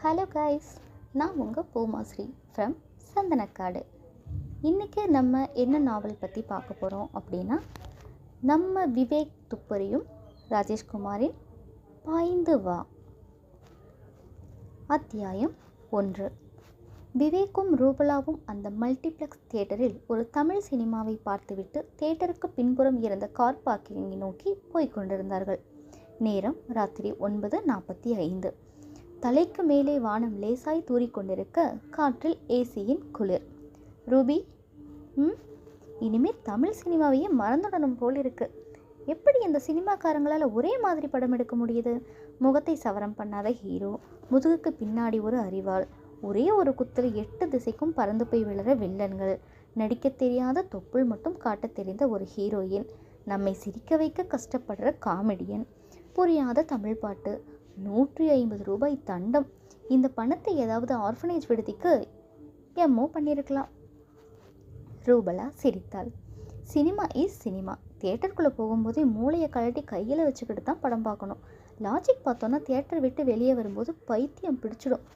Hello guys, நான் உங்கள் Poomasri from சந்தனக்காடு. இன்றைக்கி நம்ம என்ன நாவல் பற்றி பார்க்க போகிறோம் அப்படின்னா, நம்ம விவேக் துப்பறியும் ராஜேஷ்குமாரின் பாய்ந்து வா. அத்தியாயம் 1. விவேக்கும் ரூபலாவும் அந்த மல்டிப்ளெக்ஸ் தியேட்டரில் ஒரு தமிழ் சினிமாவை பார்த்துவிட்டு தியேட்டருக்கு பின்புறம் இருந்த கார் பார்க்கிங்கை நோக்கி போய்கொண்டிருந்தார்கள். நேரம் ராத்திரி 9:45. தலைக்கு மேலே வானம் லேசாய் தூறிக்கொண்டிருக்க காற்றில் ஏசியின் குளிர். ரூபி, இனிமேல் தமிழ் சினிமாவையே மறந்துடணும் போல் இருக்கு. எப்படி இந்த சினிமாக்காரங்களால் ஒரே மாதிரி படம் எடுக்க முடியுது? முகத்தை சவரம் பண்ணாத ஹீரோ, முதுகுக்கு பின்னாடி ஒரு அரிவாள், ஒரே ஒரு குத்தில் 8 திசைக்கும் பறந்து போய் விழுற வில்லன்கள், நடிக்க தெரியாத தொப்புள் மட்டும் காட்ட தெரிந்த ஒரு ஹீரோயின், நம்மை சிரிக்க வைக்க கஷ்டப்படுற காமெடியன், புரியாத தமிழ் பாட்டு, 150 ரூபாய் தண்டம். இந்த பணத்தை ஏதாவது ஆர்ஃபனேஜ் விடுதிக்கு எம்மோ பண்ணியிருக்கலாம். ரூபலா சிரித்தாள். Cinema is cinema. தியேட்டருக்குள்ளே போகும்போதே மூளையை கழட்டி கையில் வச்சுக்கிட்டு தான் படம் பார்க்கணும். லாஜிக் பார்த்தோன்னா தியேட்டர் விட்டு வெளியே வரும்போது பைத்தியம் பிடிச்சிடும்.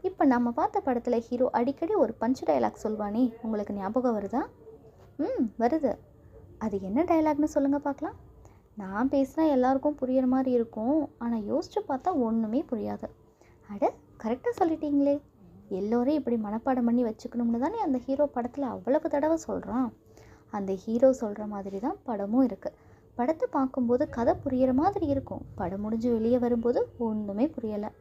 இப்போ நம்ம பார்த்த படத்தில் ஹீரோ அடிக்கடி ஒரு பஞ்ச் டயலாக் சொல்வானே, உங்களுக்கு ஞாபகம் வருதா? வருது. அது என்ன டயலாக்னு சொல்லுங்கள் பார்க்கலாம். நான் பேசினா எல்லாருக்கும் புரிகிற மாதிரி இருக்கும், ஆனால் யோசித்து பார்த்தா ஒன்றுமே புரியாது. அட, கரெக்டாக சொல்லிட்டீங்களே. எல்லோரையும் இப்படி மனப்பாடம் பண்ணி வச்சுக்கணும்னு தானே அந்த ஹீரோ படத்தில் அவ்வளவு தடவை சொல்கிறான். அந்த ஹீரோ சொல்கிற மாதிரி தான் படமும் இருக்குது. படத்தை பார்க்கும்போது கதை புரிகிற மாதிரி இருக்கும், படம் முடிஞ்சு வெளியே வரும்போது ஒன்றுமே புரியலை.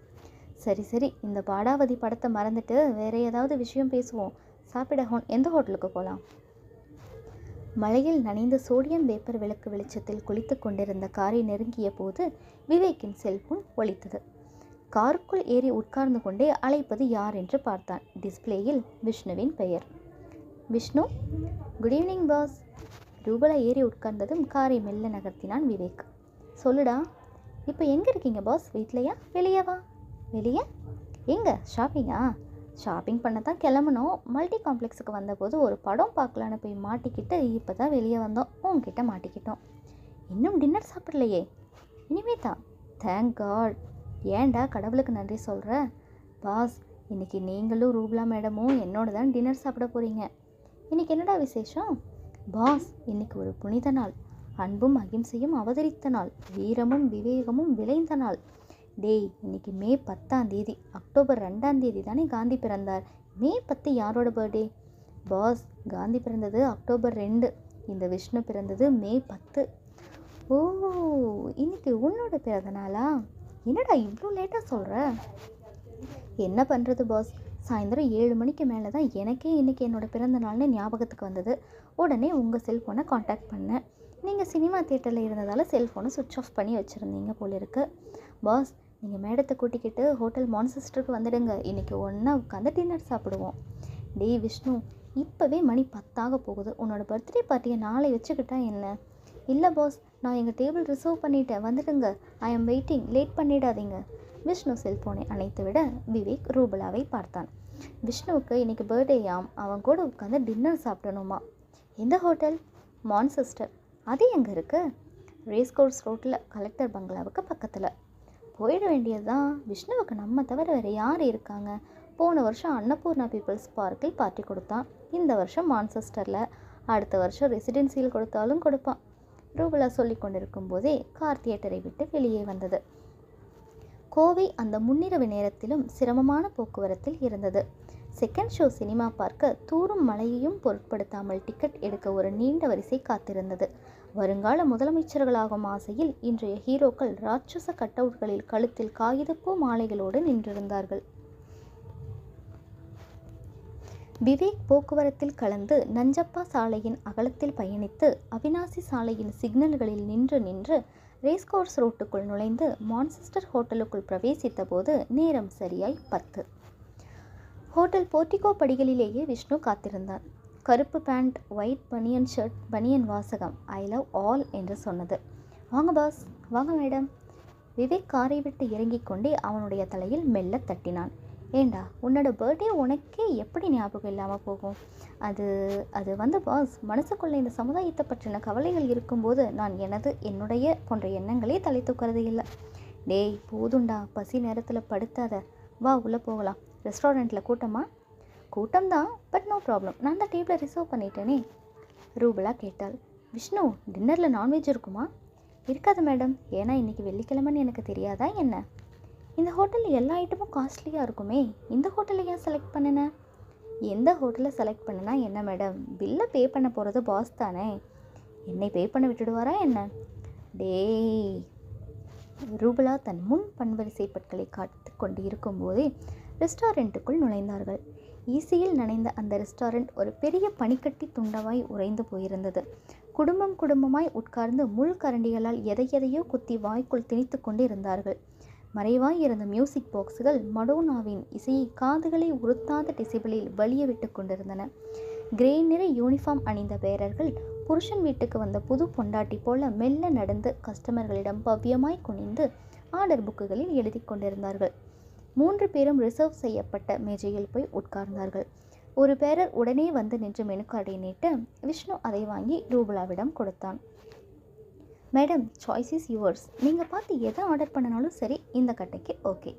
சரி, இந்த பாடாவதி படத்தை மறந்துட்டு வேறு ஏதாவது விஷயம் பேசுவோம். சாப்பிட எந்த ஹோட்டலுக்கு போகலாம்? மழையில் நனைந்த சோடியம் வேப்பர் விளக்கு வெளிச்சத்தில் குளித்து கொண்டிருந்த காரை நெருங்கிய போது விவேக்கின் செல்போன் ஒலித்தது. காருக்குள் ஏறி உட்கார்ந்து கொண்டே அழைப்பது யார் என்று பார்த்தான். டிஸ்பிளேயில் விஷ்ணுவின் பெயர். Vishnu, good evening boss. Rupala ஏறி உட்கார்ந்ததும் காரை மெல்ல நகர்த்தினான் விவேக். சொல்லுடா, இப்போ எங்கே இருக்கீங்க பாஸ்? வீட்லையா வெளியவா? வெளியே எங்கே? ஷாப்பிங்கா? ஷாப்பிங் பண்ண தான் கிளம்பணும். மல்டி காம்ப்ளெக்ஸுக்கு வந்தபோது ஒரு படம் பார்க்கலான்னு போய் மாட்டிக்கிட்டு இப்போ தான் வெளியே வந்தோம். உங்ககிட்ட மாட்டிக்கிட்டோம். இன்னும் டின்னர் சாப்பிடலையே? இனிமே தான். Thank God. ஏன்டா கடவுளுக்கு நன்றி சொல்கிற? பாஸ், இன்றைக்கி நீங்களும் ரூபலா மேடமும் என்னோட தான் டின்னர் சாப்பிட போகிறீங்க. இன்றைக்கி என்னடா விசேஷம்? பாஸ், இன்றைக்கி ஒரு புனித நாள். அன்பும் அகிம்சையும் அவதரித்த நாள், வீரமும் விவேகமும் விளைந்த நாள். டேய், இன்னைக்கு மே 10 அக்டோபர் 2 தானே காந்தி பிறந்தார். மே 10 யாரோட பர்த்டே? பாஸ், காந்தி பிறந்தது அக்டோபர் 2. இந்த விஷ்ணு பிறந்தது மே 10. ஓ, இன்னைக்கு உன்னோட பிறந்த நாளா? என்னடா இவ்வளோ லேட்டாக சொல்கிற? என்ன பண்ணுறது பாஸ், சாயந்தரம் 7 மணிக்கு மேலே தான் எனக்கே இன்றைக்கி என்னோடய பிறந்த நாள்னு ஞாபகத்துக்கு வந்தது. உடனே உங்கள் செல்ஃபோனை காண்டாக்ட் பண்ணேன். நீங்கள் சினிமா தியேட்டரில் இருந்ததால் செல்ஃபோனை சுவிட்ச் ஆஃப் பண்ணி வச்சுருந்தீங்க போல இருக்கு. பாஸ், நீங்கள் மேடத்தை கூட்டிக்கிட்டு ஹோட்டல் மான்செஸ்டருக்கு வந்துடுங்க. இன்றைக்கி ஒன்றா உட்காந்து டின்னர் சாப்பிடுவோம். டேய் விஷ்ணு, இப்போவே மணி 10 போகுது. உன்னோட பர்த்டே பார்ட்டியை நாளை வச்சுக்கிட்டா என்ன? இல்லை பாஸ், நான் எங்கள் டேபிள் ரிசர்வ் பண்ணிட்டேன், வந்துடுங்க. ஐ எம் வெயிட்டிங், லேட் பண்ணிடாதீங்க. விஷ்ணு செல்ஃபோனை அணைத்து விட விவேக் ரூபலாவை பார்த்தான். விஷ்ணுவுக்கு இன்றைக்கி பர்த்டேயாம், அவன் கூட உட்காந்து டின்னர் சாப்பிடணுமா. எந்த ஹோட்டல்? மான்செஸ்டர். அது எங்கே இருக்குது? ரேஸ்கோர்ஸ் ரோட்டில், கலெக்டர் பங்களாவுக்கு பக்கத்தில். போயிட வேண்டியது தான். விஷ்ணுவுக்கு நம்ம தவிர வேறு யார் இருக்காங்க? போன வருஷம் அன்னபூர்ணா பீப்புள்ஸ் பார்க்கில் பார்ட்டி கொடுத்தான், இந்த வருஷம் மான்செஸ்டரில், அடுத்த வருஷம் ரெசிடென்சியில் கொடுத்தாலும் கொடுப்பான். ரூபலா சொல்லி கொண்டிருக்கும் போதே கார் தியேட்டரை விட்டு வெளியே வந்தது. கோவை அந்த முன்னிரவு நேரத்திலும் சிரமமான போக்குவரத்தில் இருந்தது. செகண்ட் ஷோ சினிமா பார்க்க தூரும் மழையையும் பொருட்படுத்தாமல் டிக்கெட் எடுக்க ஒரு நீண்ட வரிசை காத்திருந்தது. வருங்கால முதலமைச்சர்களாகும் ஆசையில் இன்றைய ஹீரோக்கள் ராட்சச கட்டவுட்களில் கழுத்தில் காகிதப்பூ மாலைகளோடு நின்றிருந்தார்கள். விவேக் போக்குவரத்தில் கலந்து நஞ்சப்பா சாலையின் அகலத்தில் பயணித்து அவினாசி சாலையின் சிக்னல்களில் நின்று ரேஸ்கோர்ஸ் ரோட்டுக்குள் நுழைந்து மான்செஸ்டர் ஹோட்டலுக்குள் பிரவேசித்த போது நேரம் சரியாய் 10. ஹோட்டல் போர்டிகோ படிகளிலேயே விஷ்ணு காத்திருந்தான். கருப்பு பேண்ட், ஒயிட் பனியன் ஷர்ட், பனியன் வாசகம் ஐ லவ் ஆல் என்று சொன்னது. வாங்க பாஸ், வாங்க மேடம். விவேக் காரை விட்டு இறங்கிக் கொண்டே அவனுடைய தலையில் மெல்ல தட்டினான். ஏண்டா, உன்னோட பர்த்டே உனக்கே எப்படி ஞாபகம் இல்லாமல் போகும்? அது வந்து பாஸ், மனசுக்குள்ளே இந்த சமுதாயத்தை பற்றின கவலைகள் இருக்கும்போது நான் என்னுடைய போன்ற எண்ணங்களே தலை தூக்கிறது இல்லை. டேய் போதுண்டா, பசி நேரத்தில் படுத்தாத. வா உள்ளே போகலாம். ரெஸ்டாரண்ட்டில் கூட்டமா? கூட்டம் தான், பட் நோ ப்ராப்ளம். நான் தான் டேபிளை ரிசர்வ் பண்ணிட்டேனே. ரூபலா கேட்டாள். விஷ்ணு, டின்னரில் நான்வெஜ் இருக்குமா? இருக்காது மேடம். ஏன்னா இன்றைக்கி வெள்ளிக்கிழமைன்னு எனக்கு தெரியாதா என்ன? இந்த ஹோட்டலில் எல்லா ஐட்டமும் காஸ்ட்லியாக இருக்குமே, இந்த ஹோட்டலில் ஏன் செலக்ட் பண்ணினேன்? எந்த ஹோட்டலை செலக்ட் பண்ணனா என்ன மேடம்? பில்லை பே பண்ண போகிறது பாஸ் தானே. என்னை பே பண்ண விட்டுடுவாரா என்ன? டேய். ரூபலா தன் முன் பன்வரிசை பற்களை காத்து கொண்டு இருக்கும்போதே ரெஸ்டாரண்ட்டுக்குள் நுழைந்தார்கள். ஈசியில் நனைந்த அந்த ரெஸ்டாரண்ட் ஒரு பெரிய பனிக்கட்டி துண்டமாய் உறைந்து போயிருந்தது. குடும்பமாய் உட்கார்ந்து முள் கரண்டிகளால் எதையோ குத்தி வாய்க்குள் திணித்து கொண்டு இருந்தார்கள். மறைவாய் இருந்த மியூசிக் பாக்ஸுகள் மடோனாவின் இசையை காதுகளை உறுத்தாத டிசிபிளில் வலிய விட்டு கொண்டிருந்தன. கிரே நிற யூனிஃபார்ம் அணிந்த பேரர்கள் புருஷன் வீட்டுக்கு வந்த புது பொண்டாட்டி போல மெல்ல நடந்து கஸ்டமர்களிடம் பவ்யமாய் குனிந்து ஆர்டர் புக்குகளில் எழுதி கொண்டிருந்தார்கள். 3 பேரும் ரிசர்வ் செய்யப்பட்ட மேஜையில் போய் உட்கார்ந்தார்கள். ஒரு பேரர் உடனே வந்து நின்று மெனு கார்டை நீட்ட விஷ்ணு அதை வாங்கி ரூபலாவிடம் கொடுத்தான். Madam, choice is yours. நீங்கள் பார்த்து எதை ஆர்டர் பண்ணினாலும் சரி, இந்த கட்டைக்கு ஓகே.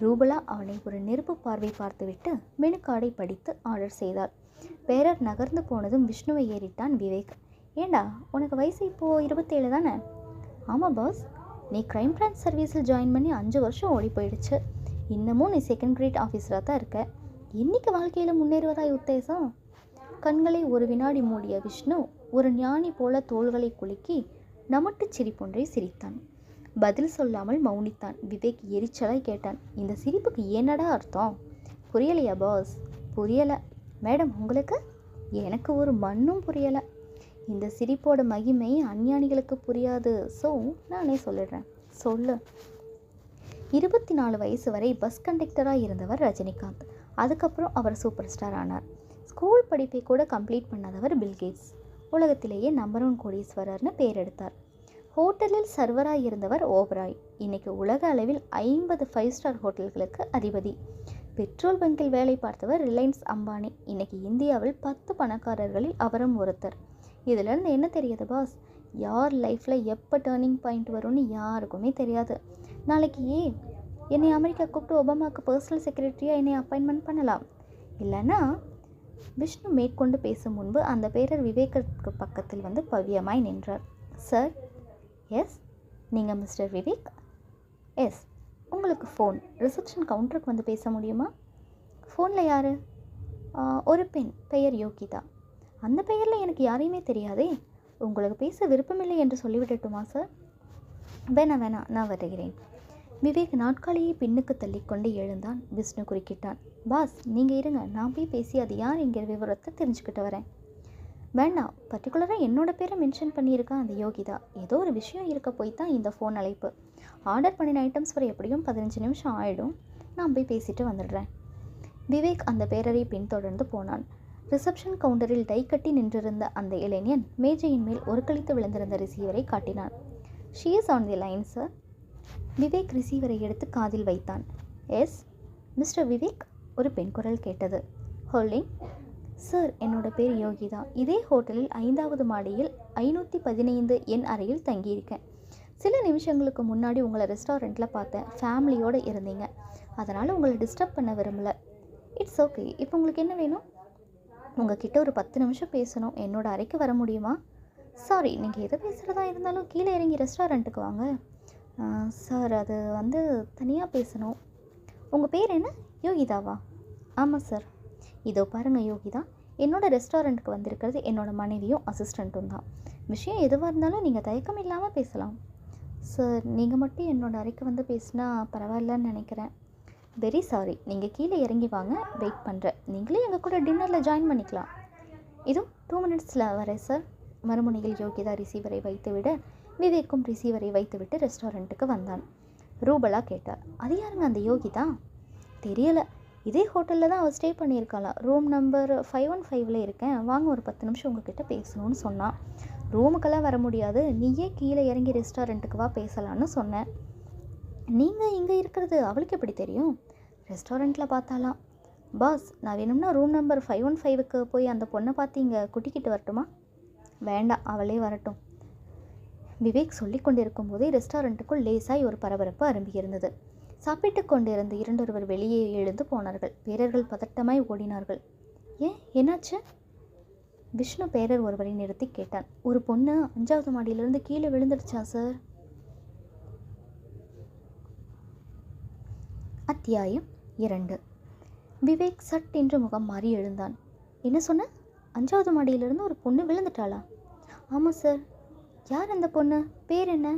ரூபலா அவனை ஒரு நெருப்பு பார்வை பார்த்துவிட்டு மெனு கார்டை படித்து ஆர்டர் செய்தாள். பேரர் நகர்ந்து போனதும் விஷ்ணுவை ஏறிட்டான் விவேக். ஏண்டா, உனக்கு வயசு இப்போது 27 தானே? ஆமாம் பாஸ். நீ க்ரைம் பிரான்ச் சர்வீஸில் ஜாயின் பண்ணி 5 வருஷம் ஓடி போயிடுச்சு. இன்னமும் நீ செகண்ட் கிரேட் ஆஃபீஸராக தான் இருக்க. இன்னைக்கு வாழ்க்கையில் முன்னேறுவதாய் உத்தேசம்? கண்களை ஒரு வினாடி மூடிய விஷ்ணு ஒரு ஞானி போல தோள்களை குலுக்கி நமட்டு சிரிப்பொன்றை சிரித்தான். பதில் சொல்லாமல் மௌனித்தான். விவேக் எரிச்சலாய் கேட்டான். இந்த சிரிப்புக்கு என்னடா அர்த்தம்? புரியலையா பாஸ்? புரியலை மேடம். உங்களுக்கு? எனக்கு ஒரு மண்ணும் புரியலை. இந்த சிரிப்போட மகிமை அஞ்ஞானிகளுக்கு புரியாது. ஸோ நானே சொல்லிடுறேன். சொல்லு. 24 வயசு வரை பஸ் கண்டக்டராக இருந்தவர் ரஜினிகாந்த். அதுக்கப்புறம் அவர் சூப்பர் ஸ்டார் ஆனார். ஸ்கூல் படிப்பை கூட கம்ப்ளீட் பண்ணாதவர் பில்கேட்ஸ். உலகத்திலேயே நம்பர் 1 கோடீஸ்வரர்னு பேர் எடுத்தார். ஹோட்டலில் சர்வராக இருந்தவர் ஓபராய். இன்னைக்கு உலக அளவில் 50 5 ஸ்டார் ஹோட்டல்களுக்கு அதிபதி. பெட்ரோல் பங்கில் வேலை பார்த்தவர் ரிலையன்ஸ் அம்பானி. இன்னைக்கு இந்தியாவில் 10 பணக்காரர்களில் அவரும் ஒருத்தர். இதிலேருந்து என்ன தெரியுது பாஸ்? யார் லைஃப்பில் எப்போ டேர்னிங் பாயிண்ட் வரும்னு யாருக்குமே தெரியாது. நாளைக்கு என்னை அமெரிக்கா கூப்பிட்டு ஒபாமாவுக்கு பர்சனல் செக்ரட்டரியாக என்னை அப்பாயின்மெண்ட் பண்ணலாம். இல்லைன்னா விஷ்ணு மேற்கொண்டு பேசும் முன்பு அந்த பேரர் விவேக்கு பக்கத்தில் வந்து பவ்யமாய் நின்றார். சார். எஸ். நீங்கள் மிஸ்டர் விவேக்? எஸ். உங்களுக்கு ஃபோன். ரிசப்ஷன் கவுண்டருக்கு வந்து பேச முடியுமா? ஃபோனில் யார்? ஒரு பெண், பெயர் யோகிதா. அந்த பெயரில் எனக்கு யாரையுமே தெரியாதே. உங்களுக்கு பேச விருப்பமில்லை என்று சொல்லிவிடட்டுமா சார்? வேணாம், நான் வருகிறேன். விவேக் நாட்காலியை பின்னுக்கு தள்ளிக்கொண்டு எழுந்தான். விஷ்ணு குறுக்கிட்டான். பாஸ், நீங்கள் இருங்க, நான் போய் பேசி அது யார் என்கிற விவரத்தை தெரிஞ்சுக்கிட்டு வரேன். வேண்டாம், பர்டிகுலராக என்னோட பேரை மென்ஷன் பண்ணியிருக்கா அந்த யோகிதா. ஏதோ ஒரு விஷயம் இருக்க போய் தான் இந்த ஃபோன் அழைப்பு. ஆர்டர் பண்ணின ஐட்டம்ஸ் வரை எப்படியும் 15 நிமிஷம் ஆகிடும். நான் போய் பேசிட்டு வந்துடுறேன். விவேக் அந்த பேரரை பின்தொடர்ந்து போனான். ரிசப்ஷன் கவுண்டரில் டை கட்டி நின்றிருந்த அந்த இளைஞன் மேஜையின் மேல் ஒரு கழித்து விழுந்திருந்த ரிசீவரை காட்டினான். She is on the line sir. Vivek ரிசீவரை எடுத்து காதில் வைத்தான். எஸ் மிஸ்டர் விவேக், ஒரு பெண் குரல் கேட்டது. ஹோல்டிங். சார், என்னோட பேர் யோகிதா. இதே ஹோட்டலில் 5வது மாடியில் 515 என் அறையில் தங்கியிருக்கேன். சில நிமிஷங்களுக்கு முன்னாடி உங்களை ரெஸ்டாரண்ட்டில் பார்த்தேன். ஃபேமிலியோடு இருந்தீங்க. அதனால் உங்களை டிஸ்டர்ப் பண்ண விரும்பலை. It's okay. இப்போ உங்களுக்கு என்ன வேணும்? உங்ககிட்ட ஒரு 10 நிமிஷம் பேசணும். என்னோடய அறைக்கு வர முடியுமா? சாரி, நீங்கள் எதை பேசுகிறதா இருந்தாலும் கீழே இறங்கி ரெஸ்டாரண்ட்டுக்கு வாங்க. சார், அது வந்து தனியாக பேசணும். உங்கள் பேர் என்ன? யோகிதாவா? ஆமாம் சார். இதோ பாருங்கள் யோகிதா, என்னோடய ரெஸ்டாரண்ட்டுக்கு வந்திருக்கிறது என்னோடய மனைவியும் அசிஸ்டண்ட்டும் தான். விஷயம் எதுவாக இருந்தாலும் நீங்கள் தயக்கம் இல்லாமல் பேசலாம். சார், நீங்கள் மட்டும் என்னோடய அறைக்கு வந்து பேசினா பரவாயில்லன்னு நினைக்கிறேன். Very sorry. நீங்கள் கீழே இறங்கி வாங்க, வெயிட் பண்ணுறேன். நீங்களே எங்கள் கூட டின்னரில் ஜாயின் பண்ணிக்கலாம். இதோ 2 மினிட்ஸில் வரேன் சார். மறுமுனையில் யோகிதா ரிசீவரை வைத்துவிட விவேக்கும் ரிசீவரை வைத்துவிட்டு ரெஸ்டாரண்ட்டுக்கு வந்தான். ரூபலா கேட்டார். அது யாருங்க அந்த யோகிதா? தெரியலை. இதே ஹோட்டலில் தான் அவள் ஸ்டே பண்ணியிருக்கலாம். ரூம் நம்பர் 515 இருக்கேன். வாங்க, ஒரு 10 நிமிஷம் உங்ககிட்ட பேசணும்னு சொன்னான். ரூமுக்கெல்லாம் வர முடியாது, நீயே கீழே இறங்கி ரெஸ்டாரண்ட்டுக்கு வா, பேசலான்னு சொன்னேன். நீங்கள் இங்கே இருக்கிறது அவளுக்கு எப்படி தெரியும்? ரெஸ்டாரண்ட்டில் பார்த்தாலாம். பாஸ், நான் வேணும்னா ரூம் நம்பர் 515க்கு போய் அந்த பொண்ணை பார்த்து இங்கே குட்டிக்கிட்டு வரட்டுமா? வேண்டாம், அவளே வரட்டும். விவேக் சொல்லி கொண்டிருக்கும் போதே ரெஸ்டாரண்ட்டுக்குள் லேசாய் ஒரு பரபரப்பு அரும்பியிருந்தது. சாப்பிட்டு கொண்டிருந்த இரண்டொருவர் வெளியே எழுந்து போனார்கள். பேரர்கள் பதட்டமாய் ஓடினார்கள். ஏன், என்னாச்சு? விஷ்ணு பேரர் ஒருவரை நிறுத்தி கேட்டான். ஒரு பொண்ணு 5வது மாடியிலிருந்து கீழே விழுந்துடுச்சா சார்? அத்தியாயம் 2. விவேக் சட் என்று முகம் மாறி எழுந்தான். என்ன சொன்ன? 5வது மாடியிலிருந்து ஒரு பொண்ணு விழுந்துட்டாளா? ஆமாம் சார். யார் அந்த பொண்ணு? பேர் என்ன?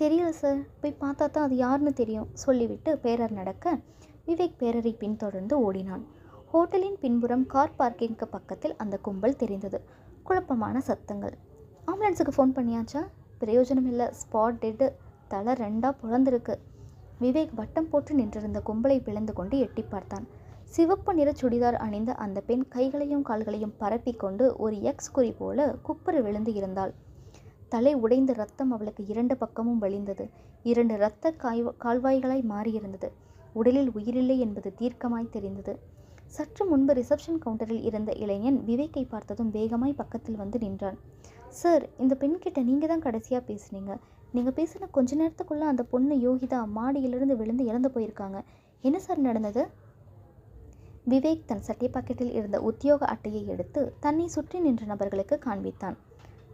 தெரியல சார், போய் பார்த்தா தான் அது யாருன்னு தெரியும் சொல்லிவிட்டு பேரர் நடக்க விவேக் பேரரை பின்தொடர்ந்து ஓடினான். ஹோட்டலின் பின்புறம் கார் பார்க்கிங்க்கு பக்கத்தில் அந்த கும்பல் தெரிந்தது. குழப்பமான சத்தங்கள். ஆம்புலன்ஸுக்கு ஃபோன் பண்ணியாச்சா? பிரயோஜனம் இல்லை, ஸ்பாட் டெட்டு, தலை 2ஆக புலந்திருக்கு. விவேக் வட்டம் போட்டு நின்றிருந்த கும்பலை பிளந்து கொண்டு எட்டி பார்த்தான். சிவப்பு நிற சுடிதார் அணிந்த அந்த பெண் கைகளையும் கால்களையும் பரப்பி கொண்டு ஒரு எக்ஸ் குறி போல குப்புற விழுந்து இருந்தாள். தலை உடைந்த ரத்தம் அவளுக்கு 2 பக்கமும் வழிந்தது. 2 இரத்த கால்வாய்களாய் மாறியிருந்தது. உடலில் உயிரில்லை என்பது தீர்க்கமாய் தெரிந்தது. சற்று முன்பு ரிசப்ஷன் கவுண்டரில் இருந்த இளைஞன் விவேக்கை பார்த்ததும் வேகமாய் பக்கத்தில் வந்து நின்றான். சார், இந்த பெண்கிட்ட நீங்கள் தான் கடைசியாக பேசுனீங்க. நீங்கள் பேசின கொஞ்ச நேரத்துக்குள்ளே அந்த பொண்ணு யோகிதா மாடியிலிருந்து விழுந்து இறந்து போயிருக்காங்க. என்ன சார் நடந்தது? விவேக் தன் சட்டை பாக்கெட்டில் இருந்த உத்தியோக அட்டையை எடுத்து தன்னை சுற்றி நின்ற நபர்களுக்கு காண்பித்தான்.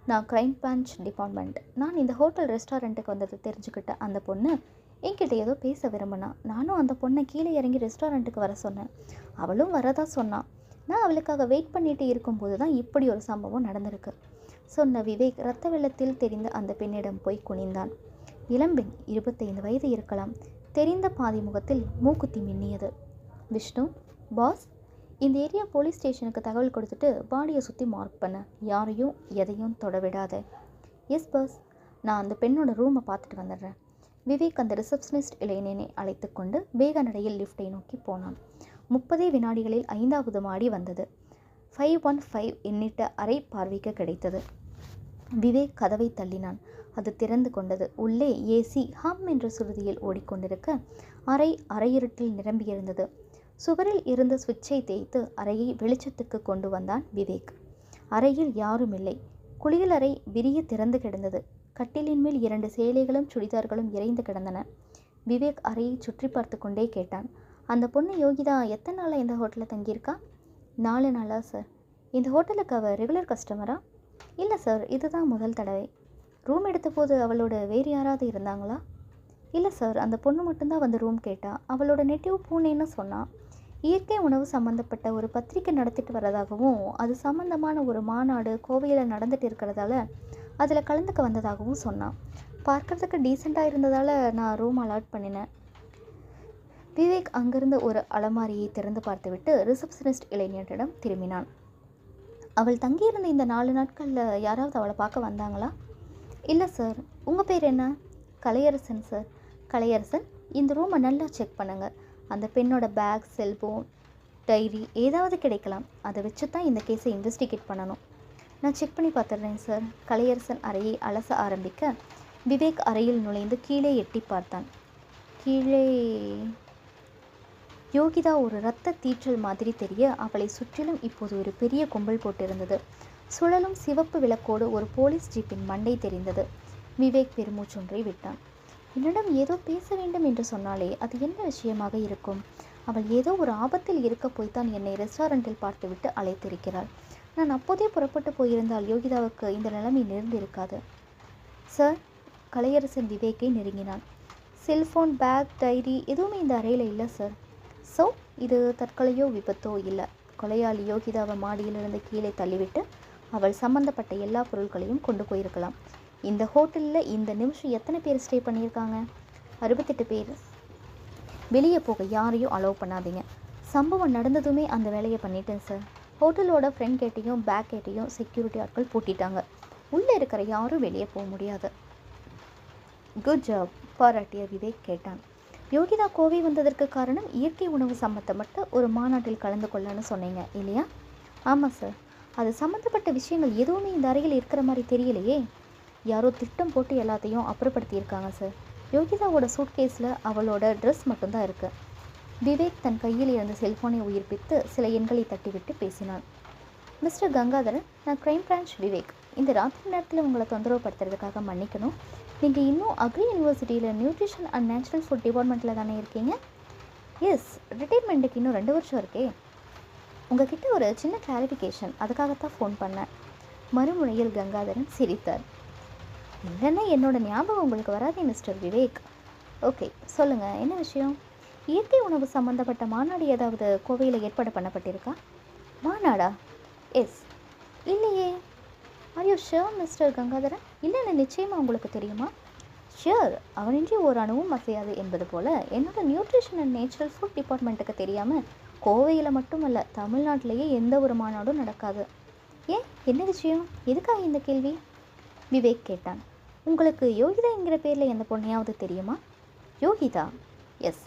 நான் கிரைம் பிரான்ச் டிபார்ட்மெண்ட். நான் இந்த ஹோட்டல் ரெஸ்டாரண்ட்டுக்கு வந்தது தெரிஞ்சுக்கிட்ட அந்த பொண்ணு என்கிட்ட ஏதோ பேச விரும்பினா. நானும் அந்த பொண்ணை கீழே இறங்கி ரெஸ்டாரண்ட்டுக்கு வர சொன்னேன். அவளும் வரதா சொன்னான். நான் அவளுக்காக வெயிட் பண்ணிட்டு இருக்கும்போது தான் இப்படி ஒரு சம்பவம் நடந்திருக்கு சொன்ன விவேக் இரத்த வெள்ளத்தில் தெரிந்த அந்த பெண்ணிடம் போய் குனிந்தான். இளம்பெண், 25 வயது இருக்கலாம். தெரிந்த பாதி முகத்தில் மூக்குத்தி மின்னியது. விஷ்ணு, பாஸ், இந்த ஏரியா போலீஸ் ஸ்டேஷனுக்கு தகவல் கொடுத்துட்டு பாடியை சுற்றி மார்க் பண்ண. யாரையும் எதையும் தொடவிடாத. எஸ் பாஸ், நான் அந்த பெண்ணோட ரூமை பார்த்துட்டு வந்துடுறேன். விவேக் அந்த ரிசப்ஷனிஸ்ட் இளைஞனை அழைத்து கொண்டு வேக நடையில் லிஃப்டை நோக்கி போனான். 30 வினாடிகளில் 5வது மாடி வந்தது. 515 எண்ணிட்ட அறை பார்வைக்கு கிடைத்தது. விவேக் கதவை தள்ளினான். அது திறந்து கொண்டது. உள்ளே ஏசி ஹம் என்ற சுருதியில் ஓடிக்கொண்டிருக்க அறை அரையிருட்டில் நிரம்பியிருந்தது. சுவரில் இருந்த சுவிட்சை தேய்த்து அறையை வெளிச்சத்துக்கு கொண்டு வந்தான் விவேக். அறையில் யாரும் இல்லை. குளியலறை விரிய திறந்து கிடந்தது. கட்டிலின் மேல் 2 சேலைகளும் சுடிதார்களும் இறைந்து கிடந்தன. விவேக் அறையை சுற்றி பார்த்து கொண்டே கேட்டான். அந்த பொண்ணு யோகிதா எத்தனை நாளாக இந்த ஹோட்டலில் தங்கியிருக்கா? 4 நாளா சார். இந்த ஹோட்டலுக்கு அவள் ரெகுலர் கஸ்டமரா? இல்லை சார், இதுதான் முதல் தடவை. ரூம் எடுத்த போது அவளோட வேறு யாராவது இருந்தாங்களா? இல்லை சார், அந்த பொண்ணு மட்டும்தான் வந்து ரூம் கேட்டா. அவளோட நெட்டிவ் பூனேன்னு சொன்னான். இயற்கை உணவு சம்மந்தப்பட்ட ஒரு பத்திரிக்கை நடத்திட்டு வரதாகவும் அது சம்மந்தமான ஒரு மாநாடு கோவையில் நடந்துட்டு இருக்கிறதால அதில் கலந்துக்க வந்ததாகவும் சொன்னான். பார்க்கறதுக்கு டீசெண்டாக இருந்ததால் நான் ரூம் அலாட் பண்ணினேன். விவேக் அங்கிருந்து ஒரு அலமாரியை திறந்து பார்த்துவிட்டு ரிசப்ஷனிஸ்ட் இளைஞரிடம் திரும்பினான். அவள் தங்கியிருந்த இந்த 4 நாட்களில் யாராவது அவளை பார்க்க வந்தாங்களா? இல்லை சார். உங்கள் பேர் என்ன? கலையரசன் சார். கலையரசன், இந்த ரூமை நல்லா செக் பண்ணுங்கள். அந்த பெண்ணோட பேக், செல்போன், டைரி ஏதாவது கிடைக்கலாம். அதை வச்சு தான் இந்த கேஸை இன்வெஸ்டிகேட் பண்ணணும். நான் செக் பண்ணி பார்த்துடுறேன் சார். கலையரசன் அறையை அலச ஆரம்பிக்க விவேக் அறையில் நுழைந்து கீழே எட்டி பார்த்தான். கீழே யோகிதா ஒரு இரத்த தீற்றல் மாதிரி தெரிய அவளை சுற்றிலும் இப்போது ஒரு பெரிய கும்பல் போட்டிருந்தது. சுழலும் சிவப்பு விளக்கோடு ஒரு போலீஸ் ஜீப்பின் மண்டை தெரிந்தது. விவேக் பெருமூச்சொன்றை விட்டான். என்னிடம் ஏதோ பேச வேண்டும் என்று சொன்னாலே அது என்ன விஷயமாக இருக்கும்? அவள் ஏதோ ஒரு ஆபத்தில் இருக்க போய்த்தான் என்னை ரெஸ்டாரண்ட்டில் பார்த்துவிட்டு அழைத்திருக்கிறாள். நான் அப்போதே புறப்பட்டு போயிருந்தால் யோகிதாவுக்கு இந்த நிலைமை நேர்ந்திருக்காது. சார், கலையரசன் விவேக்கை நெருங்கினான். செல்ஃபோன், பேக், டைரி எதுவுமே இந்த அறையில் இல்லை சார். ஸோ இது தற்கொலையோ விபத்தோ இல்லை. கொலையாளி யோகிதாவை மாடியிலிருந்து கீழே தள்ளிவிட்டு அவள் சம்பந்தப்பட்ட எல்லா பொருட்களையும் கொண்டு போயிருக்கலாம். இந்த ஹோட்டலில் இந்த நிமிஷம் எத்தனை பேர் ஸ்டே பண்ணியிருக்காங்க? 68 பேர். வெளியே போக யாரையும் அலோவ் பண்ணாதீங்க. சம்பவம் நடந்ததுமே அந்த வேலையை பண்ணிட்டேன் சார். ஹோட்டலோட ஃப்ரண்ட் கேட்டையும் பேக் கேட்டையும் செக்யூரிட்டி ஆட்கள் பூட்டிட்டாங்க. உள்ளே இருக்கிற யாரும் வெளியே போக முடியாது. குட் ஜாப், பாராட்டிய விவேக் கேட்டான். யோகிதா கோவை வந்ததற்கு காரணம் இயற்கை உணவு சம்மந்தப்பட்ட ஒரு மாநாட்டில் கலந்து கொள்ளன்னு சொன்னீங்க இல்லையா? ஆமாம் சார். அது சம்மந்தப்பட்ட விஷயங்கள் எதுவுமே இந்த அறையில் இருக்கிற மாதிரி தெரியலையே. யாரோ திட்டம் போட்டு எல்லாத்தையும் அப்புறப்படுத்தியிருக்காங்க சார். யோகிதாவோட சூட்கேஸில் அவளோட ட்ரெஸ் மட்டும்தான் இருக்குது. விவேக் தன் கையில் இருந்த செல்ஃபோனை உயிர்ப்பித்து சில எண்களை தட்டிவிட்டு பேசினான். மிஸ்டர் கங்காதரன், நான் கிரைம் பிரான்ச் விவேக். இந்த ராத்திரி நேரத்தில் உங்களை தொந்தரவு படுத்துறதுக்காக மன்னிக்கணும். நீங்கள் இன்னும் அக்ரி யூனிவர்சிட்டியில் நியூட்ரிஷன் அண்ட் நேச்சுரல் ஃபுட் டிபார்ட்மெண்ட்டில் தானே இருக்கீங்க? எஸ், ரிட்டைர்மெண்ட்டுக்கு இன்னும் 2 வருஷம் இருக்கே. உங்ககிட்ட ஒரு சின்ன கிளாரிஃபிகேஷன், அதுக்காகத்தான் ஃபோன் பண்ணேன். மறுமுனையில் கங்காதரன் சிரித்தார். இல்லைன்னா என்னோட ஞாபகம் உங்களுக்கு வராதே மிஸ்டர் விவேக். ஓகே, சொல்லுங்கள், என்ன விஷயம்? இயற்கை உணவு சம்மந்தப்பட்ட மாநாடு ஏதாவது கோவையில் ஏற்பாடு பண்ணப்பட்டிருக்கா? மாநாடா? எஸ். இல்லையே. Are you sure mister Gangadharan? இல்லைன்னு நிச்சயமாக உங்களுக்கு தெரியுமா? ஷியோர், அவனின்றி ஒரு அணுவும் அசையாது என்பது போல் என்னோட நியூட்ரிஷன் அண்ட் நேச்சுரல் ஃபுட் டிபார்ட்மெண்ட்டுக்கு தெரியாமல் கோவையில் மட்டுமல்ல, தமிழ்நாட்டிலேயே எந்த ஒரு மாநாடும் நடக்காது. ஏன், என்ன விஷயம்? எதுக்காக இந்த கேள்வி? விவேக் கேட்டான். உங்களுக்கு யோகிதா என்கிற பேரில் எந்த பொண்ணையாவது தெரியுமா? யோகிதா? எஸ்.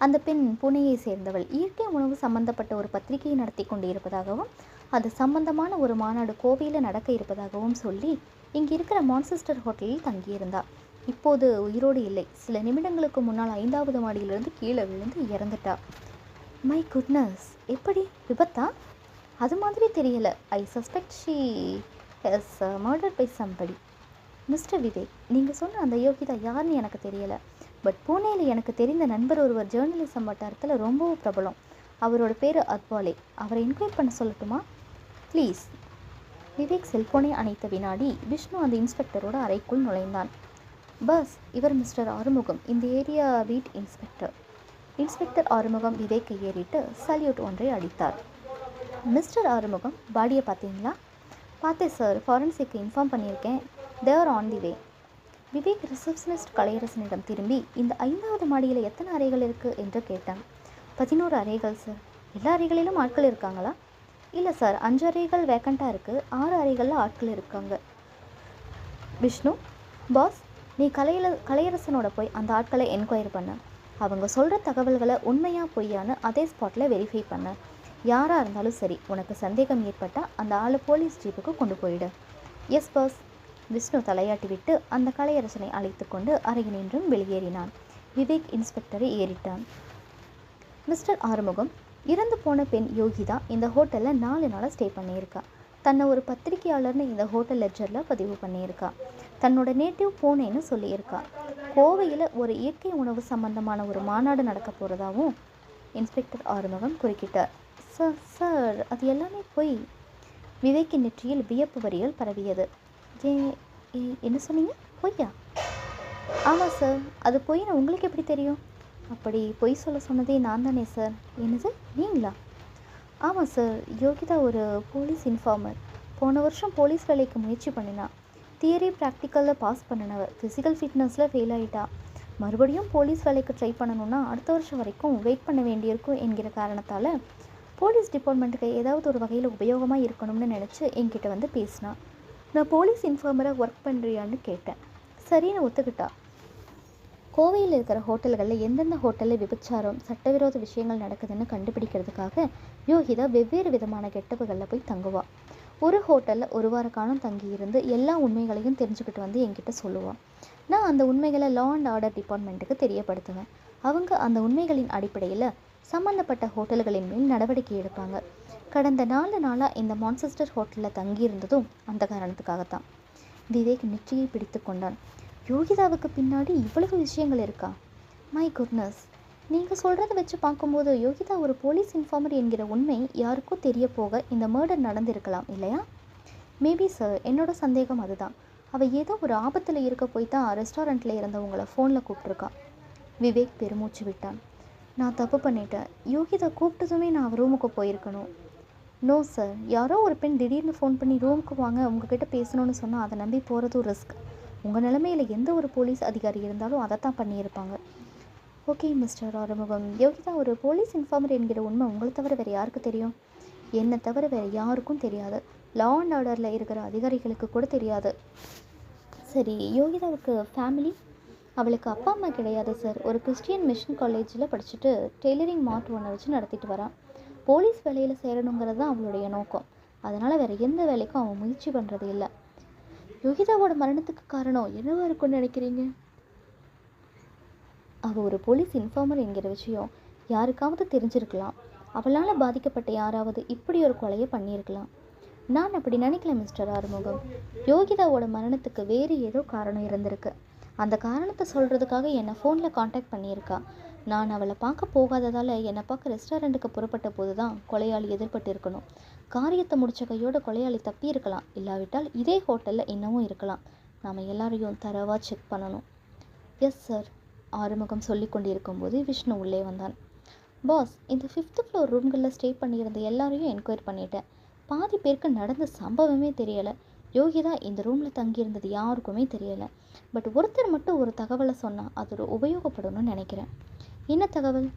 அந்த பெண் புனேயை சேர்ந்தவள். இயற்கை உணவு சம்பந்தப்பட்ட ஒரு பத்திரிகையை நடத்தி கொண்டு இருப்பதாகவும் அது சம்பந்தமான ஒரு மாநாடு கோவையில் நடக்க இருப்பதாகவும் சொல்லி இங்கே இருக்கிற மான்செஸ்டர் ஹோட்டலில் தங்கியிருந்தாள். இப்போது உயிரோடு இல்லை. சில நிமிடங்களுக்கு முன்னால் 5வது மாடியிலிருந்து கீழே விழுந்து இறந்துட்டா. மை குட்னஸ், எப்படி? விபத்தா? அது மாதிரி தெரியல. I suspect she has murder by somebody. Mister Vivek, நீங்கள் சொன்ன அந்த யோகிதா யாருன்னு எனக்கு தெரியலை. பட் பூனேயில் எனக்கு தெரிந்த நண்பர் ஒருவர் ஜேர்னலிசம் வட்டாரத்தில் ரொம்பவும் பிரபலம். அவரோட பேர் அத்வாலே. அவரை என்கொயர் பண்ண சொல்லட்டுமா? ப்ளீஸ். விவேக் செல்ஃபோனை அணைத்த வினாடி விஷ்ணு அந்த இன்ஸ்பெக்டரோட அறைக்குள் நுழைந்தான். பஸ், இவர் மிஸ்டர் ஆறுமுகம், இந்த area beat inspector. Inspector Arumugam விவேக்கை ஏறிட்டு சல்யூட் ஒன்றை அடித்தார். மிஸ்டர் ஆறுமுகம், பாடியை பார்த்தீங்களா? பார்த்தேன் சார், ஃபாரன்சிக்கு இன்ஃபார்ம் பண்ணியிருக்கேன். They're on the way. Vivek receptionist கலையரசனிடம் திரும்பி, இந்த 5வது மாடியில் எத்தனை அறைகள் இருக்குது என்று கேட்டான். 11 அறைகள் சார். எல்லா அறைகளிலும் ஆட்கள் இருக்காங்களா? இல்லை சார், 5 அறைகள் வேக்கண்ட்டாக இருக்குது, 6 அறைகளில் ஆட்கள் இருக்காங்க. விஷ்ணு, பாஸ், நீ கலையரசனோட போய் அந்த ஆட்களை என்கொயர் பண்ண. அவங்க சொல்கிற தகவல்களை உண்மையாக பொய்யான்னு அதே ஸ்பாட்டில் வெரிஃபை பண்ண. யாராக இருந்தாலும் சரி, உனக்கு சந்தேகம் ஏற்பட்டால் அந்த ஆளை போலீஸ் ஜீப்புக்கு கொண்டு போயிடு. S pass. விஷ்ணு தலையாட்டி விட்டு அந்த கலையரசனை அழைத்து கொண்டு அறையினின்றும் வெளியேறினான். விவேக் இன்ஸ்பெக்டரை ஏறிட்டான். மிஸ்டர் ஆறுமுகம், இறந்து போன பெண் யோகிதா இந்த ஹோட்டலில் 4 நாளாக ஸ்டே பண்ணியிருக்கா. தன்னை ஒரு பத்திரிகையாளர்னு இந்த ஹோட்டல் லெட்ஜரில் பதிவு பண்ணியிருக்கா. தன்னோட நேட்டிவ் பூனேன்னு சொல்லியிருக்கா. கோவையில் ஒரு இயற்கை உணவு சம்பந்தமான ஒரு மாநாடு நடக்க போகிறதாவும் இன்ஸ்பெக்டர் ஆறுமுகம் குறுக்கிட்டார். சார் சார், அது எல்லாமே பொய். விவேக்கின் நெற்றியில் வியப்பு வரிகள் பரவியது. என்ன சொன்னீங்க? பொய்யா? ஆமாம் சார், அது பொய்ன்னு உங்களுக்கு எப்படி தெரியும்? அப்படி பொய் சொல்ல சொன்னதே நான் தானே சார். என்னது, நீங்களா? ஆமாம் சார், யோகிதா ஒரு போலீஸ் இன்ஃபார்மர். போன வருஷம் போலீஸ் வேலைக்கு முயற்சி பண்ணினா. தியரி ப்ராக்டிக்கலில் பாஸ் பண்ணினவ. ஃபிசிக்கல் ஃபிட்னஸில் ஃபெயில் ஆகிட்டா. மறுபடியும் போலீஸ் வேலைக்கு ட்ரை பண்ணணுன்னா அடுத்த வருஷம் வரைக்கும் வெயிட் பண்ண வேண்டியிருக்கும் என்கிற காரணத்தால் போலீஸ் டிபார்ட்மெண்ட்டுக்கு ஏதாவது ஒரு வகையில் உபயோகமாக இருக்கணும்னு நினச்சி என்கிட்ட வந்து பேசினா. நான் போலீஸ் இன்ஃபார்மராக ஒர்க் பண்ணுறியான்னு கேட்டேன். சரின்னு ஒத்துக்கிட்டா. கோவையில் இருக்கிற ஹோட்டல்களில் எந்தெந்த ஹோட்டலில் விபச்சாரம், சட்டவிரோத விஷயங்கள் நடக்குதுன்னு கண்டுபிடிக்கிறதுக்காக யோகிதா வெவ்வேறு விதமான கெட்டப்புகளில் போய் தங்குவாள். ஒரு ஹோட்டலில் 1 வார காலம் தங்கியிருந்து எல்லா உண்மைகளையும் தெரிஞ்சுக்கிட்டு வந்து என்கிட்ட சொல்லுவாள். நான் அந்த உண்மைகளை லா அண்ட் ஆர்டர் டிபார்ட்மெண்ட்டுக்கு தெரியப்படுத்துவேன். அவங்க அந்த உண்மைகளின் அடிப்படையில் சம்மந்தப்பட்ட ஹோட்டல்களின் மேல் நடவடிக்கை எடுப்பாங்க. கடந்த 4 நாளாக இந்த மான்செஸ்டர் ஹோட்டலில் தங்கியிருந்ததும் அந்த காரணத்துக்காகத்தான். விவேக் நெற்றியை பிடித்து கொண்டான். யோகிதாவுக்கு பின்னாடி இவ்வளவு விஷயங்கள் இருக்கா? மை குட்னஸ், நீங்கள் சொல்கிறத வச்சு பார்க்கும்போது யோகிதா ஒரு போலீஸ் இன்ஃபார்மர் என்கிற உண்மை யாருக்கும் தெரிய போக இந்த மர்டர் நடந்திருக்கலாம் இல்லையா? மேபி சார், என்னோட சந்தேகம் அதுதான். அவள் ஏதோ ஒரு ஆபத்தில் இருக்க போய் தான் ரெஸ்டாரண்ட்டில் இருந்தவங்களை ஃபோனில் கூப்பிட்ருக்கா. விவேக் பெருமூச்சு விட்டான். நான் தப்பு பண்ணிட்டேன். யோகிதா கூப்பிட்டதுமே நான் அவள் ரூமுக்கு போயிருக்கணும். நோ சார், யாரோ ஒரு பெண் திடீர்னு ஃபோன் பண்ணி ரூமுக்கு வாங்க உங்ககிட்ட பேசணும்னு சொன்னால் அதை நம்பி போகிறதும் ரிஸ்க். உங்கள் நிலைமையில் எந்த ஒரு போலீஸ் அதிகாரி இருந்தாலும் அதைத்தான் பண்ணியிருப்பாங்க. ஓகே மிஸ்டர் ஆறுமுகம், யோகிதா ஒரு போலீஸ் இன்ஃபார்மர் என்கிற உண்மை உங்களை தவிர வேறு யாருக்கு தெரியும்? என்னை தவிர வேறு யாருக்கும் தெரியாது. லா அண்ட் ஆர்டரில் இருக்கிற அதிகாரிகளுக்கு கூட தெரியாது. சரி, யோகிதாவுக்கு ஃபேமிலி? அவளுக்கு அப்பா அம்மா கிடையாது சார். ஒரு கிறிஸ்டியன் மிஷன் காலேஜில் படிச்சுட்டு டெய்லரிங் மார்ட் ஒன்று வச்சு நடத்திட்டு வரான். போலீஸ் வேலையில் சேரணுங்கிறது தான் அவளுடைய நோக்கம். அதனால் வேறு எந்த வேலைக்கும் அவன் முயற்சி பண்ணுறது இல்லை. யோகிதாவோட மரணத்துக்கு காரணம் என்னவா இருக்குன்னு நினைக்கிறீங்க? அவள் ஒரு போலீஸ் இன்ஃபார்மர் என்கிற விஷயம் யாருக்காவது தெரிஞ்சிருக்கலாம். அவளால் பாதிக்கப்பட்ட யாராவது இப்படி ஒரு கொலையை பண்ணியிருக்கலாம். நான் அப்படி நினைக்கல மிஸ்டர் ஆறுமுகம். யோகிதாவோட மரணத்துக்கு வேறு ஏதோ காரணம் இருந்திருக்கு. அந்த காரணத்தை சொல்கிறதுக்காக என்னை ஃபோனில் காண்டாக்ட் பண்ணியிருக்கா. நான் அவளை பார்க்க போகாததால் என்னை பார்க்க ரெஸ்டாரண்ட்டுக்கு புறப்பட்ட போது தான் கொலையாளி எதிர்பட்டு இருக்கணும். காரியத்தை முடித்த கையோட கொலையாளி தப்பி இருக்கலாம். இல்லாவிட்டால் இதே ஹோட்டலில் இன்னமும் இருக்கலாம். நாம் எல்லாரையும் தரவாக செக் பண்ணணும். Yes sir. ஆறுமுகம் சொல்லி கொண்டிருக்கும்போது விஷ்ணு உள்ளே வந்தான். பாஸ், இந்த 5th ஃப்ளோர் ரூம்களில் ஸ்டே பண்ணியிருந்த எல்லாரையும் என்கொயரி பண்ணிட்டேன். பாதி பேருக்கு நடந்த சம்பவமே தெரியலை. யோகிதா இந்த ரூமில் தங்கியிருந்தது யாருக்குமே தெரியலை. பட் ஒருத்தர் மட்டும் ஒரு தகவலை சொன்னால் அது ஒரு உபயோகப்படணும்னு நினைக்கிறேன். என்ன தகவல்?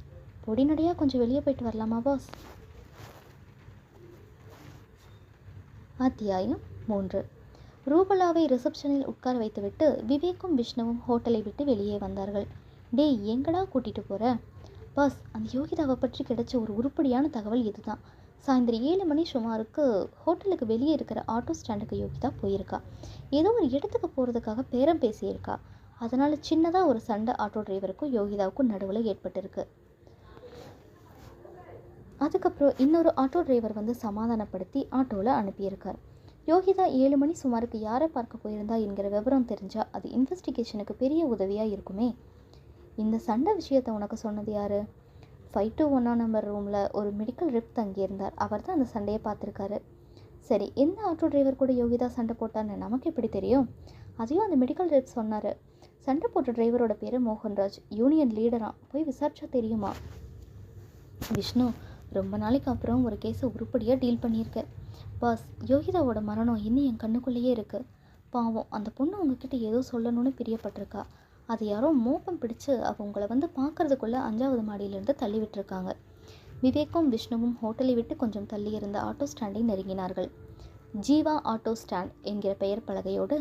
பொடிநடையாக கொஞ்சம் வெளியே போயிட்டு வரலாமா பாஸ்? அத்தியாயம் 3. ரூபலாவை ரிசப்ஷனில் உட்கார வைத்துவிட்டு விவேக்கும் விஷ்ணுவும் ஹோட்டலை விட்டு வெளியே வந்தார்கள். டேய், எங்கடா கூட்டிகிட்டு போகிற? பாஸ், அந்த யோகிதாவை பற்றி கிடைச்ச ஒரு உருப்படியான தகவல் இதுதான். சாயந்தரம் 7 மணி சுமாருக்கு ஹோட்டலுக்கு வெளியே இருக்கிற ஆட்டோ ஸ்டாண்டுக்கு யோகிதா போயிருக்கா. ஏதோ ஒரு இடத்துக்கு போகிறதுக்காக பேரம் பேசியிருக்கா. அதனால் சின்னதாக ஒரு சண்டை ஆட்டோ டிரைவருக்கும் யோகிதாவுக்கும் நடுவில் ஏற்பட்டிருக்கு. அதுக்கப்புறம் இன்னொரு ஆட்டோ டிரைவர் வந்து சமாதானப்படுத்தி ஆட்டோவில் அனுப்பியிருக்கார். யோகிதா 7 மணி சுமாருக்கு யாரை பார்க்க போயிருந்தா என்கிற விவரம் தெரிஞ்சால் அது இன்வெஸ்டிகேஷனுக்கு பெரிய உதவியாக இருக்குமே. இந்த சண்டை விஷயத்தை உனக்கு சொன்னது யார்? 521 நம்பர் ரூமில் ஒரு மெடிக்கல் ரெப் தங்கியிருந்தார். அவர் தான் அந்த சண்டையை பார்த்துருக்காரு. சரி, எந்த ஆட்டோ டிரைவர் கூட யோகிதா சண்டை போட்டான்னு நமக்கு எப்படி தெரியும்? அதையும் அந்த மெடிக்கல் ரெப் சொன்னார். சண்டை போட்ட டிரைவரோட பேர் மோகன்ராஜ், யூனியன் லீடரா. போய் விசாரிச்சா தெரியுமா? விஷ்ணு, ரொம்ப நாளைக்கு அப்புறம் ஒரு கேஸை உருப்படியாக டீல் பண்ணியிருக்கேன். பாஸ், யோகிதாவோட மரணம் இன்னும் என் கண்ணுக்குள்ளேயே இருக்குது. பாவம், அந்த பொண்ணு உங்ககிட்ட ஏதோ சொல்லணும்னு பிரியப்பட்டிருக்கா. அது யாரோ மோப்பம் பிடிச்சு அவங்கள வந்து பார்க்கறதுக்குள்ளே 5வது மாடியிலிருந்து தள்ளி விட்டுருக்காங்க. விவேக்கும் விஷ்ணுவும் ஹோட்டலை விட்டு கொஞ்சம் தள்ளி இருந்த ஆட்டோ ஸ்டாண்டை நெருங்கினார்கள். ஜீவா ஆட்டோ ஸ்டாண்ட் என்கிற பெயர் பலகையோடு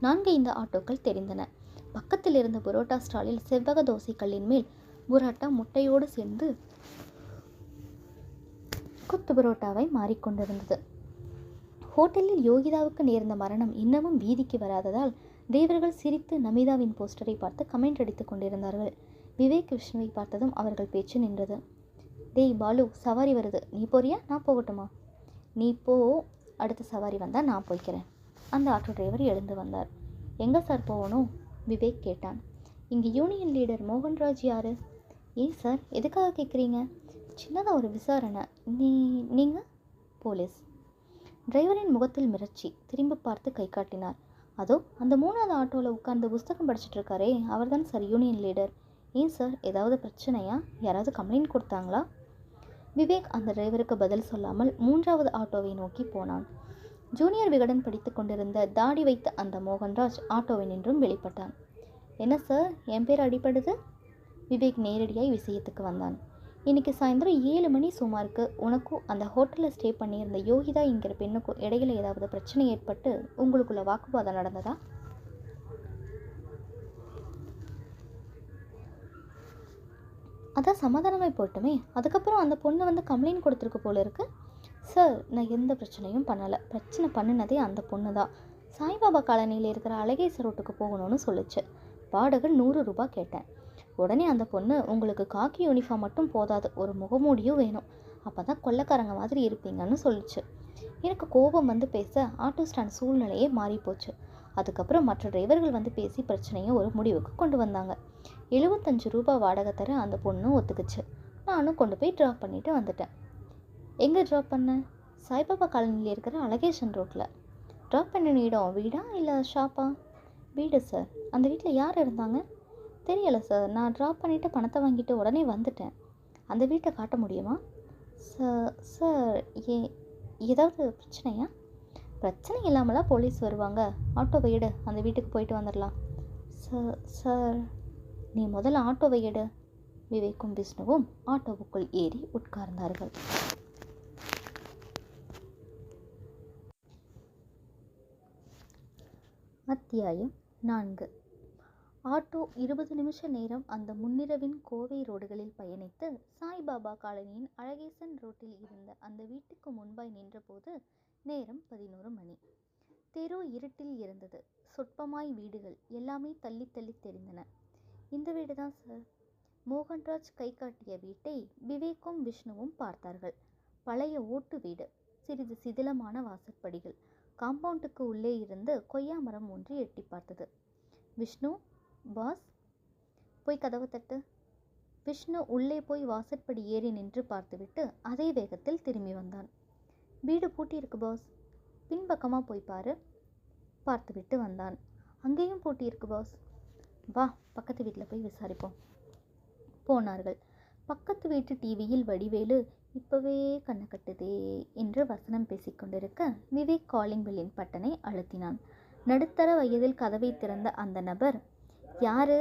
4-5 ஆட்டோக்கள் தெரிந்தன. பக்கத்தில் இருந்த புரோட்டா ஸ்டாலில் செவ்வக தோசை கல்லின் மேல் புரோட்டா முட்டையோடு சேர்ந்து கொத்து புரோட்டாவை மாறிக்கொண்டிருந்தது. ஹோட்டலில் யோகிதாவுக்கு நேர்ந்த மரணம் இன்னமும் வீதிக்கு வராததால் டிரைவர்கள் சிரித்து நமிதாவின் போஸ்டரை பார்த்து கமெண்ட் அடித்து கொண்டிருந்தார்கள். விவேக் விஷ்ணுவை பார்த்ததும் அவர்கள் பேச்சு நின்றது. டேய் பாலு, சவாரி வருது, நீ போறியா நான் போகட்டுமா? நீ போ, அடுத்த சவாரி வந்தால் நான் போய்க்கிறேன். அந்த ஆட்டோ டிரைவர் எழுந்து வந்தார். எங்கே சார் போகணும்? விவேக் கேட்டான். இங்கே யூனியன் லீடர் மோகன்ராஜ் யார்? ஏன் சார், எதுக்காக கேட்குறீங்க? சின்னதாக ஒரு விசாரணை. நீங்கள்? போலீஸ். டிரைவரின் முகத்தில் மிரட்சி. திரும்பி பார்த்து கை காட்டினார். அதோ அந்த 3வது ஆட்டோவில் உட்கார்ந்து புஸ்தகம் படிச்சுட்டு இருக்காரே, அவர் தான் சார் யூனியன் லீடர். ஏன் சார், ஏதாவது பிரச்சனையா? யாராவது கம்ப்ளைண்ட் கொடுத்தாங்களா? விவேக் அந்த டிரைவருக்கு பதில் சொல்லாமல் 3வது ஆட்டோவை நோக்கி போனான். ஜூனியர் விகடன் படித்து கொண்டிருந்த தாடி வைத்த அந்த மோகன்ராஜ் ஆட்டோவை நின்றும் வெளிப்பட்டான். என்ன சார், என் பேர் அடிப்படுது? விவேக் நேரடியாய் விஷயத்துக்கு வந்தான். இன்றைக்கி சாயந்தரம் 7 மணி சுமாருக்கு உனக்கும் அந்த ஹோட்டலில் ஸ்டே பண்ணியிருந்த யோகிதா என்கிற பெண்ணுக்கும் இடையில ஏதாவது பிரச்சனை ஏற்பட்டு உங்களுக்குள்ள வாக்குவாதம் நடந்ததா? அதான் சமாதானமாக போட்டுமே, அதுக்கப்புறம் அந்த பொண்ணு வந்து கம்ப்ளைண்ட் கொடுத்துருக்கு போல இருக்கு. சார், நான் எந்த பிரச்சனையும் பண்ணலை. பிரச்சனை பண்ணினதே அந்த பொண்ணு தான். சாய்பாபா காலனியில் இருக்கிற அழகேசர் ரோட்டுக்கு போகணும்னு சொல்லிச்சு. வாடகை 100 ரூபாய் கேட்டேன். உடனே அந்த பொண்ணு, உங்களுக்கு காக்கி யூனிஃபார்ம் மட்டும் போதாது, ஒரு முகமூடியும் வேணும், அப்போ தான் கொள்ளைக்காரங்க மாதிரி இருப்பீங்கன்னு சொல்லிச்சு. எனக்கு கோபம் வந்து பேச ஆட்டோ ஸ்டாண்ட் சூழ்நிலையே மாறிப்போச்சு. அதுக்கப்புறம் மற்ற டிரைவர்கள் வந்து பேசி பிரச்சனையை ஒரு முடிவுக்கு கொண்டு வந்தாங்க. 75 ரூபாய் வாடகை தர அந்த பொண்ணும் ஒத்துக்குச்சு. நானும் கொண்டு போய் ட்ராப் பண்ணிவிட்டு வந்துட்டேன். எங்கே ட்ராப் பண்ணேன்? சாய்பாபா காலனியில் இருக்கிற அழகேசன் ரோட்டில். ட்ராப் பண்ணின இடம் வீடா இல்லை ஷாப்பா? வீடு சார். அந்த வீட்டில் யார் இருந்தாங்க? தெரியலை சார். நான் ட்ராப் பண்ணிவிட்டு பணத்தை வாங்கிட்டு உடனே வந்துட்டேன். அந்த வீட்டை காட்ட முடியுமா? சார், ஏதாவது பிரச்சனையா? பிரச்சனை இல்லாமலாம் போலீஸ் வருவாங்க. ஆட்டோவை எடு, அந்த வீட்டுக்கு போயிட்டு வந்துடலாம். சார், நீ முதல்ல ஆட்டோவை எடு. விவேக்கும் விஷ்ணுவும் ஆட்டோவுக்குள் ஏறி உட்கார்ந்தார்கள். அத்தியாயம் 4. ஆட்டோ 20 நிமிஷ நேரம் அந்த முன்னிரவின் கோவை ரோடுகளில் பயணித்து சாய்பாபா காலனியின் அழகேசன் ரோட்டில் இருந்த அந்த வீட்டுக்கு முன்பாய் நின்றபோது நேரம் 11 மணி. தெரு இருட்டில் இருந்தது. சொற்பமாய் வீடுகள் எல்லாமே தள்ளி தள்ளி தெரிந்தன. இந்த வீடு தான் சார். மோகன்ராஜ் கை காட்டிய வீட்டை விவேக்கும் விஷ்ணுவும் பார்த்தார்கள். பழைய ஓட்டு வீடு. சிறிது சிதிலமான வாசற்படிகள். காம்பவுண்டுக்கு உள்ளே இருந்து கொய்யா மரம் ஒன்று எட்டி பார்த்தது. விஷ்ணு, பாஸ், போய் கதவை தட்டு. விஷ்ணு உள்ளே போய் வாசற்படி ஏறி நின்று பார்த்துவிட்டு அதே வேகத்தில் திரும்பி வந்தான். வீடு பூட்டியிருக்கு பாஸ், பின்பக்கமாக போய் பாரு. பார்த்துவிட்டு வந்தான். அங்கேயும் பூட்டியிருக்கு பாஸ். வா, பக்கத்து வீட்டில் போய் விசாரிப்போம். போனார்கள். பக்கத்து வீட்டு டிவியில் வடிவேலு இப்பவே கண்ணை கட்டுதே என்று வசனம் பேசிக்கொண்டிருக்க விவேக் காலிங் பெல்லின் பட்டனை அழுத்தினான். நடுத்தர வயதில் கதவை திறந்த அந்த நபர் யாரு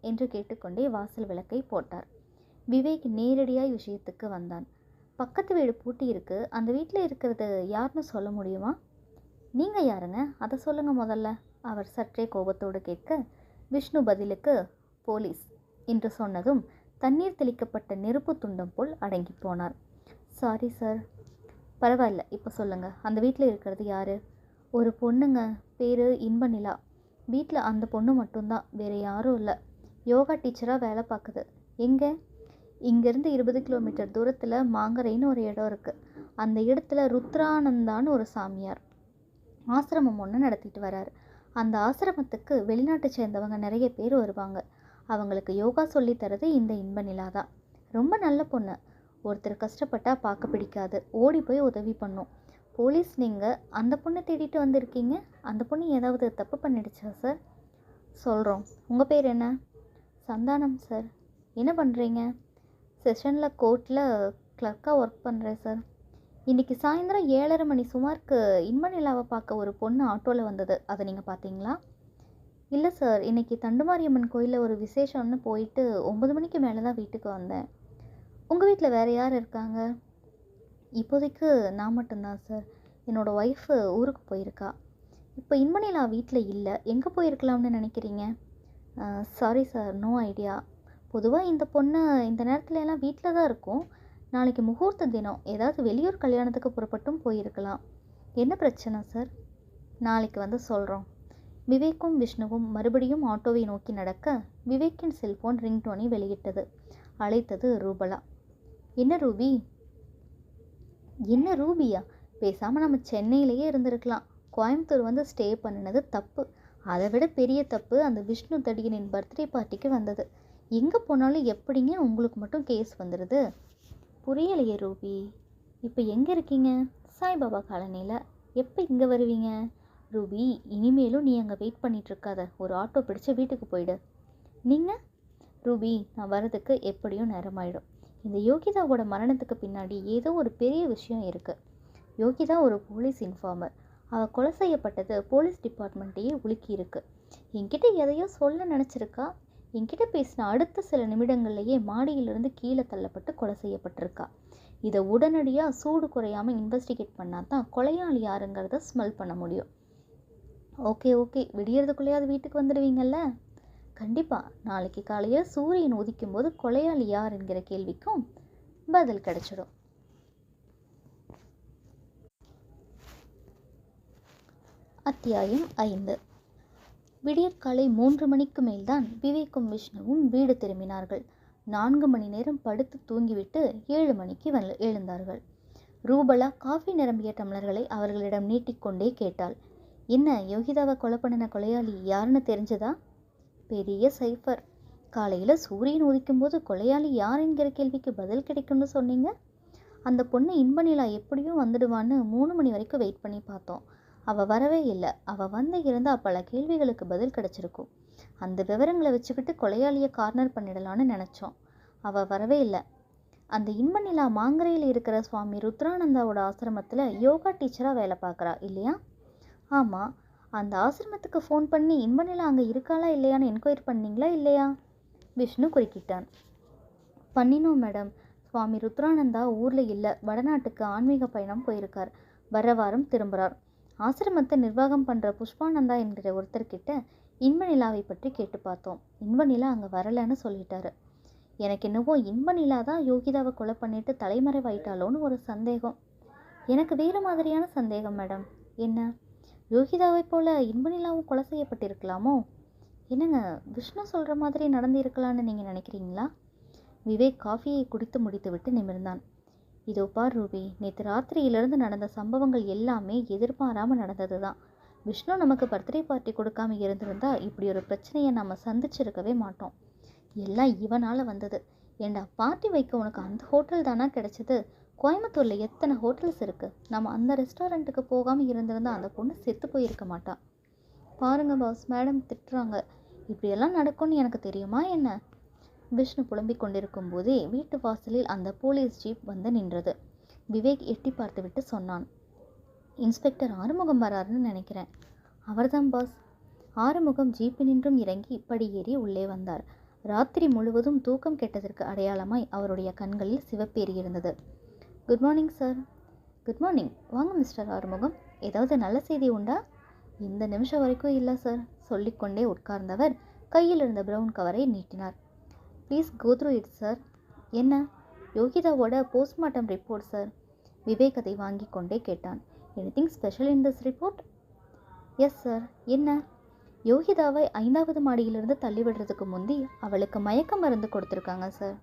என்று கேட்டுக்கொண்டே வாசல் விளக்கை போட்டார். விவேக் நேரடியாய் விஷயத்துக்கு வந்தான். பக்கத்து வீடு பூட்டி இருக்கு, அந்த வீட்டில் இருக்கிறது யாருன்னு சொல்ல முடியுமா? நீங்கள் யாருங்க, அதை சொல்லுங்க முதல்ல, அவர் சற்றே கோபத்தோடு கேட்க, விஷ்ணு பதிலுக்கு போலீஸ் என்று சொன்னதும் தண்ணீர் தெளிக்கப்பட்ட நெருப்பு துண்டம் போல் அடங்கி போனார். Sorry sir. பரவாயில்ல, இப்போ சொல்லுங்கள், அந்த வீட்டில் இருக்கிறது யார்? ஒரு பொண்ணுங்க, பேர் இன்பநிலா. வீட்டில் அந்த பொண்ணு மட்டும்தான், வேறு யாரும் இல்லை. யோகா டீச்சராக வேலை பார்க்குது. எங்கே? இங்கேருந்து 20 கிலோமீட்டர் தூரத்தில் மாங்கரைன்னு ஒரு இடம் இருக்குது. அந்த இடத்துல ருத்ரானந்தான்னு ஒரு சாமியார் ஆசிரமம் ஒன்று நடத்திட்டு வராரு. அந்த ஆசிரமத்துக்கு வெளிநாட்டை சேர்ந்தவங்க நிறைய பேர் வருவாங்க. அவங்களுக்கு யோகா சொல்லித்தரது இந்த இன்பநிலா தான். ரொம்ப நல்ல பொண்ணு. ஒருத்தர் கஷ்டப்பட்டால் பார்க்க பிடிக்காது, ஓடி போய் உதவி பண்ணும். போலீஸ், நீங்கள் அந்த பொண்ணை தேடிட்டு வந்திருக்கீங்க. அந்த பொண்ணு ஏதாவது தப்பு பண்ணிடுச்சா சார்? சொல்கிறோம். உங்கள் பேர் என்ன? சந்தானம் சார். என்ன பண்ணுறீங்க? செஷனில் கோர்ட்டில் கிளர்க்காக ஒர்க் பண்ணுறேன் சார். இன்றைக்கி சாயந்தரம் 7:30 மணி சுமாருக்கு இன்பநிலாவை பார்க்க ஒரு பொண்ணு ஆட்டோவில் வந்தது, அதை நீங்கள் பார்த்தீங்களா? இல்லை சார், இன்றைக்கி தண்டுமாரியம்மன் கோயிலில் ஒரு விசேஷம்னு போயிட்டு 9 மணிக்கு மேலே தான் வீட்டுக்கு வந்தேன். உங்கள் வீட்டில் வேறு யார் இருக்காங்க? இப்போதைக்கு நான் மட்டும்தான் சார். என்னோடய ஒய்ஃபு ஊருக்கு போயிருக்கா. இப்போ இன்பநிலா வீட்டில் இல்லை. எங்கே போயிருக்கலாம்னு நினைக்கிறீங்க? Sorry sir, no idea. பொதுவாக இந்த பொண்ணு இந்த நேரத்துல எல்லாம் வீட்டில் தான் இருக்கும். நாளைக்கு முகூர்த்த தினம், ஏதாவது வெளியூர் கல்யாணத்துக்கு புறப்பட்டும் போயிருக்கலாம். என்ன பிரச்சனை சார்? நாளைக்கு வந்து சொல்கிறோம். விவேக்கும் விஷ்ணுவும் மறுபடியும் ஆட்டோவை நோக்கி நடக்க விவேக்கின் செல்போன் ரிங்டோனை வெளியிட்டது. அழைத்தது ரூபலா. என்ன ரூபி? என்ன ரூபியா? பேசாமல் நம்ம சென்னையிலேயே இருந்திருக்கலாம். கோயம்புத்தூர் வந்து ஸ்டே பண்ணினது தப்பு. அதை விட பெரிய தப்பு அந்த விஷ்ணு தடியனின் பர்த்டே பார்ட்டிக்கு வந்தது. எங்கே போனாலும் எப்படிங்க உங்களுக்கு மட்டும் கேஸ் வந்துடுது? புரியலையே ரூபி. இப்போ எங்கே இருக்கீங்க? சாய்பாபா காலனியில். எப்போ இங்கே வருவீங்க? ரூபி, இனிமேலும் நீ அங்கே வெயிட் பண்ணிகிட்ருக்காத, ஒரு ஆட்டோ பிடிச்சி வீட்டுக்கு போயிடு. நீங்கள்? ரூபி, நான் வரதுக்கு எப்படியும் நேரமாயிடும். இந்த யோகிதாவோட மரணத்துக்கு பின்னாடி ஏதோ ஒரு பெரிய விஷயம் இருக்குது. யோகிதா ஒரு போலீஸ் இன்ஃபார்மர். அவள் கொலை செய்யப்பட்டது போலீஸ் டிபார்ட்மெண்ட்டையே உலுக்கி இருக்கு. என்கிட்ட எதையோ சொல்ல நினச்சிருக்கா. என்கிட்ட பேசின அடுத்த சில நிமிடங்கள்லேயே மாடியிலிருந்து கீழே தள்ளப்பட்டு கொலை செய்யப்பட்டிருக்கா. இதை உடனடியாக சூடு குறையாமல் இன்வெஸ்டிகேட் பண்ணால் தான் கொலையாளி யாருங்கிறத ஸ்மெல் பண்ண முடியும். ஓகே ஓகே, விடியறதுக்குள்ளேயாவது வீட்டுக்கு வந்துடுவீங்கல்ல? கண்டிப்பாக. நாளைக்கு காலையில் சூரியன் உதிக்கும் போது கொலையாளி யார் என்கிற கேள்விக்கும் பதில் கிடைச்சிடும். அத்தியாயம் 5. விடியற்காலை 3 மணிக்கு மேல்தான் விவேக்கும் விஷ்ணுவும் வீடு திரும்பினார்கள். 4 மணி நேரம் படுத்து தூங்கிவிட்டு 7 மணிக்கு எழுந்தார்கள். ரூபலா காஃபி நிரம்பிய டம்ளர்களை அவர்களிடம் நீட்டிக்கொண்டே கேட்டாள். என்ன, யோகிதாவை கொலை பண்ணின கொலையாளி யாருன்னு தெரிஞ்சதா? பெரிய சைஃபர். காலையில் சூரியன் உதிக்கும்போது கொலையாளி யார் என்கிற கேள்விக்கு பதில் கிடைக்கும்னு சொன்னீங்க. அந்த பொண்ணு இன்பநிலா எப்படியும் வந்துடுவான்னு 3 மணி வரைக்கும் வெயிட் பண்ணி பார்த்தோம். அவள் வரவே இல்லை. அவள் வந்து இருந்தால் பல கேள்விகளுக்கு பதில் கிடச்சிருக்கும். அந்த விவரங்களை வச்சுக்கிட்டு கொலையாளியை கார்னர் பண்ணிடலான்னு நினச்சோம். அவள் வரவே இல்லை. அந்த இன்பநிலா மாங்கரையில் இருக்கிற சுவாமி ருத்ரானந்தாவோட ஆசிரமத்தில் யோகா டீச்சராக வேலை பார்க்குறா இல்லையா? ஆமாம். அந்த ஆசிரமத்துக்கு ஃபோன் பண்ணி இன்பநிலா அங்கே இருக்காளா இல்லையான்னு என்கொயரி பண்ணிங்களா இல்லையா? விஷ்ணு குறுக்கிட்டான். பண்ணினோம் மேடம். சுவாமி ருத்ரானந்தா ஊரில் இல்லை, வடநாட்டுக்கு ஆன்மீக பயணம் போயிருக்கார். வர வாரம் திரும்புகிறார். ஆசிரமத்தை நிர்வாகம் பண்ணுற புஷ்பானந்தா என்கிற ஒருத்தர்கிட்ட இன்பநிலாவை பற்றி கேட்டு பார்த்தோம். இன்பநிலா அங்கே வரலைன்னு சொல்லிட்டாரு. எனக்கு என்னவோ இன்பநிலா தான் யோகிதாவை கொலை பண்ணிட்டு தலைமறைவாயிட்டாலோன்னு ஒரு சந்தேகம். எனக்கு வேறு மாதிரியான சந்தேகம் மேடம். என்ன? யோகிதாவை போல இன்பநிலாவும் கொலை செய்யப்பட்டிருக்கலாமோ? என்னங்க, விஷ்ணு சொல்கிற மாதிரி நடந்து இருக்கலான்னு நீங்கள் நினைக்கிறீங்களா? விவேக் காஃபியை குடித்து முடித்துவிட்டு நிமிர்ந்தான். இதோ பார் ரூபி, நேற்று ராத்திரியிலிருந்து நடந்த சம்பவங்கள் எல்லாமே எதிர்பாராமல் நடந்தது தான். விஷ்ணு நமக்கு பர்த்டே பார்ட்டி கொடுக்காம இருந்திருந்தா இப்படி ஒரு பிரச்சனையை நம்ம சந்திச்சிருக்கவே மாட்டோம். எல்லாம் இவனால் வந்தது. ஏண்டா, பார்ட்டி வைக்க உனக்கு அந்த ஹோட்டல் தானா கிடைச்சது? கோயம்புத்தூரில் எத்தனை ஹோட்டல்ஸ் இருக்குது. நம்ம அந்த ரெஸ்டாரண்ட்டுக்கு போகாமல் இருந்திருந்தால் அந்த பொண்ணு செத்து போயிருக்க மாட்டா. பாருங்க பாஸ், மேடம் திட்டுறாங்க. இப்படியெல்லாம் நடக்கும்னு எனக்கு தெரியுமா என்ன? விஷ்ணு புலம்பிக் கொண்டிருக்கும் போதே வீட்டு வாசலில் அந்த போலீஸ் ஜீப் வந்து நின்றது. விவேக் எட்டி பார்த்துவிட்டு சொன்னான், இன்ஸ்பெக்டர் ஆறுமுகம் வராருன்னு நினைக்கிறேன். அவர்தான் பாஸ். ஆறுமுகம் ஜீப்பினின்றும் இறங்கி படியேறி உள்ளே வந்தார். ராத்திரி முழுவதும் தூக்கம் கெட்டதற்கு அடையாளமாய் அவருடைய கண்களில் சிவப்பேறி இருந்தது. Good morning sir. Good morning. வாங்க மிஸ்டர் ஆறுமுகம், ஏதாவது நல்ல செய்தி உண்டா? இந்த நிமிஷம் வரைக்கும் இல்லை சார், சொல்லிக்கொண்டே உட்கார்ந்தவர் கையில் இருந்த ப்ரௌன் கவரை நீட்டினார். Please go through it sir. என்ன? யோகிதாவோட போஸ்ட்மார்ட்டம் ரிப்போர்ட் சார். விவேக் அதை வாங்கி கொண்டே கேட்டான். Anything special in this report? Yes sir. என்ன? யோகிதாவை 5வது மாடியிலிருந்து தள்ளிவிடுறதுக்கு முந்தி அவளுக்கு மயக்க மருந்து கொடுத்துருக்காங்க சார்.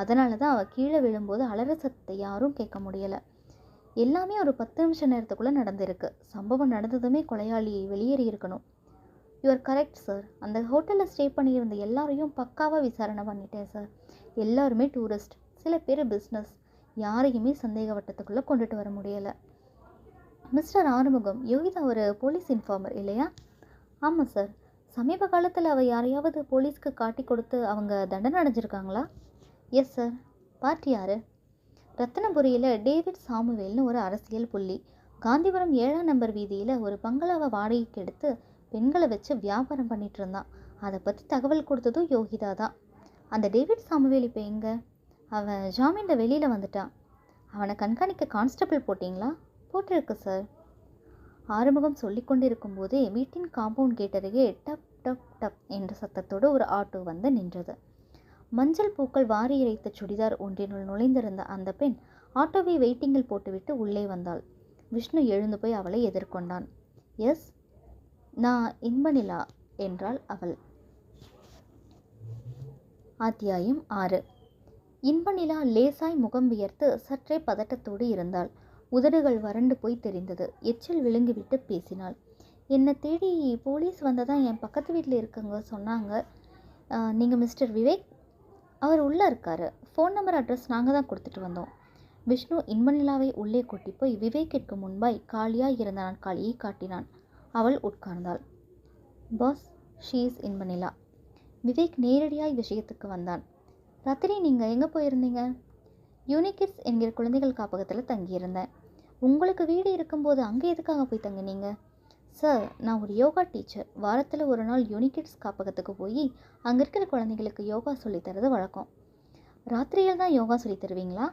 அதனால தான் அவள் கீழே விழும்போது அலற சத்தத்தை யாரும் கேட்க முடியலை. எல்லாமே ஒரு 10 நிமிஷம் நேரத்துக்குள்ளே நடந்திருக்கு. சம்பவம் நடந்ததுமே கொலையாளி வெளியேறி இருக்கணும். You are correct sir. அந்த ஹோட்டலில் ஸ்டே பண்ணியிருந்த எல்லாரையும் பக்காவாக விசாரணை பண்ணிட்டேன் சார். எல்லாருமே டூரிஸ்ட், சில பேர் பிஸ்னஸ். யாரையுமே சந்தேக வட்டத்துக்குள்ளே கொண்டுட்டு வர முடியலை. மிஸ்டர் ஆறுமுகம், யோகிதா ஒரு போலீஸ் இன்ஃபார்மர் இல்லையா? ஆமாம் சார். சமீப காலத்தில் அவள் யாரையாவது போலீஸ்க்கு காட்டி கொடுத்து அவங்க தண்டனை அடைஞ்சிருக்காங்களா? Yes sir. பார்ட்டி யார்? ரத்தினபுரியில் டேவிட் சாமுவேல்னு ஒரு அரசியல் புள்ளி. காந்திபுரம் 7ஆம் நம்பர் வீதியில் ஒரு பங்களாவை வாடகைக்கு எடுத்து பெண்களை வச்சு வியாபாரம் பண்ணிட்டு இருந்தான். அதை பற்றி தகவல் கொடுத்ததும் யோகிதா தான். அந்த டேவிட் சாமுவேல் இப்போ எங்கே? அவன் ஜாமீனில் வெளியில் வந்துட்டான். அவனை கண்காணிக்க கான்ஸ்டபிள் போட்டிங்களா? போட்டிருக்கு சார். ஆறுமுகம் சொல்லிக்கொண்டு இருக்கும்போதே வீட்டின் காம்பவுண்ட் கேட் அருகே டப் டப் டப் என்ற சத்தத்தோடு ஒரு ஆட்டோ வந்து நின்றது. மஞ்சள் பூக்கள் வாரி இறைத்த சுடிதார் ஒன்றினுள் நுழைந்திருந்த அந்த பெண் ஆட்டோவை வெயிட்டிங்கில் போட்டுவிட்டு உள்ளே வந்தாள். விஷ்ணு எழுந்து போய் அவளை எதிர்கொண்டான். எஸ், நான் இன்பநிலா என்றாள் அவள். அத்தியாயம் 6. இன்பநிலா லேசாய் முகம் வியர்த்து சற்றே பதட்டத்தோடு இருந்தாள். உதடுகள் வறண்டு போய் தெரிந்தது. எச்சில் விழுங்கிவிட்டு பேசினாள். என்னை தேடி போலீஸ் வந்ததான் என் பக்கத்து வீட்டில் இருக்கவங்க சொன்னாங்க. நீங்கள் மிஸ்டர் விவேக்? அவர் உள்ளே இருக்கார். ஃபோன் நம்பர் அட்ரஸ் நாங்கள் தான் கொடுத்துட்டு வந்தோம். விஷ்ணு இன்பநிலாவை உள்ளே கூட்டி போய் விவேக்கிற்கு முன்பாய் காலியாக இருந்த நாற்காலியை காட்டினான். அவள் உட்கார்ந்தாள். Boss, she is Inbanila. Vivek நேரடியாய் விஷயத்துக்கு வந்தான். ராத்திரி நீங்கள் எங்கே போயிருந்தீங்க? யூனிகிட்ஸ் என்கிற குழந்தைகள் காப்பகத்தில் தங்கியிருந்தேன். உங்களுக்கு வீடு இருக்கும்போது அங்கே எதுக்காக போய் தங்கினீங்க? சார், நான் ஒரு யோகா டீச்சர். வாரத்தில் ஒரு நாள் யூனிகிட்ஸ் காப்பகத்துக்கு போய் அங்கே இருக்கிற குழந்தைங்களுக்கு யோகா சொல்லித்தரது வழக்கம். ராத்திரியில் தான் யோகா சொல்லி தருவீங்களா?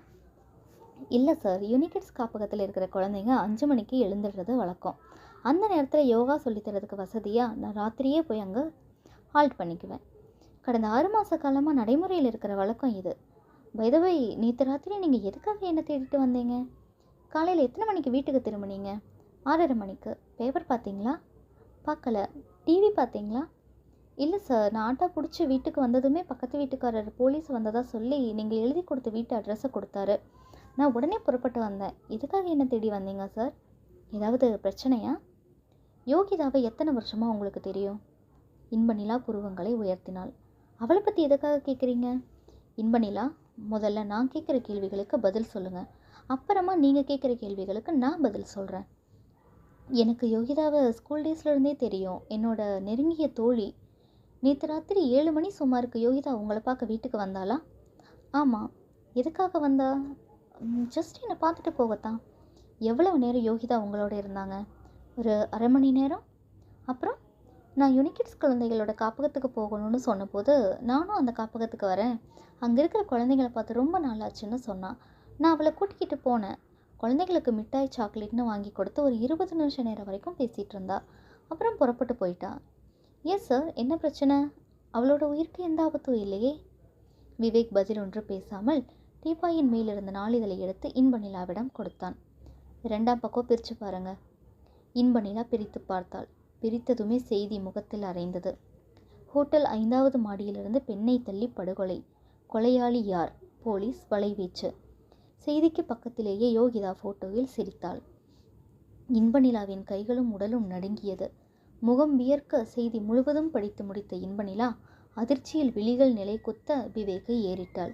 இல்லை சார், யூனிகிட்ஸ் காப்பகத்தில் இருக்கிற குழந்தைங்க 5 மணிக்கு எழுந்துடுறது வழக்கம். அந்த நேரத்தில் யோகா சொல்லித்தரதுக்கு வசதியாக நான் ராத்திரியே போய் அங்கே ஹால்ட் பண்ணிக்குவேன். கடந்த 6 மாத காலமாக நடைமுறையில் இருக்கிற வழக்கம் இது. பை த வே, நேற்று ராத்திரி நீங்கள் எதுக்காக என்ன தேடிட்டு வந்தீங்க? காலையில் எத்தனை மணிக்கு வீட்டுக்கு திரும்பினீங்க? 6:30 மணிக்கு. பேப்பர் பார்த்தீங்களா? பார்க்கல. டிவி பார்த்தீங்களா? இல்லை சார், நான் ஆட்டோ பிடிச்சி வீட்டுக்கு வந்ததுமே பக்கத்து வீட்டுக்காரர் போலீஸ் வந்ததாக சொல்லி நீங்கள் எழுதி கொடுத்த வீட்டு அட்ரஸை கொடுத்தாரு. நான் உடனே புறப்பட்டு வந்தேன். எதுக்காக என்ன தேடி வந்தீங்க சார்? ஏதாவது பிரச்சனையா? யோகிதாவை எத்தனை வருஷமாக உங்களுக்கு தெரியும்? இன்பநிலா புருவங்களை உயர்த்தினாள். அவளை பற்றி எதுக்காக கேட்குறீங்க? இன்பநிலா, முதல்ல நான் கேட்குற கேள்விகளுக்கு பதில் சொல்லுங்கள். அப்புறமா நீங்கள் கேட்குற கேள்விகளுக்கு நான் பதில் சொல்கிறேன். எனக்கு யோகிதாவை ஸ்கூல் டேஸ்லேருந்தே தெரியும். என்னோட நெருங்கிய தோழி. நேற்று ராத்திரி 7 மணி சுமாருக்கு யோகிதா உங்களை பார்க்க வீட்டுக்கு வந்தாளா? ஆமாம். எதுக்காக வந்தா? ஜஸ்ட் என்னை பார்த்துட்டு போகத்தான். எவ்வளவு நேரம் யோகிதா உங்களோட இருந்தாங்க? ஒரு அரை மணி நேரம். அப்புறம் நான் யூனிகிட்ஸ் குழந்தைகளோட காப்பகத்துக்கு போகணும்னு சொன்னபோது நானும் அந்த காப்பகத்துக்கு வரேன், அங்கே இருக்கிற குழந்தைங்களை பார்த்து ரொம்ப நாளாச்சுன்னு சொன்னான். நான் அவளை கூட்டிக்கிட்டு போனேன். குழந்தைங்களுக்கு மிட்டாய் சாக்லேட்னு வாங்கி கொடுத்து ஒரு 20 நிமிஷம் நேரம் வரைக்கும் பேசிகிட்டு இருந்தா. அப்புறம் புறப்பட்டு போயிட்டா. எஸ் சார், என்ன பிரச்சனை? அவளோட உயிருக்கு எந்த ஆபத்தும் இல்லையே. விவேக் பதில் ஒன்று பேசாமல் டீப்பாயின் மேலிருந்த நாளிதழை எடுத்து இன்பநிலாவிடம் கொடுத்தான். 2ஆம் பக்கம் பிரித்து பாருங்க. இன்பநிலா பிரித்து பார்த்தாள். பிரித்ததுமே செய்தி முகத்தில் அரைந்தது. ஹோட்டல் 5வது மாடியிலிருந்து பெண்ணை தள்ளி படுகொலை. கொலையாளி யார்? போலீஸ் வலைவீச்சு. செய்திக்கு பக்கத்திலேயே யோகிதா ஃபோட்டோவில் சிரித்தாள். இன்பநிலாவின் கைகளும் உடலும் நடுங்கியது. முகம் வியர்க்க செய்தி முழுவதும் படித்து முடித்த இன்பநிலா அதிர்ச்சியில் விழிகள் நிலை குத்த விவேக்கை ஏறிட்டாள்.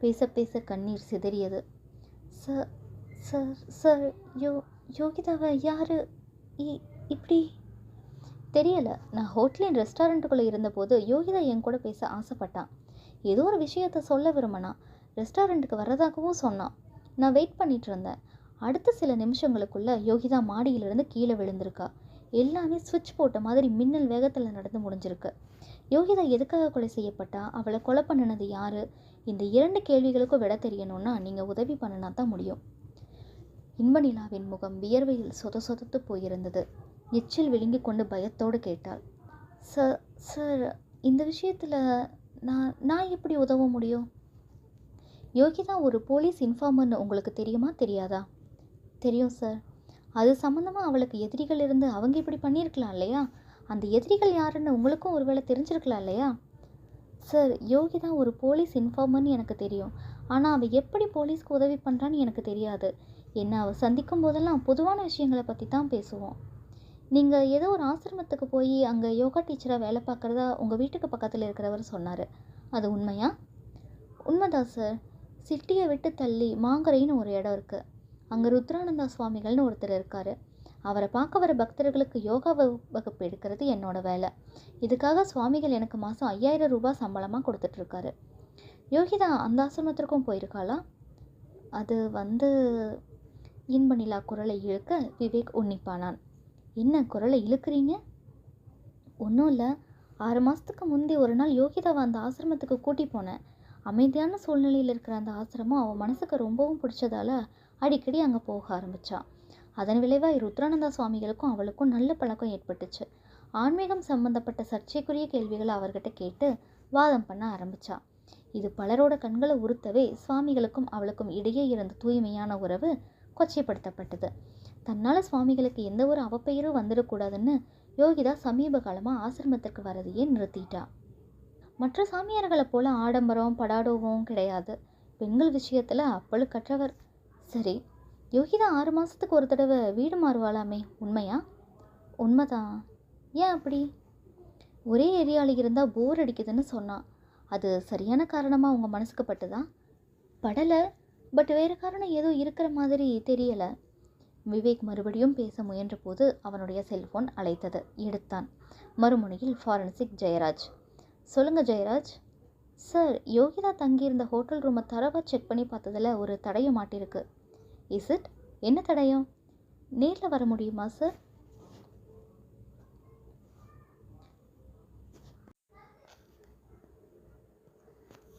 பேச பேச கண்ணீர் சிதறியது. சார் சார் சார் யோகிதாவை யாரு இப்படி தெரியல. நான் ஹோட்டலின் ரெஸ்டாரண்ட்டுக்குள்ளே இருந்தபோது யோகிதா என் கூட பேச ஆசைப்பட்டான். ஏதோ ஒரு விஷயத்த சொல்ல விரும்பினா. ரெஸ்டாரண்ட்டுக்கு வர்றதாகவும் சொன்னான். நான் வெயிட் பண்ணிட்டு இருந்தேன். அடுத்த சில நிமிஷங்களுக்குள்ள யோகிதா மாடியிலிருந்து கீழே விழுந்திருக்கா. எல்லாமே சுவிட்ச் போட்ட மாதிரி மின்னல் வேகத்தில் நடந்து முடிஞ்சிருக்கு. யோகிதா எதுக்காக கொலை செய்யப்பட்டா? அவளை கொலை பண்ணினது யாரு? இந்த 2 கேள்விகளுக்கும் விட தெரியணும்னா நீங்கள் உதவி பண்ணினா தான் முடியும். இன்பநிலாவின் முகம் வியர்வையில் சொதத்து போயிருந்தது. எச்சில் விழுங்கி கொண்டு பயத்தோடு கேட்டாள். சார் இந்த விஷயத்தில் நான் எப்படி உதவ முடியும்? யோகிதா ஒரு போலீஸ் இன்ஃபார்மர்னு உங்களுக்கு தெரியுமா தெரியாதா? தெரியும் சார். அது சம்மந்தமாக அவளுக்கு எதிரிகள் இருந்து அவங்க இப்படி பண்ணியிருக்கலாம் இல்லையா? அந்த எதிரிகள் யாருன்னு உங்களுக்கும் ஒருவேளை தெரிஞ்சிருக்கலாம் இல்லையா? சார், யோகிதா ஒரு போலீஸ் இன்ஃபார்மர்னு எனக்கு தெரியும். ஆனால் அவள் எப்படி போலீஸ்க்கு உதவி பண்ணுறான்னு எனக்கு தெரியாது. என்ன அவள் சந்திக்கும் போதெல்லாம் பொதுவான விஷயங்களை பற்றி தான் பேசுவோம். நீங்கள் ஏதோ ஒரு ஆசிரமத்துக்கு போய் அங்கே யோகா டீச்சராக வேலை பார்க்குறதா உங்கள் வீட்டுக்கு பக்கத்தில் இருக்கிறவர் சொன்னார். அது உண்மையா? உண்மைதான் சார். சிட்டியை விட்டு தள்ளி மாங்கரைன்னு ஒரு இடம் இருக்குது. அங்கே ருத்ரானந்தா சுவாமிகள்னு ஒருத்தர் இருக்கார். அவரை பார்க்க வர பக்தர்களுக்கு யோகா வகுப்பு எடுக்கிறது என்னோட வேலை. இதுக்காக சுவாமிகள் எனக்கு மாதம் 5000 ரூபாய் சம்பளமாக கொடுத்துட்ருக்காரு. யோகிதா அந்த ஆசிரமத்திற்கும் போயிருக்காளா? அது இன்பநிலா குரலை இழுக்க விவேக் உன்னிப்பானான். என்ன குரலை இழுக்கிறீங்க? ஒன்றும் இல்லை. 6 மாதத்துக்கு முந்தி ஒரு நாள் யோகிதாவை அந்த ஆசிரமத்துக்கு கூட்டி போனேன். அமைதியான சூழ்நிலையில் இருக்கிற அந்த ஆசிரமம் அவன் மனசுக்கு ரொம்பவும் பிடிச்சதால அடிக்கடி அங்கே போக ஆரம்பித்தான். அதன் விளைவாக ருத்ரானந்தா சுவாமிகளுக்கும் அவளுக்கும் நல்ல பழக்கம் ஏற்பட்டுச்சு. ஆன்மீகம் சம்பந்தப்பட்ட சர்ச்சைக்குரிய கேள்விகளை அவர்கிட்ட கேட்டு வாதம் பண்ண ஆரம்பித்தான். இது பலரோட கண்களை உறுத்தவே சுவாமிகளுக்கும் அவளுக்கும் இடையே இருந்த தூய்மையான உறவு கொச்சைப்படுத்தப்பட்டது. தன்னால் சுவாமிகளுக்கு எந்த ஒரு அவப்பெயரும் வந்துடக்கூடாதுன்னு யோகிதா சமீப காலமாக ஆசிரமத்திற்கு வரதையே நிறுத்திட்டா. மற்ற சாமியார்களை போல ஆடம்பரம் படாடோவும் கிடையாது. பெண்கள் விஷயத்தில் அப்பளு கற்றவர். சரி, யோகிதா 6 மாதத்துக்கு ஒரு தடவை வீடு மாறுவாளாமே, உண்மையா? உண்மைதான். ஏன் அப்படி? ஒரே ஏரியாவில் இருந்தால் போர் அடிக்குதுன்னு சொன்னான். அது சரியான காரணமாக உங்கள் மனசுக்கு பட்டுதா? படலை, பட் வேறு காரணம் ஏதோ இருக்கிற மாதிரி தெரியலை. விவேக் மறுபடியும் பேச முயன்ற போது அவனுடைய செல்போன் அழைத்தது. எடுத்தான். மறுமுனையில் ஃபாரன்சிக் ஜெயராஜ். சொல்லுங்கள் ஜெயராஜ். சார், யோகிதா தங்கியிருந்த ஹோட்டல் ரூமை தரவாக செக் பண்ணி பார்த்ததில் ஒரு தடயம் மாட்டிருக்கு. Is it? என்ன தடயம்? நேரில் வர முடியுமா சார்?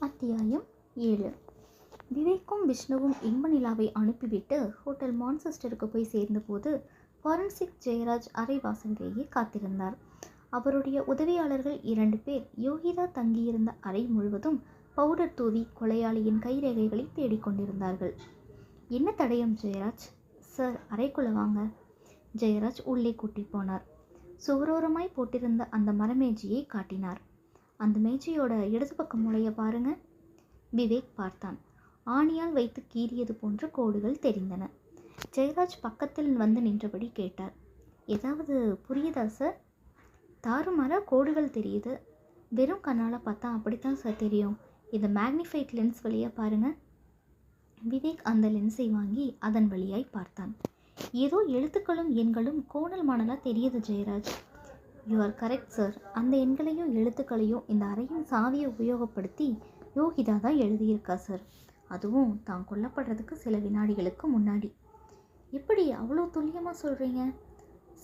அத்தியாயம் 7. விவேக்கும் விஷ்ணுவும் இன்பநிலாவை அனுப்பிவிட்டு ஹோட்டல் மான்செஸ்டருக்கு போய் சேர்ந்தபோது ஃபாரன்சிக் ஜெயராஜ் அறைவாசலிலேயே காத்திருந்தார். அவருடைய உதவியாளர்கள் 2 பேர் யோகிதா தங்கியிருந்த அறை முழுவதும் பவுடர் தூவி கொலையாளியின் கைரேகைகளை தேடிக்கொண்டிருந்தார்கள். என்ன தடயம் ஜெயராஜ்? சார், அறைக்குள்ளே வாங்க. ஜெயராஜ் உள்ளே கூட்டி போனார். சுவரோரமாய் போட்டிருந்த அந்த மரமேஜையை காட்டினார். அந்த மேஜையோட இடது பக்க மூலையை பாருங்க. விவேக் பார்த்தான். ஆணியால் வைத்து கீறியது போன்ற கோடுகள் தெரிந்தன. ஜெயராஜ் பக்கத்தில் வந்து நின்றபடி கேட்டார். ஏதாவது புரியுதா சார்? தாறுமாறா கோடுகள் தெரியுது. வெறும் கண்ணால் பார்த்தா அப்படித்தான் சார் தெரியும். இந்த மேக்னிஃபைட் லென்ஸ் வழியாக பாருங்கள். விவேக் அந்த லென்ஸை வாங்கி அதன் வழியாய் பார்த்தான். ஏதோ எழுத்துக்களும் எண்களும் கோணல் மாணலாக தெரியுது Jayaraj. You are correct sir. அந்த எண்களையும் எழுத்துக்களையும் இந்த அறையின் சாவியை உபயோகப்படுத்தி யோகிதா தான் எழுதியிருக்கா சார். அதுவும் தான் கொல்லப்படுறதுக்கு சில வினாடிகளுக்கு முன்னாடி. எப்படி அவ்வளோ துல்லியமாக சொல்கிறீங்க?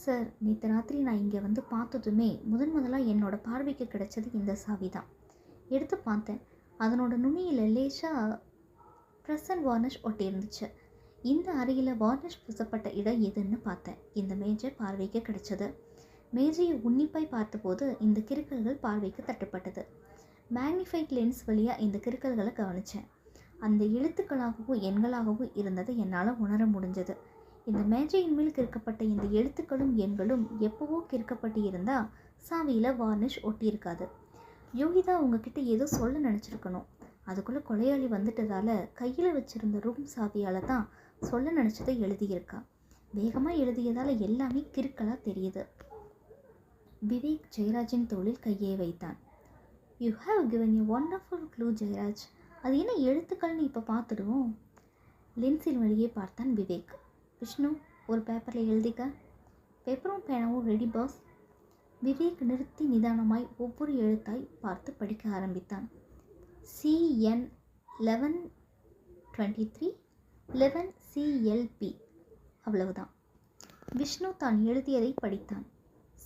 சார், நேற்று ராத்திரி நான் இங்கே வந்து பார்த்ததுமே முதலாக என்னோட பார்வைக்கு கிடைச்சது இந்த சாவி தான். எடுத்து பார்த்தேன். அதனோட நுனியில் லேசாக ப்ரெசன்ட் வார்னிஷ் ஒட்டி இருந்துச்சு. இந்த அறையில் வார்னிஷ் பூசப்பட்ட இடம் எதுன்னு பார்த்தேன். இந்த மேஜை பார்வைக்கு கிடைச்சது. மேஜையை உன்னிப்பாய் பார்த்தபோது இந்த கிறுக்கல்கள் பார்வைக்கு தட்டுப்பட்டது. மேக்னிஃபைட் லென்ஸ் வழியாக இந்த கிறுக்கல்களை கவனித்தேன். அந்த எழுத்துக்களாகவும் எண்களாகவும் இருந்ததை என்னால் உணர முடிஞ்சது. இந்த மேஜையின் மேல் கிறுக்கப்பட்ட இந்த எழுத்துக்களும் எண்களும் எப்போவோ கிறுக்கப்பட்டு இருந்தால் சாவியில் வார்னிஷ் ஒட்டியிருக்காது. யோகிதா உங்ககிட்ட ஏதோ சொல்ல நினச்சிருக்கணும். அதுக்குள்ளே கொலையாளி வந்துட்டதால் கையில் வச்சுருந்த ரூம் சாவியால் தான் சொல்ல நினச்சதை எழுதியிருக்கா. வேகமாக எழுதியதால் எல்லாமே கிறுக்கலாக தெரியுது. விவேக் ஜெயராஜின் தோளில் கையை வைத்தான். You have given a wonderful clue Jayaraj. அது என்ன எழுத்துக்கள்னு இப்போ பார்த்துடுவோம். லென்ஸின் வழியே பார்த்தான் விவேக். விஷ்ணு, ஒரு பேப்பரில் எழுதிக்க. பேப்பரும் பேனாவும் ரெடி பாஸ். விவேக் நிறுத்தி நிதானமாய் ஒவ்வொரு எழுத்தாய் பார்த்து படிக்க ஆரம்பித்தான். CN 1123 11 CLP. அவ்வளவுதான். விஷ்ணு தான் எழுதியதை படித்தான்.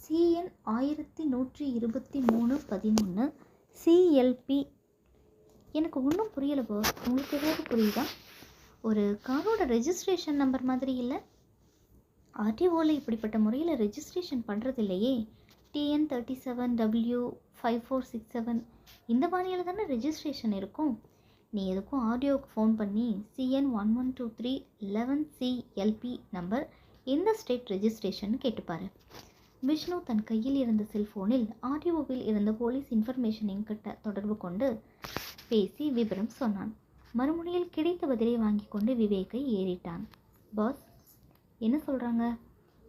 CN 1123 11 CLP. எனக்கு ஒன்றும் புரியலை பாஸ். உங்களுக்கு ஏதாவது புரியுதா? ஒரு காரோட ரெஜிஸ்ட்ரேஷன் நம்பர் மாதிரி இல்லை. RTOவில் இப்படிப்பட்ட முறையில் ரெஜிஸ்ட்ரேஷன் பண்ணுறது இல்லையே. TN 37W 5467 இந்த மாதிரியில் தானே ரெஜிஸ்ட்ரேஷன் இருக்கும். நீ எதுக்கும் ஆடியோவுக்கு ஃபோன் பண்ணி CN 1123 11 CLP நம்பர் எந்த ஸ்டேட் ரெஜிஸ்ட்ரேஷன் கேட்டுப்பாரு. விஷ்ணு தன் கையில் இருந்த செல்ஃபோனில் RTOவில் இருந்த போலீஸ் இன்ஃபர்மேஷன் என்கிட்ட தொடர்பு கொண்டு பேசி விவரம் சொன்னான். மறுமுனையில் கிடைத்த பதிலை வாங்கி கொண்டு விவேக்கை ஏறிட்டான். பாஸ், என்ன சொல்கிறாங்க?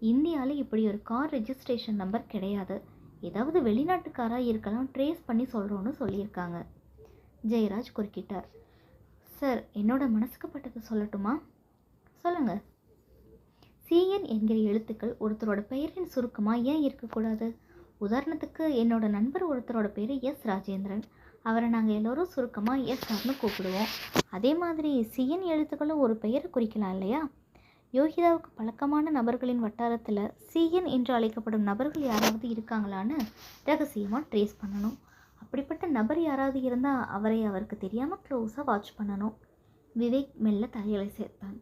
இந்தியாவில் இப்படி ஒரு கார் ரெஜிஸ்ட்ரேஷன் நம்பர் கிடையாது. ஏதாவது வெளிநாட்டுக்காராக இருக்கலாம், ட்ரேஸ் பண்ணி சொல்கிறோன்னு சொல்லியிருக்காங்க. ஜெயராஜ் குறுக்கிட்டார். சார், என்னோட மனசுக்கு பட்டதை சொல்லட்டுமா? சொல்லுங்கள். CN என்கிற எழுத்துக்கள் ஒருத்தரோட பெயரின் சுருக்கமாக ஏன் இருக்கக்கூடாது? உதாரணத்துக்கு என்னோட நண்பர் ஒருத்தரோட பேர் S ராஜேந்திரன். அவரை நாங்கள் எல்லோரும் சுருக்கமாக SRன்னு கூப்பிடுவோம். அதே மாதிரி CN எழுத்துக்களும் ஒரு பெயரை குறிக்கலாம் இல்லையா? யோகிதாவுக்கு பழக்கமான நபர்களின் வட்டாரத்தில் CN என்று அழைக்கப்படும் நபர்கள் யாராவது இருக்காங்களான்னு ரகசியமாக ட்ரேஸ் பண்ணணும். அப்படிப்பட்ட நபர் யாராவது இருந்தால் அவரை அவருக்கு தெரியாமல் க்ளோஸாக வாட்ச் பண்ணணும். விவேக் மெல்ல தலையலை சேர்த்தான்.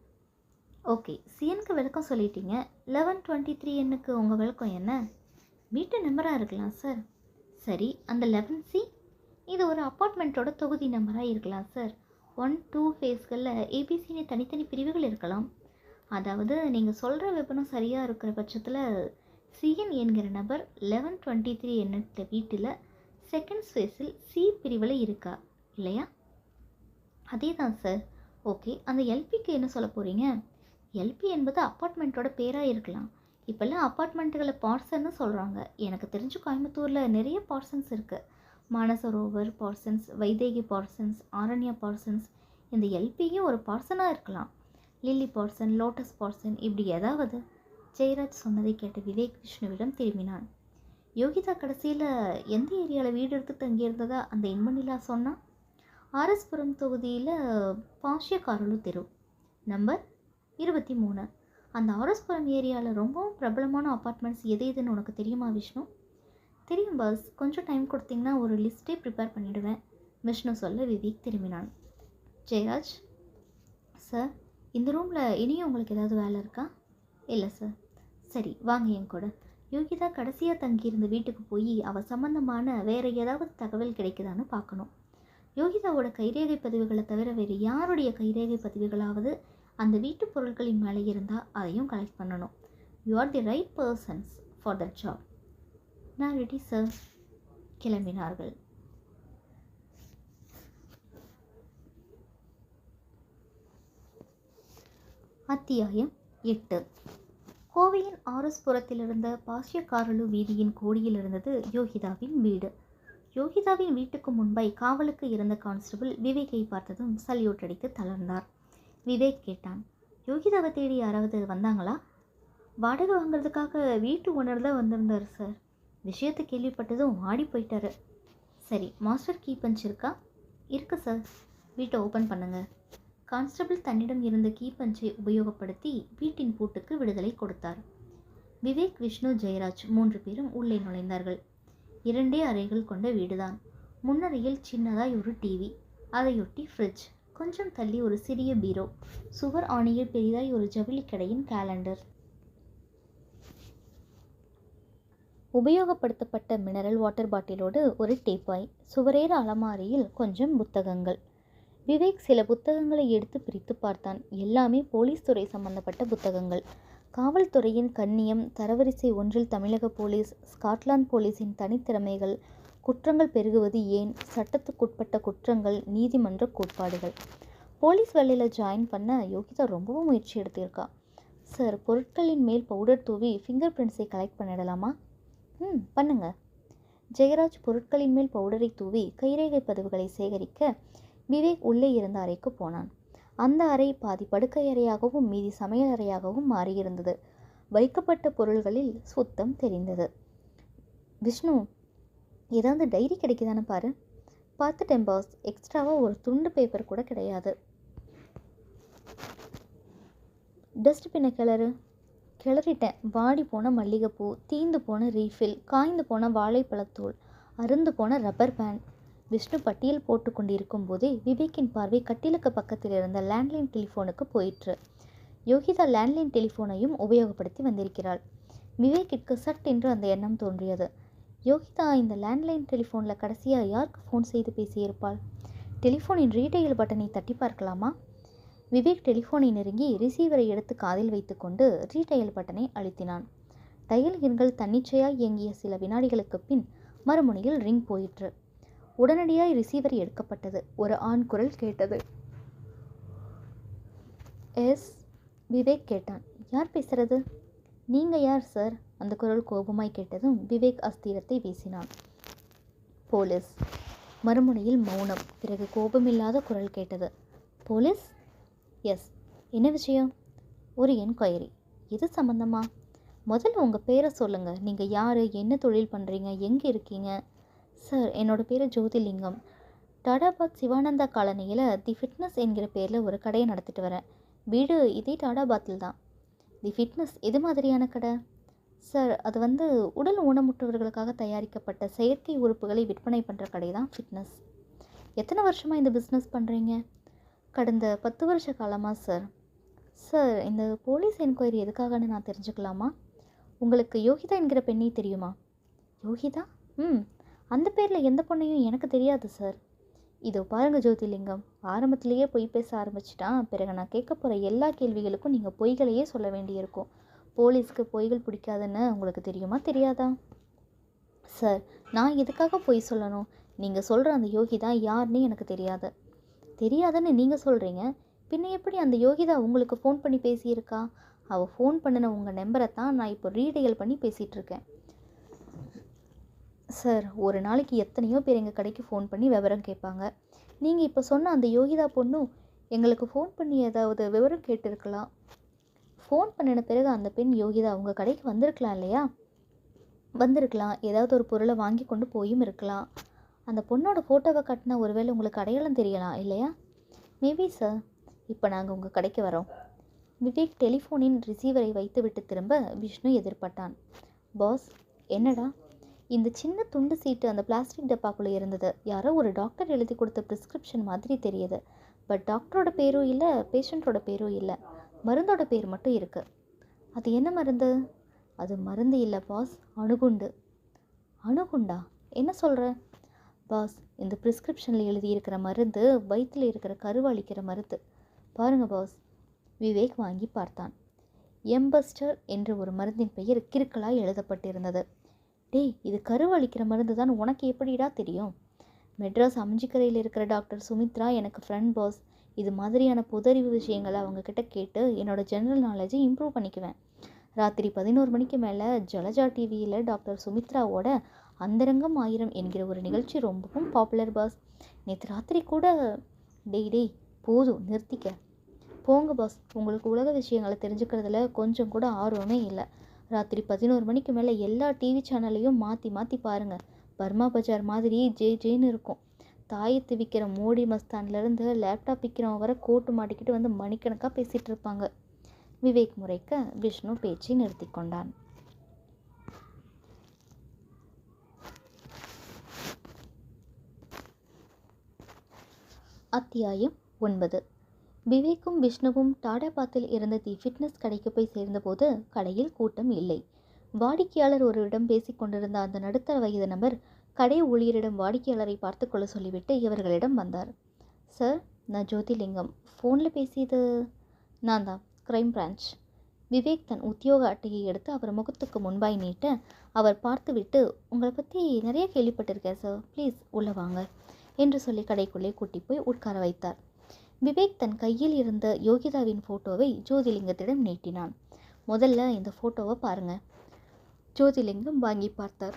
ஓகே, CNக்கு விளக்கம் சொல்லிட்டீங்க. 1123 எண்ணுக்கு உங்கள் விளக்கம் என்ன? வீட்டு நம்பராக இருக்கலாம் சார். சரி, அந்த 11C? இது ஒரு அப்பார்ட்மெண்ட்டோட தொகுதி நம்பராக இருக்கலாம் சார். 1, 2 ஃபேஸ்களில் ABCன்னு தனித்தனி பிரிவுகள் இருக்கலாம். அதாவது நீங்கள் சொல்கிற விபரம் சரியாக இருக்கிற பட்சத்தில் CN என்கிற நபர் 1123 எண்ணற்ற வீட்டில் செகண்ட் ஸ்பேஸில் C பிரிவில் இருக்கா இல்லையா? அதே தான் சார். ஓகே, அந்த LPக்கு என்ன சொல்ல போகிறீங்க? LP என்பது அப்பார்ட்மெண்ட்டோட பேராக இருக்கலாம். இப்போல்லாம் அப்பார்ட்மெண்ட்டுகளை பார்சன்னு சொல்கிறாங்க. எனக்கு தெரிஞ்சு கோயம்புத்தூரில் நிறைய பார்சன்ஸ் இருக்குது. மானசரோவர் பார்சன்ஸ், வைதேகி பார்சன்ஸ், ஆரண்யா பார்சன்ஸ். இந்த LPயும் ஒரு பார்சனாக இருக்கலாம். லில்லி பார்சன், லோட்டஸ் பார்சன், இப்படி ஏதாவது. ஜெயராஜ் சொன்னதை கேட்ட விவேக் விஷ்ணுவிடம் திரும்பினான். யோகிதா கடைசியில் எந்த ஏரியாவில் வீடு எடுத்து தங்கியிருந்ததா அந்த இன்மணிலா சொன்னால்? ஆர்எஸ்புரம் தொகுதியில் பாஷ்யக்காரலு தெரு, நம்பர் 23. அந்த ஆர்எஸ்புரம் ஏரியாவில் ரொம்பவும் பிரபலமான அப்பார்ட்மெண்ட்ஸ் எது எதுன்னு உனக்கு தெரியுமா விஷ்ணு? தெரியும் பாஸ். கொஞ்சம் டைம் கொடுத்தீங்கன்னா ஒரு லிஸ்ட்டே ப்ரிப்பேர் பண்ணிவிடுவேன். விஷ்ணு சொல்ல விவேக் திரும்பினான். ஜெயராஜ் சார், இந்த ரூமில் இனியும் உங்களுக்கு ஏதாவது வேலை இருக்கா? இல்லை சார். சரி, வாங்க என் கூட. யோகிதா கடைசியாக தங்கியிருந்த வீட்டுக்கு போய் அவள் சம்மந்தமான வேறு ஏதாவது தகவல் கிடைக்குதான்னு பார்க்கணும். யோகிதாவோட கைரேகை பதிவுகளை தவிர வேறு யாருடைய கைரேகை பதிவுகளாவது அந்த வீட்டு பொருட்களின் மேலே இருந்தால் அதையும் கலெக்ட் பண்ணணும். You are the right persons for that job. நான் ரெடி சார். கிளம்பினார்கள். அத்தியாயம் 8. கோவையின் ஆர்எஸ்புரத்தில் இருந்த பாஷ்யக்காரலு வீதியின் கோடியில் இருந்தது யோகிதாவின் வீடு. யோகிதாவின் வீட்டுக்கு முன்பாய் காவலுக்கு இருந்த கான்ஸ்டபிள் விவேக்கை பார்த்ததும் சல்யூட் அடித்து தளர்ந்தார். விவேக் கேட்டான், யோகிதாவை தேடி யாராவது வந்தாங்களா? வாடகை வாங்கிறதுக்காக வீட்டு ஓனர் தான் வந்திருந்தார் சார். விஷயத்தை கேள்விப்பட்டதும் ஆடி போயிட்டாரு. சரி, மாஸ்டர் கீ பஞ்ச் இருக்கா? இருக்கு சார். வீட்டை ஓப்பன் பண்ணுங்க. கான்ஸ்டபிள் தன்னிடம் இருந்த கீ பஞ்சை உபயோகப்படுத்தி வீட்டின் பூட்டுக்கு விடுதலை கொடுத்தார். விவேக், விஷ்ணு, ஜெயராஜ் 3 பேரும் உள்ளே நுழைந்தார்கள். 2 அறைகள் கொண்ட வீடுதான். முன்னறையில் சின்னதாய் ஒரு டிவி, அதையொட்டி ஃப்ரிட்ஜ், கொஞ்சம் தள்ளி ஒரு சிறிய பீரோ, சுவர் ஆணியில் பெரிதாய் ஒரு ஜவுளி கடையின் கேலண்டர், உபயோகப்படுத்தப்பட்ட மினரல் வாட்டர் பாட்டிலோடு ஒரு டேப்பாய், சுவரேற அலமாரியில் கொஞ்சம் புத்தகங்கள். விவேக் சில புத்தகங்களை எடுத்து பிரித்து பார்த்தான். எல்லாமே போலீஸ் துறை சம்பந்தப்பட்ட புத்தகங்கள். காவல்துறையின் கண்ணியம், தரவரிசை 1 தமிழக போலீஸ், ஸ்காட்லாந்து போலீஸின் தனித்திறமைகள், குற்றங்கள் பெருகுவது ஏன்? சட்டத்துக்குட்பட்ட குற்றங்கள், நீதிமன்ற கோட்பாடுகள். போலீஸ் வேலையில் ஜாயின் பண்ண யோகிதா ரொம்பவும் முயற்சி எடுத்திருக்கா. சார், பொருட்களின் மேல் பவுடர் தூவி ஃபிங்கர் பிரிண்ட்ஸை கலெக்ட் பண்ணிடலாமா? பண்ணுங்க. ஜெயராஜ் பொருட்களின் மேல் பவுடரை தூவி கைரேகை பதிவுகளை சேகரிக்க விவேக் உள்ளே இருந்த அறைக்கு போனான். அந்த அறை பாதி படுக்கை அறையாகவும் மீதி சமையல் அறையாகவும் மாறியிருந்தது. வைக்கப்பட்ட பொருள்களில் சுத்தம் தெரிந்தது. விஷ்ணு, ஏதாவது டைரி கிடைக்குதானு பாரு. பார்த்துட்டேன் பாஸ். எக்ஸ்ட்ராவாக ஒரு துண்டு பேப்பர் கூட கிடையாது. டஸ்ட்பின்னை கிளறிட்டேன். வாடி போன மல்லிகைப்பூ, தீந்து போன ரீஃபில், காய்ந்து போன வாழைப்பழத்தூள், அருந்து போன ரப்பர் பேண்ட். விஷ்ணு பட்டியல் போட்டு கொண்டிருக்கும் போதே விவேக்கின் பார்வை கட்டிலுக்கு பக்கத்தில் இருந்த லேண்ட்லைன் டெலிஃபோனுக்கு போயிற்று. யோகிதா லேண்ட்லைன் டெலிஃபோனையும் உபயோகப்படுத்தி வந்திருக்கிறாள். விவேக்கிற்கு சட் என்று அந்த எண்ணம் தோன்றியது. யோகிதா இந்த லேண்ட்லைன் டெலிஃபோனில் கடைசியாக யாருக்கு ஃபோன் செய்து பேசியிருப்பாள்? டெலிஃபோனின் ரீடெயில் பட்டனை தட்டி பார்க்கலாமா? விவேக் டெலிஃபோனை நெருங்கி ரிசீவரை எடுத்து காதில் வைத்து கொண்டு ரீடெயில் பட்டனை அழுத்தினான். டயல் எண்கள் தன்னிச்சையாய் இயங்கிய சில வினாடிகளுக்கு பின் மறுமுனையில் ரிங் போயிற்று. உடனடியாய் ரிசீவர் எடுக்கப்பட்டது. ஒரு ஆண் குரல் கேட்டது. எஸ், விவேக் கேட்டான். யார் பேசுறது? நீங்கள் யார் சார்? அந்த குரல் கோபமாய் கேட்டதும் விவேக் அஸ்திரத்தை வீசினான். போலீஸ். மறுமுனையில் மௌனம். பிறகு கோபமில்லாத குரல் கேட்டது. போலீஸ்? எஸ். என்ன விஷயம்? ஒரு என்கொயரி. எது சம்பந்தமா? முதல்ல உங்கள் பேரை சொல்லுங்கள். நீங்கள் யார்? என்ன தொழில் பண்ணுறீங்க? எங்கே இருக்கீங்க? சார், என்னோடய பேர் ஜோதிலிங்கம். டாடாபாத் சிவானந்தா காலனியில் தி ஃபிட்னஸ் என்கிற பேரில் ஒரு கடையை நடத்திட்டு வரேன். வீடு இதே டாடாபாத்தில் தான். தி ஃபிட்னஸ் எது மாதிரியான கடை? சார், அது உடல் ஊனமுற்றவர்களுக்காக தயாரிக்கப்பட்ட செயற்கை உறுப்புகளை விற்பனை பண்ணுற கடை தான் ஃபிட்னஸ். எத்தனை வருஷமாக இந்த பிஸ்னஸ் பண்ணுறீங்க? கடந்த 10 வருஷ காலமாக சார். சார், இந்த போலீஸ் என்கொயரி எதுக்காகன்னு நான் தெரிஞ்சுக்கலாமா? உங்களுக்கு யோகிதா என்கிற பெண்ணை தெரியுமா? யோகிதா? அந்த பேரில் எந்த பொண்ணையும் எனக்கு தெரியாது சார். இதோ பாருங்கள் ஜோதிலிங்கம், ஆரம்பத்திலேயே பொய் பேச ஆரம்பிச்சிட்டான். பிறகு நான் கேட்க போகிற எல்லா கேள்விகளுக்கும் நீங்கள் பொய்களையே சொல்ல வேண்டியிருக்கும். போலீஸ்க்கு பொய்கள் பிடிக்காதுன்னு உங்களுக்கு தெரியுமா தெரியாதா? சார், நான் எதுக்காக பொய் சொல்லணும்? நீங்கள் சொல்கிற அந்த யோகிதா யாருன்னு எனக்கு தெரியாதுன்னு நீங்கள் சொல்கிறீங்க. பின்ன எப்படி அந்த யோகிதா உங்களுக்கு ஃபோன் பண்ணி பேசியிருக்கா? அவள் ஃபோன் பண்ணின உங்கள் நம்பரை தான் நான் இப்போ ரீடெயில் பண்ணி பேசிகிட்ருக்கேன். சார், ஒரு நாளைக்கு எத்தனையோ பேர் எங்கள் கடைக்கு ஃபோன் பண்ணி விவரம் கேட்பாங்க. நீங்கள் இப்போ சொன்ன அந்த யோகிதா பொண்ணும் எங்களுக்கு ஃபோன் பண்ணி ஏதாவது விவரம் கேட்டிருக்கலாம். ஃபோன் பண்ணின பிறகு அந்த பெண் யோகிதா உங்கள் கடைக்கு வந்திருக்கலாம் இல்லையா? வந்திருக்கலாம். ஏதாவது ஒரு பொருளை வாங்கி கொண்டு போயும் இருக்கலாம். அந்த பொண்ணோட ஃபோட்டோவை காட்டினா ஒருவேளை உங்களுக்கு அடையாளம் தெரியலாம் இல்லையா? Maybe sir. இப்போ நாங்கள் உங்கள் கடைக்கு வரோம். விவேக் டெலிஃபோனின் ரிசீவரை வைத்துவிட்டு திரும்ப விஷ்ணு எதிர்பட்டான். பாஸ், என்னடா? இந்த சின்ன துண்டு சீட்டு அந்த பிளாஸ்டிக் டப்பாக்குள்ளே இருந்தது. யாரோ ஒரு டாக்டர் எழுதி கொடுத்த ப்ரிஸ்கிரிப்ஷன் மாதிரி தெரியுது. பட் டாக்டரோட பேரும் இல்லை, பேஷண்ட்டோட பேரும் இல்லை. மருந்தோட பேர் மட்டும் இருக்குது. அது என்ன மருந்து? அது மருந்து இல்லை பாஸ், அணுகுண்டு. அணுகுண்டா? என்ன சொல்கிற? பாஸ், இந்த ப்ரிஸ்கிரிப்ஷனில் எழுதியிருக்கிற மருந்து வயிற்றில் இருக்கிற கருவழிக்கிற மருந்து. பாருங்கள் பாஸ். விவேக் வாங்கி பார்த்தான். எம்பஸ்டர் என்ற ஒரு மருந்தின் பெயர் கிறுக்கலாய் எழுதப்பட்டிருந்தது. டேய், இது கருவழிக்கிற மருந்து தான் உனக்கு எப்படிடா தெரியும்? மெட்ராஸ் அம்ஜிக்கரையில் இருக்கிற டாக்டர் சுமித்ரா எனக்கு ஃப்ரெண்ட் பாஸ். இது மாதிரியான பொதறிவு விஷயங்களை அவங்கக்கிட்ட கேட்டு என்னோடய ஜென்ரல் நாலேஜை இம்ப்ரூவ் பண்ணிக்குவேன். ராத்திரி 11 மணிக்கு மேலே ஜலஜா டிவியில் டாக்டர் சுமித்ராவோட அந்தரங்கம் 1000 என்கிற ஒரு நிகழ்ச்சி ரொம்பவும் பாப்புலர் பாஸ். நேற்று ராத்திரி கூட. டேய் போதும், நிறுத்திக்க. போங்க பாஸ், உங்களுக்கு உலக விஷயங்களை தெரிஞ்சுக்கிறதுல கொஞ்சம் கூட ஆர்வமே இல்லை. ராத்திரி 11 மணிக்கு மேலே எல்லா டிவி சேனல்லையும் மாற்றி பாருங்கள். பர்மா பஜார் மாதிரி ஜேன்னு இருக்கும். தாயத்து விற்கிற மோடி மஸ்தான்லேருந்து லேப்டாப் விற்கிறவங்க வர கோட்டு மாட்டிக்கிட்டு வந்து மணிக்கணக்காக பேசிகிட்டு இருப்பாங்க. விவேக் முறைக்க விஷ்ணு பேச்சை நிறுத்தி கொண்டான். அத்தியாயம் 9. விவேக்கும் விஷ்ணுவும் டாடாபாத்தில் இருந்த தி ஃபிட்னஸ் கடைக்கு போய் சேர்ந்தபோது கடையில் கூட்டம் இல்லை. வாடிக்கையாளர் ஒருவரிடம் பேசிக் கொண்டிருந்த அந்த நடுத்தர வயது நபர் கடை ஊழியரிடம் வாடிக்கையாளரை பார்த்து கொள்ள சொல்லிவிட்டு இவர்களிடம் வந்தார். சார், நான் ஜோதிலிங்கம். ஃபோனில் பேசியது நான் தான், கிரைம் பிரான்ச். விவேக் தன் உத்தியோக அட்டையை எடுத்து அவர் முகத்துக்கு முன்பாய் நீட்ட அவர் பார்த்துவிட்டு, உங்களை பற்றி நிறைய கேள்விப்பட்டிருக்கேன் சார், ப்ளீஸ் உள்ளே வாங்க என்று சொல்லி கடைக்குள்ளே கூட்டி போய் உட்கார வைத்தார். விவேக் தன் கையில் இருந்த யோகிதாவின் ஃபோட்டோவை ஜோதிலிங்கத்திடம் நீட்டினான். முதல்ல இந்த ஃபோட்டோவை பாருங்க. ஜோதிலிங்கம் வாங்கி பார்த்தார்.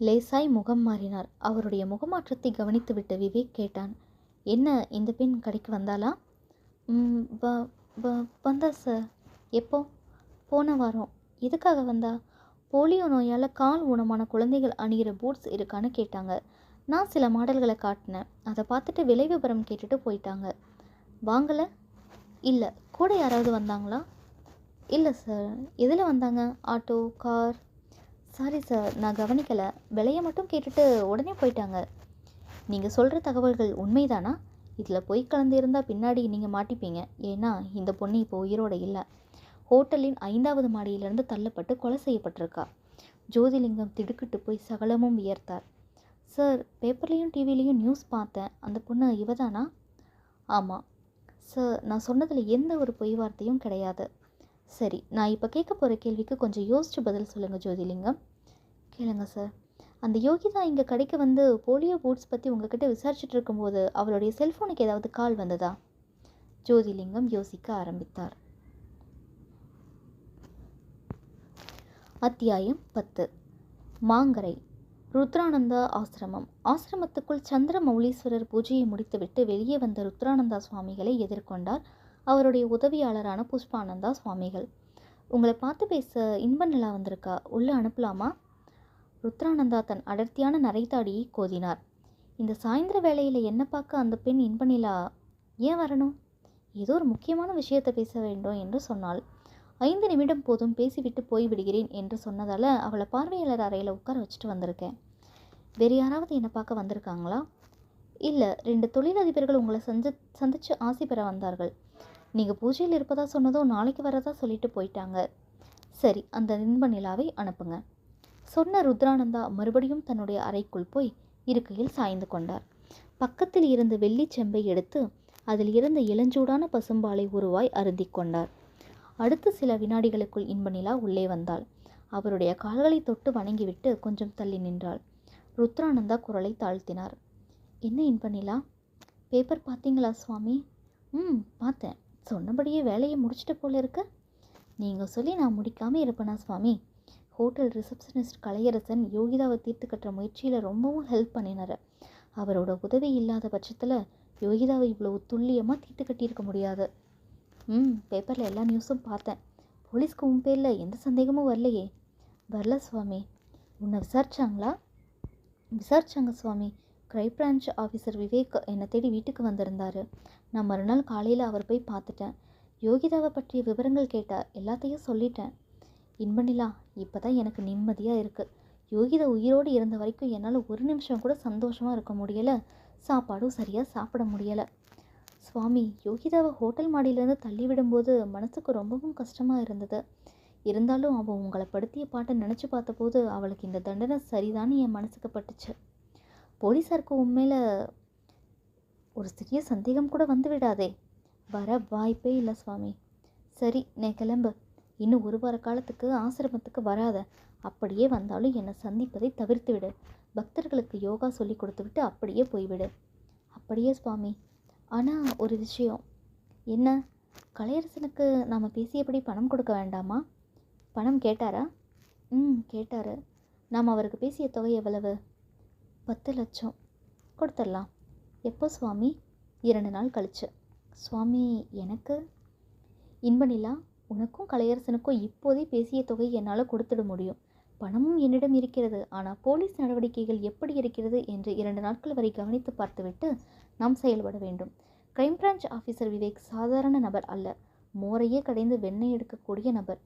லேசாய் முகம் மாறினார். அவருடைய முகமாற்றத்தை கவனித்துவிட்ட விவேக் கேட்டான், என்ன இந்த பெண் கடைக்கு வந்தாளா? வந்தா சார். எப்போ? போன வாரம். எதுக்காக வந்தா? போலியோ நோயால் கால் ஊனமான குழந்தைகள் அணிகிற பூட்ஸ் இருக்கான்னு கேட்டாங்க. நான் சில மாடல்களை காட்டினேன். அதை பார்த்துட்டு விலை விவரம் கேட்டுட்டு போயிட்டாங்க. வாங்கலை? இல்லை. கூட யாராவது வந்தாங்களா? இல்லை சார். எதில் வந்தாங்க? Auto, car? சாரி சார், நான் கவனிக்கலை. விலையை மட்டும் கேட்டுட்டு உடனே போயிட்டாங்க. நீங்கள் சொல்கிற தகவல்கள் உண்மைதானா? இதில் பொய் கலந்து இருந்தால் பின்னாடி நீங்கள் மாட்டிப்பீங்க. ஏன்னா இந்த பொண்ணு இப்போ உயிரோடு இல்லை. ஹோட்டலின் 5வது மாடியிலிருந்து தள்ளப்பட்டு கொலை செய்யப்பட்டிருக்கா. ஜோதிலிங்கம் திடுக்கிட்டு போய் சகலமும் வியர்த்தார். சார், பேப்பர்லேயும் டிவிலையும் நியூஸ் பார்த்தேன். அந்த பொண்ணு இவதானா? ஆமாம் சார், நான் சொன்னதில் எந்த ஒரு பொய் வார்த்தையும் கிடையாது. சரி, நான் இப்போ கேட்க போகிற கேள்விக்கு கொஞ்சம் யோசிச்சு பதில் சொல்லுங்கள் ஜோதிலிங்கம். கேளுங்க சார். அந்த யோகிதா இங்கே கடைக்கு வந்து போலியோ பூட்ஸ் பற்றி உங்ககிட்ட விசாரிச்சுட்டு இருக்கும்போது அவளுடைய செல்ஃபோனுக்கு ஏதாவது கால் வந்ததா? ஜோதிலிங்கம் யோசிக்க ஆரம்பித்தார். அத்தியாயம் 10. மாங்கரை. ருத்ரானந்தா ஆசிரமம். ஆசிரமத்துக்குள் சந்திரமௌலீஸ்வரர் பூஜையை முடித்துவிட்டு வெளியே வந்த ருத்ரானந்தா சுவாமிகளை எதிர்கொண்டார் அவருடைய உதவியாளரான புஷ்பானந்தா சுவாமிகள். உங்களை பார்த்து பேச இன்ப நிலா வந்திருக்கா, உள்ளே அனுப்பலாமா? ருத்ரானந்தா தன் அடர்த்தியான நரைத்தாடியை கோதினார். இந்த சாயந்தர வேளையில் என்ன பார்க்க அந்த பெண் இன்ப நிலா ஏன் வரணும்? ஏதோ ஒரு முக்கியமான விஷயத்தை பேச வேண்டும் என்று சொன்னாள். 5 நிமிடம் போதும், பேசிவிட்டு போய்விடுகிறேன் என்று சொன்னதால் அவளை பார்வையாளர் அறையில் உட்கார வச்சுட்டு வந்திருக்கேன். வேறு யாராவது என்னை பார்க்க வந்திருக்காங்களா? இல்லை, 2 தொழிலதிபர்கள் உங்களை சந்தித்து ஆசி பெற வந்தார்கள். நீங்கள் பூஜையில் இருப்பதா சொன்னதும் நாளைக்கு வரதா சொல்லிட்டு போயிட்டாங்க. சரி, அந்த இன்ப நிலாவை அனுப்புங்க சொன்ன ருத்ரானந்தா மறுபடியும் தன்னுடைய அறைக்குள் போய் இருக்கையில் சாய்ந்து கொண்டார். பக்கத்தில் இருந்த வெள்ளி செம்பை எடுத்து அதில் இருந்த இளஞ்சூடான பசும்பாலை ஒருவாய் அருந்தி கொண்டார். அடுத்த சில வினாடிகளுக்குள் இன்ப நிலா உள்ளே வந்தாள். அவருடைய கால்களை தொட்டு வணங்கிவிட்டு கொஞ்சம் தள்ளி நின்றாள். ருத்ரானந்தா குரலை தாழ்த்தினார். என்ன இன்ப நிலா, பேப்பர் பார்த்தீங்களா சுவாமி? பார்த்தேன். சொன்னபடியே வேலையை முடிச்சிட்ட போல இருக்கு. நீங்கள் சொல்லி நான் முடிக்காமல் இருப்பேனா சுவாமி? ஹோட்டல் ரிசப்ஷனிஸ்ட் கலையரசன் யோகிதாவை தீர்த்து கட்டுற முயற்சியில் ரொம்பவும் ஹெல்ப் பண்ணினார். அவரோட உதவி இல்லாத பட்சத்தில் யோகிதாவை இவ்வளவு துல்லியமாக தீர்த்து கட்டியிருக்க முடியாது. பேப்பரில் எல்லா நியூஸும் பார்த்தேன். போலீஸ்க்கு உன் பேரில் எந்த சந்தேகமும் வரலையே? வரல சுவாமி. உன்னை விசாரிச்சாங்களா? விசாரிச்சாங்க சுவாமி. கிரைம் பிரான்ச் ஆஃபீஸர் விவேக் என்னை தேடி வீட்டுக்கு வந்திருந்தார். நான் மறுநாள் காலையில் அவர் போய் பார்த்துட்டேன். யோகிதாவை பற்றிய விவரங்கள் கேட்டால் எல்லாத்தையும் சொல்லிட்டேன். இன்பநிலா, இப்போ தான் எனக்கு நிம்மதியாக இருக்குது. யோகிதா உயிரோடு இருந்த வரைக்கும் என்னால் ஒரு நிமிஷம் கூட சந்தோஷமாக இருக்க முடியலை. சாப்பாடும் சரியாக சாப்பிட முடியலை. சுவாமி, யோகிதாவை ஹோட்டல் மாடியிலேருந்து தள்ளிவிடும்போது மனசுக்கு ரொம்பவும் கஷ்டமாக இருந்தது. இருந்தாலும் அவள் உங்களை படுத்திய பாட்டை நினச்சி பார்த்தபோது அவளுக்கு இந்த தண்டனை சரிதான்னு என் மனசுக்கு பட்டுச்சு. போலீஸாருக்கு உண்மையில் ஒரு சிறிய சந்தேகம் கூட வந்து விடாதே? வர வாய்ப்பே இல்லை சுவாமி. சரி, நான் கிளம்பு. இன்னும் 1 வார காலத்துக்கு ஆசிரமத்துக்கு வராத. அப்படியே வந்தாலும் என்னை சந்திப்பதை தவிர்த்து விடு. பக்தர்களுக்கு யோகா சொல்லி கொடுத்து விட்டு அப்படியே போய்விடு. அப்படியே சுவாமி. ஆனால் ஒரு விஷயம். என்ன? கலையரசனுக்கு நாம் பேசியபடி பணம் கொடுக்க வேண்டாமா? பணம் கேட்டாரா? கேட்டார். நாம் அவருக்கு பேசிய தொகை எவ்வளவு? 10 லட்சம். கொடுத்துடலாம். எப்போ சுவாமி? 2 நாள் கழிச்சு. சுவாமி, எனக்கு? இன்பநிலா, உனக்கும் கலையரசனுக்கும் இப்போதே பேசிய தொகை என்னால் கொடுத்துட முடியும். பணமும் என்னிடம் இருக்கிறது. ஆனால் போலீஸ் நடவடிக்கைகள் எப்படி இருக்கிறது என்று 2 நாட்கள் வரை கவனித்து பார்த்துவிட்டு நாம் செயல்பட வேண்டும். கிரைம் பிரான்ச் ஆஃபீஸர் விவேக் சாதாரண நபர் அல்ல. மோரையே கடைந்து வெண்ணெய் எடுக்கக்கூடிய நபர்.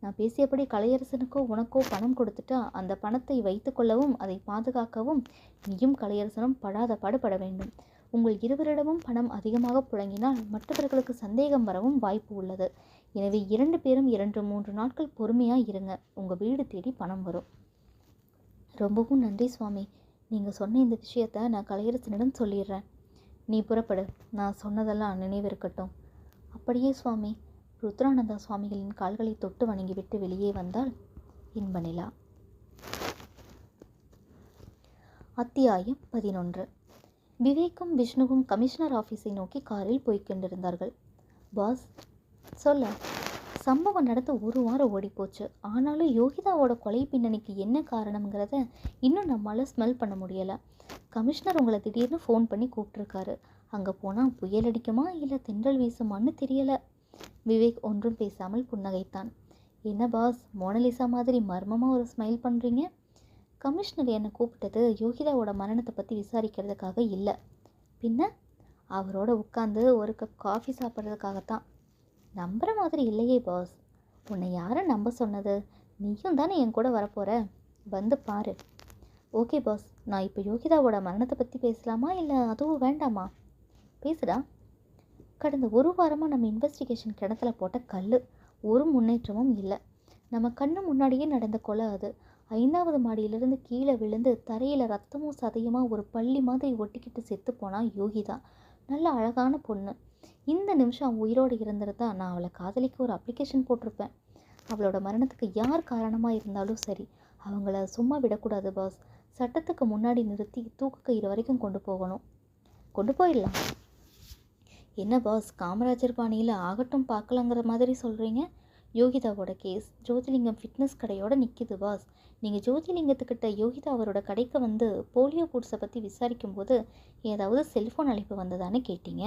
நான் பேசியபடி கலையரசனுக்கோ உனக்கோ பணம் கொடுத்துட்டா அந்த பணத்தை வைத்து கொள்ளவும் அதை பாதுகாக்கவும் நீயும் கலையரசனும் படாத பாடுபட வேண்டும். உங்கள் இருவரிடமும் பணம் அதிகமாக புழங்கினால் மற்றவர்களுக்கு சந்தேகம் வரவும் வாய்ப்பு உள்ளது. எனவே 2 பேரும் 2-3 நாட்கள் பொறுமையாக இருங்க. உங்கள் வீடு தேடி பணம் வரும். ரொம்பவும் நன்றி சுவாமி. நீங்கள் சொன்ன இந்த விஷயத்தை நான் கலையரசனிடம் சொல்லிடுறேன். நீ புறப்படு, நான் சொன்னதெல்லாம் நினைவிருக்கட்டும். அப்படியே சுவாமி. ருத்ரானந்தா சுவாமிகளின் கால்களை தொட்டு வணங்கிவிட்டு வெளியே வந்தாள் இன்பநிலா. அத்தியாயம் 11. விவேக்கும் விஷ்ணுவும் கமிஷனர் ஆஃபீஸை நோக்கி காரில் போய்கொண்டிருந்தார்கள். பாஸ், சொல்ல. சம்பவம் நடந்து ஒரு வாரம் ஓடிப்போச்சு. ஆனாலும் யோகிதாவோட கொலை பின்னணிக்கு என்ன காரணம்ங்கிறத இன்னும் நம்மளால் ஸ்மெல் பண்ண முடியலை. கமிஷனர் உங்களை திடீர்னு ஃபோன் பண்ணி கூப்பிட்ருக்காரு. அங்கே போனால் புயல் அடிக்குமா இல்லை தென்றல் வீசுமான்னு தெரியலை. விவேக் ஒன்றும் பேசாமல் புன்னகைத்தான். என்ன பாஸ், மோனலிசா மாதிரி மர்மமாக ஒரு ஸ்மைல் பண்ணுறீங்க? கமிஷனர் என்னை கூப்பிட்டது யோகிதாவோட மரணத்தை பற்றி விசாரிக்கிறதுக்காக இல்லை, பின்ன அவரோட உட்காந்து ஒரு கப் காஃபி சாப்பிட்றதுக்காகத்தான். நம்புகிற மாதிரி இல்லையே பாஸ். உன்னை யாரை நம்ப சொன்னது? நீயும் தானே என் கூட வரப்போகிற, வந்து பாரு. ஓகே பாஸ், நான் இப்போ யோகிதாவோட மரணத்தை பற்றி பேசலாமா இல்லை அதுவும் வேண்டாமா? பேசுடா. கடந்த ஒரு வாரமாக நம்ம இன்வெஸ்டிகேஷன் கிணத்துல போட்ட கல், ஒரு முன்னேற்றமும் இல்லை. நம்ம கண்ணு முன்னாடியே நடந்த கொலை அது. 5வது மாடியிலிருந்து கீழே விழுந்து தரையில் ரத்தமும் சதையுமா ஒரு பள்ளி மாதிரி ஒட்டிக்கிட்டு செத்து போனா யோகிதா. நல்ல அழகான பொண்ணு. இந்த நிமிஷம் உயிரோடு இருந்திருந்தா நான் அவளை காதலிக்க ஒரு அப்ளிகேஷன் போட்டிருப்பேன். அவளோட மரணத்துக்கு யார் காரணமாக இருந்தாலும் சரி, அவங்கள சும்மா விடக்கூடாது பாஸ். சட்டத்துக்கு முன்னாடி நிறுத்தி தூக்கு கயிறு வரைக்கும் கொண்டு போகணும். கொண்டு போயிடலாம். என்ன பாஸ், காமராஜர் பாணியில் ஆகட்டும் பார்க்கலாங்கிற மாதிரி சொல்கிறீங்க? யோகிதாவோட கேஸ் ஜோதிலிங்கம் ஃபிட்னஸ் கடையோட நிற்கிது பாஸ். நீங்கள் ஜோதிலிங்கத்துக்கிட்ட யோகிதா அவரோட கடைக்கு வந்து போலியோ பூட்ஸை பற்றி விசாரிக்கும்போது ஏதாவது செல்ஃபோன் அழைப்பு வந்ததான்னு கேட்டீங்க.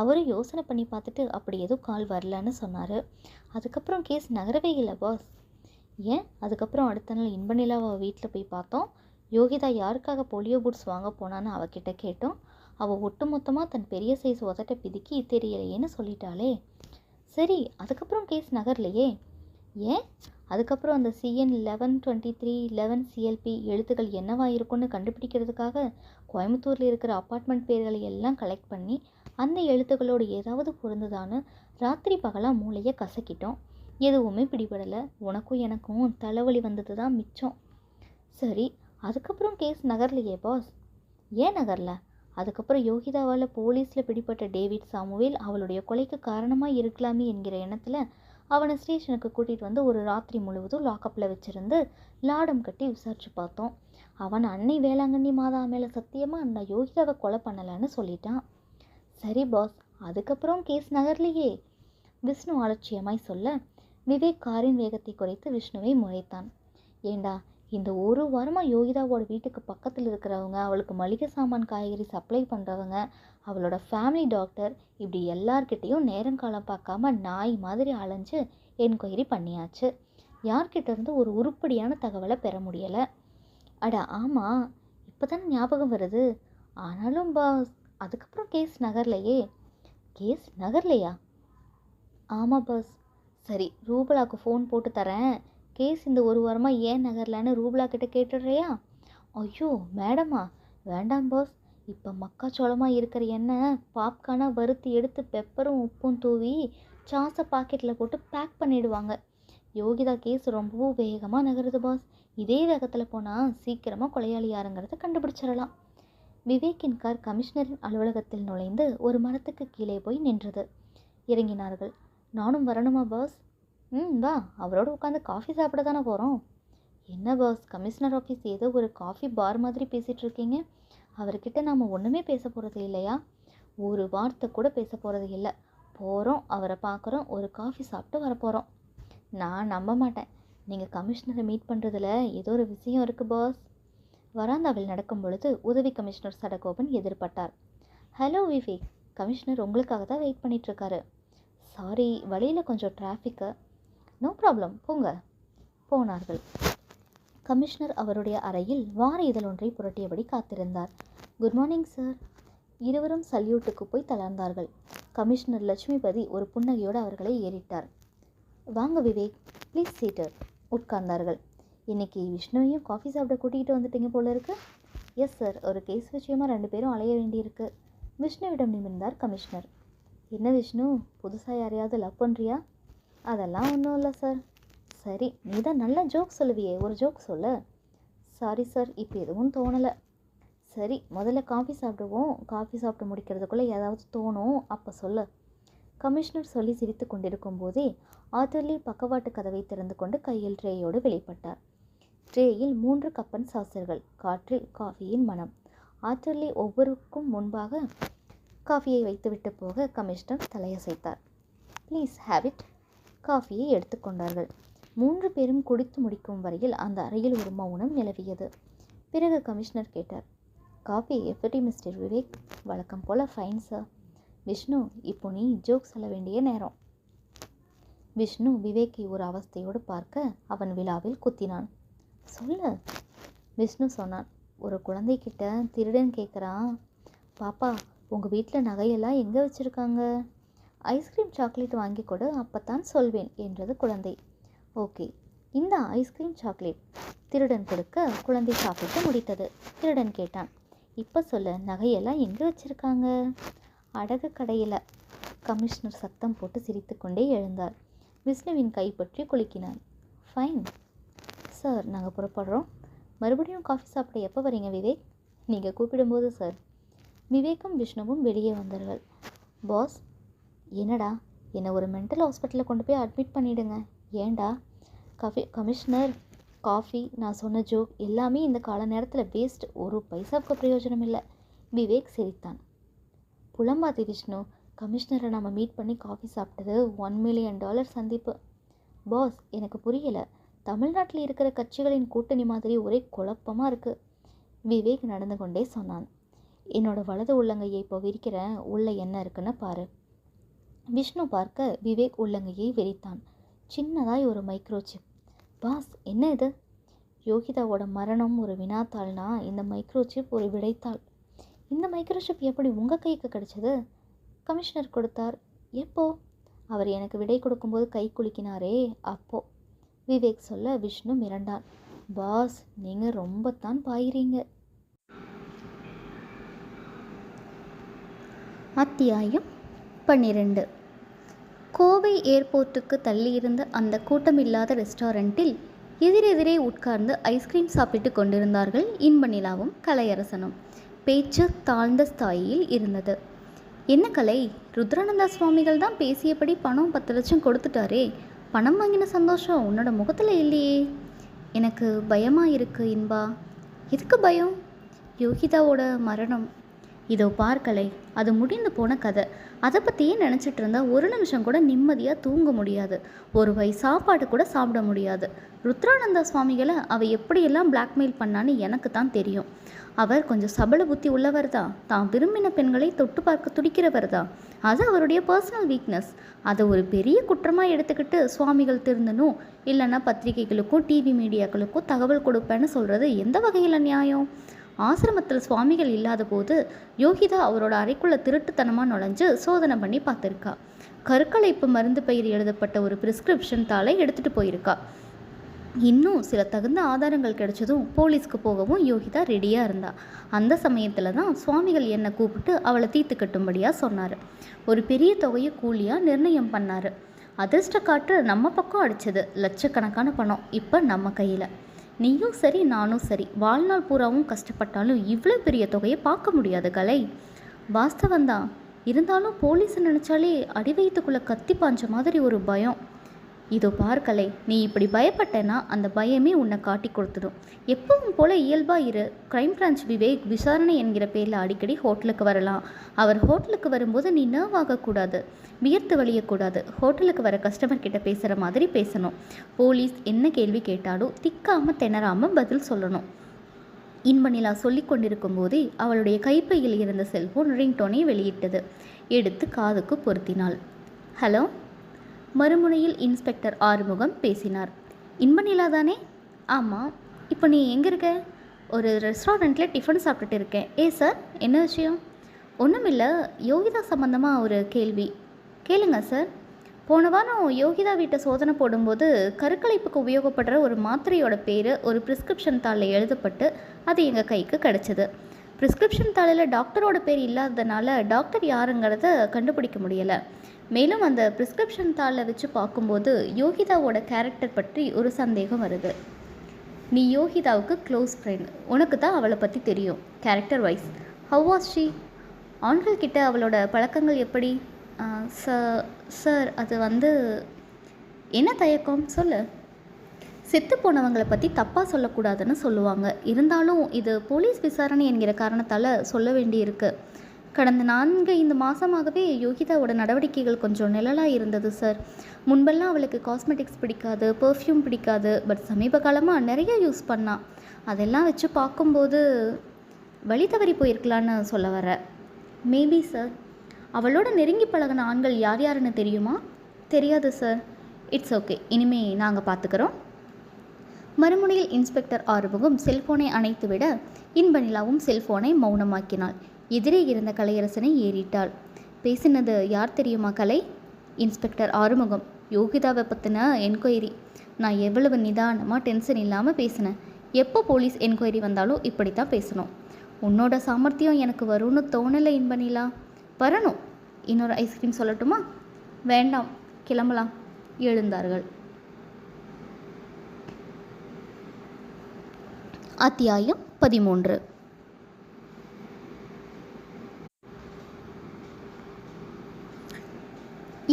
அவரும் யோசனை பண்ணி பார்த்துட்டு அப்படி எதுவும் கால் வரலன்னு சொன்னார். அதுக்கப்புறம் கேஸ் நகரவே இல்லை பாஸ். ஏன்? அதுக்கப்புறம் அடுத்த நாள் இன்பநிலாவை வீட்டில் போய் பார்த்தோம். யோகிதா யாருக்காக போலியோ பூட்ஸ் வாங்க போனான்னு அவகிட்ட கேட்டோம். அவள் ஒட்டு மொத்தமாக தன் பெரிய சைஸ் உதட்ட பிதுக்கி தெரியலையேன்னு சொல்லிட்டாளே. சரி, அதுக்கப்புறம் கேஸ் நகர்லையே. ஏன்? அதுக்கப்புறம் அந்த CN 1123 11 CLP எழுத்துக்கள் என்னவா இருக்குன்னு கண்டுபிடிக்கிறதுக்காக கோயம்புத்தூரில் இருக்கிற அப்பார்ட்மெண்ட் பேர்களை எல்லாம் கலெக்ட் பண்ணி அந்த எழுத்துக்களோடு ஏதாவது பொருந்துதான்னு ராத்திரி பகலாக மூளையை கசக்கிட்டோம். எதுவுமே பிடிபடலை. உனக்கும் எனக்கும் தலைவலி வந்தது தான் மிச்சம். சரி, அதுக்கப்புறம் கேஸ் நகர்லையே பாஸ். ஏன் நகரல? அதுக்கப்புறம் யோகிதாவால் போலீஸில் பிடிப்பட்ட டேவிட் சாமுவேல் அவளுடைய கொலைக்கு காரணமாக இருக்கலாமே என்கிற எண்ணத்தில் அவனை ஸ்டேஷனுக்கு கூட்டிகிட்டு வந்து ஒரு ராத்திரி முழுவதும் லாக்கப்பில் வச்சுருந்து லாடம் கட்டி விசாரிச்சு பார்த்தோம். அவன் அன்னை வேளாங்கண்ணி மாதா மேலே சத்தியமாக நான் யோகிதாவை கொலை பண்ணலைன்னு சொல்லிட்டான். சரி பாஸ், அதுக்கப்புறம் கேஸ் நகர்லையே. விஷ்ணு அலட்சியமாய் சொல்ல விவேக் காரின் வேகத்தை குறைத்து விஷ்ணுவை முறைத்தான். ஏண்டா, இந்த ஒரு வாரமாக யோகிதாவோட வீட்டுக்கு பக்கத்தில் இருக்கிறவங்க, அவளுக்கு மளிகை சாமான் காய்கறி சப்ளை பண்ணுறவங்க, அவளோட ஃபேமிலி டாக்டர், இப்படி எல்லார்கிட்டேயும் நேரங்காலம் பார்க்காம நாய் மாதிரி அலைஞ்சு என்கொயரி பண்ணியாச்சு. யார்கிட்டேருந்து ஒரு உருப்படியான தகவலை பெற முடியலை. அட ஆமாம், இப்போ தானே ஞாபகம் வருது. ஆனாலும் பாஸ், அதுக்கப்புறம் கேஸ் நகர்லையே. கேஸ் நகர்லையா? ஆமாம் பாஸ். சரி, ரூபலாவுக்கு ஃபோன் போட்டு தரேன். கேஸ் இந்த ஒரு வாரமாக ஏன் நகரலன்னு ரூபலா கிட்ட கேட்டுடுறியா? ஐயோ மேடமா, வேண்டாம் பாஸ். இப்போ மக்காச்சோளமாக இருக்கிற எண்ணெய் பாப்கார்னாக வறுத்து எடுத்து பெப்பரும் உப்பும் தூவி சாஸை பாக்கெட்டில் போட்டு பேக் பண்ணிடுவாங்க. யோகிதா கேஸ் ரொம்பவும் வேகமாக நகருது பாஸ். இதே வேகத்தில் போனால் சீக்கிரமாக கொலையாளி யாருங்கிறத கண்டுபிடிச்சிடலாம். விவேக்கின் கார் கமிஷனரின் அலுவலகத்தில் நுழைந்து ஒரு மரத்துக்கு கீழே போய் நின்றது. இறங்கினார்கள். நானும் வரணுமா பாஸ்? வா, அவரோட உட்காந்து காஃபி சாப்பிட தானே போகிறோம். என்ன பாஸ், கமிஷனர் ஆஃபீஸ் ஏதோ ஒரு காஃபி பார் மாதிரி பேசிகிட்டு இருக்கீங்க. அவர்கிட்ட நாம் ஒன்றுமே பேச போகிறது இல்லையா? ஒரு வார்த்தை கூட பேச போகிறது இல்லை. போகிறோம், அவரை பார்க்குறோம், ஒரு காஃபி சாப்பிட்டு வரப்போகிறோம். நான் நம்ப மாட்டேன். நீங்கள் கமிஷனரை மீட் பண்ணுறதுல ஏதோ ஒரு விஷயம் இருக்குது பாஸ். வராந்தாவில் நடக்கும் பொழுது உதவி கமிஷனர் சடகோபன் எதிர்பட்டார். ஹலோ விவேக், கமிஷனர் உங்களுக்காக தான் வெயிட் பண்ணிகிட்ருக்காரு. சாரி, வழியில் கொஞ்சம் டிராஃபிக்கு. நோ ப்ராப்ளம், போங்க. போனார்கள். கமிஷனர் அவருடைய அறையில் வார இதழ் ஒன்றை புரட்டியபடி காத்திருந்தார். Good morning sir. இருவரும் சல்யூட்டுக்கு போய் தளர்ந்தார்கள். கமிஷனர் லட்சுமிபதி ஒரு புன்னகையோடு அவர்களை ஏறிட்டார். வாங்க விவேக், ப்ளீஸ் சீட்டர். உட்கார்ந்தார்கள். இன்னைக்கு விஷ்ணுவையும் காஃபி சாப்பிட கூட்டிகிட்டு வந்துட்டீங்க போல இருக்கு. எஸ் சார், ஒரு கேஸ் விஷயமா 2 பேரும் அலைய வேண்டியிருக்கு. விஷ்ணுவிடம் நிமிர்ந்தார் கமிஷனர். என்ன விஷ்ணு, புதுசாக யாரையாவது லவ் பண்ணுறியா? அதெல்லாம் ஒன்றும் இல்லை சார். சரி, நீ தான் நல்லா ஜோக் சொல்லுவியே, ஒரு ஜோக் சொல்ல. சாரி சார், இப்போ எதுவும் தோணலை. சரி, முதல்ல காஃபி சாப்பிடுவோம். காஃபி சாப்பிட்டு முடிக்கிறதுக்குள்ளே ஏதாவது தோணும், அப்போ சொல்லு. கமிஷனர் சொல்லி சிரித்து கொண்டிருக்கும் போதே ஆத்தர்லி பக்கவாட்டு கதவை திறந்து கொண்டு கையில் ட்ரேயோடு வெளிப்பட்டார். ட்ரேயில் 3 கப்பன் சாசர்கள், காற்றில் காஃபியின் மனம். ஆத்தர்லி ஒவ்வொருக்கும் முன்பாக காஃபியை வைத்துவிட்டு போக கமிஷனர் தலையசைத்தார். Please have it. காஃபியை எடுத்துக்கொண்டார்கள். 3 பேரும் குடித்து முடிக்கும் வரையில் அந்த அறையில் ஒரு மௌனம் நிலவியது. பிறகு கமிஷனர் கேட்டார், காஃபி எப்படி மிஸ்டர் விவேக்? வழக்கம் போல ஃபைன் சார். விஷ்ணு, இப்போ நீ ஜோக் சொல்ல வேண்டிய நேரம். விஷ்ணு விவேக்கை ஒரு அவஸ்தையோடு பார்க்க அவன் விழாவில் குத்தினான். சொல்ல. விஷ்ணு சொன்னான். ஒரு குழந்தைகிட்ட திருடன் கேட்குறான், பாப்பா உங்கள் வீட்டில் நகையெல்லாம் எங்கே வச்சுருக்காங்க? ஐஸ்கிரீம் சாக்லேட் வாங்கி கொடு, அப்போத்தான் சொல்வேன் என்றது குழந்தை. ஓகே, இந்த ஐஸ்கிரீம் சாக்லேட். திருடன் கொடுக்க குழந்தை சாப்பிட்டு முடித்தது. திருடன் கேட்டான், இப்போ சொல்ல, நகையெல்லாம் எங்கே வச்சுருக்காங்க? அடகு கடையில். கமிஷனர் சத்தம் போட்டு சிரித்து கொண்டே எழுந்தார். விஷ்ணுவின் கைப்பற்றி குலுக்கினார். ஃபைன் சார், நாங்கள் புறப்படுறோம். மறுபடியும் காஃபி சாப்பிட எப்போ வரீங்க விவேக்? நீங்கள் கூப்பிடும்போது சார். விவேக்கும் விஷ்ணுவும் வெளியே வந்தார்கள். பாஸ், என்னடா, என்னை ஒரு மென்டல் ஹாஸ்பிட்டலில் கொண்டு போய் அட்மிட் பண்ணிவிடுங்க. ஏண்டா? கமிஷனர், காஃபி, நான் சொன்ன ஜோக் எல்லாமே இந்த கால நேரத்தில் வேஸ்ட். ஒரு பைசாவுக்கு பிரயோஜனம் இல்லை. விவேக் சிரித்தான். புலம்பாதி விஷ்ணு, கமிஷனரை நம்ம மீட் பண்ணி காஃபி சாப்பிட்டது $1 மில்லியன் சந்திப்பு. பாஸ், எனக்கு புரியலை. தமிழ்நாட்டில் இருக்கிற கட்சிகளின் கூட்டணி மாதிரி ஒரே குழப்பமாக இருக்குது. விவேக் நடந்து கொண்டே சொன்னான். என்னோட வலது உள்ளங்கையை இப்போ விரிக்கிறேன், உள்ள என்ன இருக்குன்னு பாரு. விஷ்ணு பார்க்க விவேக் உள்ளங்கையை விரித்தான். சின்னதாய் ஒரு மைக்ரோசிப். பாஸ், என்ன இது? யோகிதாவோட மரணம் ஒரு வினாத்தாள்னா இந்த மைக்ரோசிப் ஒரு விடைத்தாள். இந்த மைக்ரோசிப் எப்படி உங்கள் கைக்கு கிடைச்சது? கமிஷனர் கொடுத்தார். எப்போ? அவர் எனக்கு விடை கொடுக்கும்போது கை குலுக்கினாரே, அப்போ. விவேக் சொல்ல விஷ்ணு மிரண்டான். பாஸ், நீங்கள் ரொம்பத்தான் பாயிறீங்க. அத்தியாயம் 12. கோவை ஏர்போர்ட்டுக்கு தள்ளியிருந்த அந்த கூட்டமில்லாத ரெஸ்டாரண்ட்டில் எதிரெதிரே உட்கார்ந்து ஐஸ்கிரீம் சாப்பிட்டு கொண்டிருந்தார்கள் இன்பநிலாவும் கலையரசனும். பேச்சு தாழ்ந்த ஸ்தாயியில் இருந்தது. என்ன கலை, ருத்ரானந்தா சுவாமிகள் தான் பேசியபடி பணம் 10 லட்சம் கொடுத்துட்டாரே, பணம் வாங்கின சந்தோஷம் உன்னோட முகத்தில் இல்லையே. எனக்கு பயமாக இருக்கு இன்பா. எதுக்கு பயம்? யோகிதாவோட மரணம். இதோ பார்க்கலை, அது முடிந்து போன கதை. அதை பற்றியே நினச்சிட்டு இருந்தால் ஒரு நிமிஷம் கூட நிம்மதியாக தூங்க முடியாது. ஒரு வகை சாப்பாடு கூட சாப்பிட முடியாது. ருத்ரானந்தா சுவாமிகளை அவள் எப்படியெல்லாம் பிளாக்மெயில் பண்ணான்னு எனக்கு தான் தெரியும். அவர் கொஞ்சம் சபல புத்தி உள்ளவர் தான். தான் விரும்பின பெண்களை தொட்டு பார்க்க துடிக்கிறவர் தான். அது அவருடைய பர்சனல் வீக்னஸ். அதை ஒரு பெரிய குற்றமாக எடுத்துக்கிட்டு சுவாமிகள் திருந்தணும், இல்லைன்னா பத்திரிகைகளுக்கும் டிவி மீடியாக்களுக்கும் தகவல் கொடுப்பேன்னு சொல்கிறது எந்த வகையில் நியாயம்? ஆசிரமத்தில் சுவாமிகள் இல்லாத போது யோகிதா அவரோட அறைக்குள்ள திருட்டுத்தனமாக நுழைஞ்சு சோதனை பண்ணி பார்த்துருக்கா. கருக்கலைப்பு மருந்து பயிர் எழுதப்பட்ட ஒரு பிரிஸ்கிரிப்ஷன் தாளை எடுத்துகிட்டு போயிருக்கா. இன்னும் சில தகுந்த ஆதாரங்கள் கிடைச்சதும் போலீஸ்க்கு போகவும் யோகிதா ரெடியாக இருந்தா. அந்த சமயத்தில் தான் சுவாமிகள் என்னை கூப்பிட்டு அவளை தீர்த்து கட்டும்படியாக சொன்னார். ஒரு பெரிய தொகையை கூலியாக நிர்ணயம் பண்ணார். அதிர்ஷ்ட காற்று நம்ம பக்கம் அடித்தது. லட்சக்கணக்கான பணம் இப்போ நம்ம கையில். நீயும் சரி நானும் சரி வாழ்நாள் பூராவும் கஷ்டப்பட்டாலும் இவ்வளோ பெரிய தொகையை பார்க்க முடியாது கலை. வாஸ்தவந்தான். இருந்தாலும் போலீஸை நினச்சாலே அடி வயிற்றுக்குள்ளே கத்தி பாஞ்ச மாதிரி ஒரு பயம். இதோ பார்க்கலை, நீ இப்படி பயப்பட்டேன்னா அந்த பயமே உன்னை காட்டி கொடுத்துடும். எப்பவும் போல இயல்பாக இரு. கிரைம் பிரான்ச் விவேக் விசாரணை என்கிற பேரில் அடிக்கடி ஹோட்டலுக்கு வரலாம். அவர் ஹோட்டலுக்கு வரும்போது நீ நர்வ் ஆகக்கூடாது, வியர்த்து வழியக்கூடாது. ஹோட்டலுக்கு வர கஸ்டமர் கிட்ட பேசுகிற மாதிரி பேசணும். போலீஸ் என்ன கேள்வி கேட்டாலும் திக்காமல் திணறாமல் பதில் சொல்லணும். இன்பநிலா சொல்லி கொண்டிருக்கும் போதே அவளுடைய கைப்பையில் இருந்த செல்போன் ரிங்டோனை வெளியிட்டது. எடுத்து காதுக்கு பொருத்தினாள். ஹலோ. மறுமுனையில் இன்ஸ்பெக்டர் ஆறுமுகம் பேசினார். இன்பநிலா தானே? ஆமாம். இப்போ நீ எங்கே இருக்க? ஒரு ரெஸ்டாரண்ட்டில் டிஃபன் சாப்பிட்டுட்டு இருக்கேன். சார், என்ன விஷயம்? ஒன்றும் இல்லை, யோகிதா சம்மந்தமாக ஒரு கேள்வி. கேளுங்க சார். போன வாரம் யோகிதா வீட்டை சோதனை போடும்போது கருக்கலைப்புக்கு உபயோகப்படுற ஒரு மாத்திரையோட பேர் ஒரு ப்ரிஸ்கிரிப்ஷன் தாளில் எழுதப்பட்டு அது எங்கள் கைக்கு கிடச்சிது. ப்ரிஸ்கிரிப்ஷன் தாளில் டாக்டரோட பேர் இல்லாததுனால டாக்டர் யாருங்கிறத கண்டுபிடிக்க முடியலை. மேலும் அந்த ப்ரிஸ்கிரிப்ஷன் தாளில் வச்சு பார்க்கும்போது யோகிதாவோட கேரக்டர் பற்றி ஒரு சந்தேகம் வருது. நீ யோகிதாவுக்கு க்ளோஸ் ஃப்ரெண்ட், உனக்கு தான் அவளை பற்றி தெரியும். Character wise how was she? ஆண்கள் கிட்ட அவளோட பழக்கங்கள் எப்படி? சார் அது வந்து என்ன தயக்கம் சொல்லு. செத்து போனவங்களை பற்றி தப்பாக சொல்லக்கூடாதுன்னு சொல்லுவாங்க. இருந்தாலும் இது போலீஸ் விசாரணை என்கிற காரணத்தால் சொல்ல வேண்டியிருக்கு. கடந்த 4-5 மாதமாகவே யோகிதாவோட நடவடிக்கைகள் கொஞ்சம் நிழலாக இருந்தது சார். முன்பெல்லாம் அவளுக்கு காஸ்மெட்டிக்ஸ் பிடிக்காது, பெர்ஃப்யூம் பிடிக்காது. பட் சமீப காலமாக நிறைய யூஸ் பண்ணா. அதெல்லாம் வச்சு பார்க்கும்போது வழி தவறி போயிருக்கலான்னு சொல்ல வர. Maybe sir. அவளோட நெருங்கி பழகின ஆண்கள் யார் யாருன்னு தெரியுமா? தெரியாது சார். இட்ஸ் ஓகே, இனிமே நாங்கள் பார்த்துக்கிறோம். மறுமுனையில் இன்ஸ்பெக்டர் ஆறுமுகம் செல்போனை அணைத்துவிட இன்பநிலாவும் செல்போனை மௌனமாக்கினாள். எதிரே இருந்த கலையரசனை ஏறிட்டாள். பேசினது யார் தெரியுமா கலை? இன்ஸ்பெக்டர் ஆறுமுகம். யோகிதாவை பற்றின என்கொயரி. நான் எவ்வளவு நிதானமாக டென்ஷன் இல்லாமல் பேசினேன். எப்போ போலீஸ் என்கொயரி வந்தாலும் இப்படி தான் பேசணும். உன்னோட சாமர்த்தியம் எனக்கு வரும்னு தோணலை இன்பநிலா. வரணும். இன்னொரு ஐஸ்கிரீம் சொல்லட்டுமா? வேண்டாம், கிளம்பலாம். எழுந்தார்கள். அத்தியாயம் 13.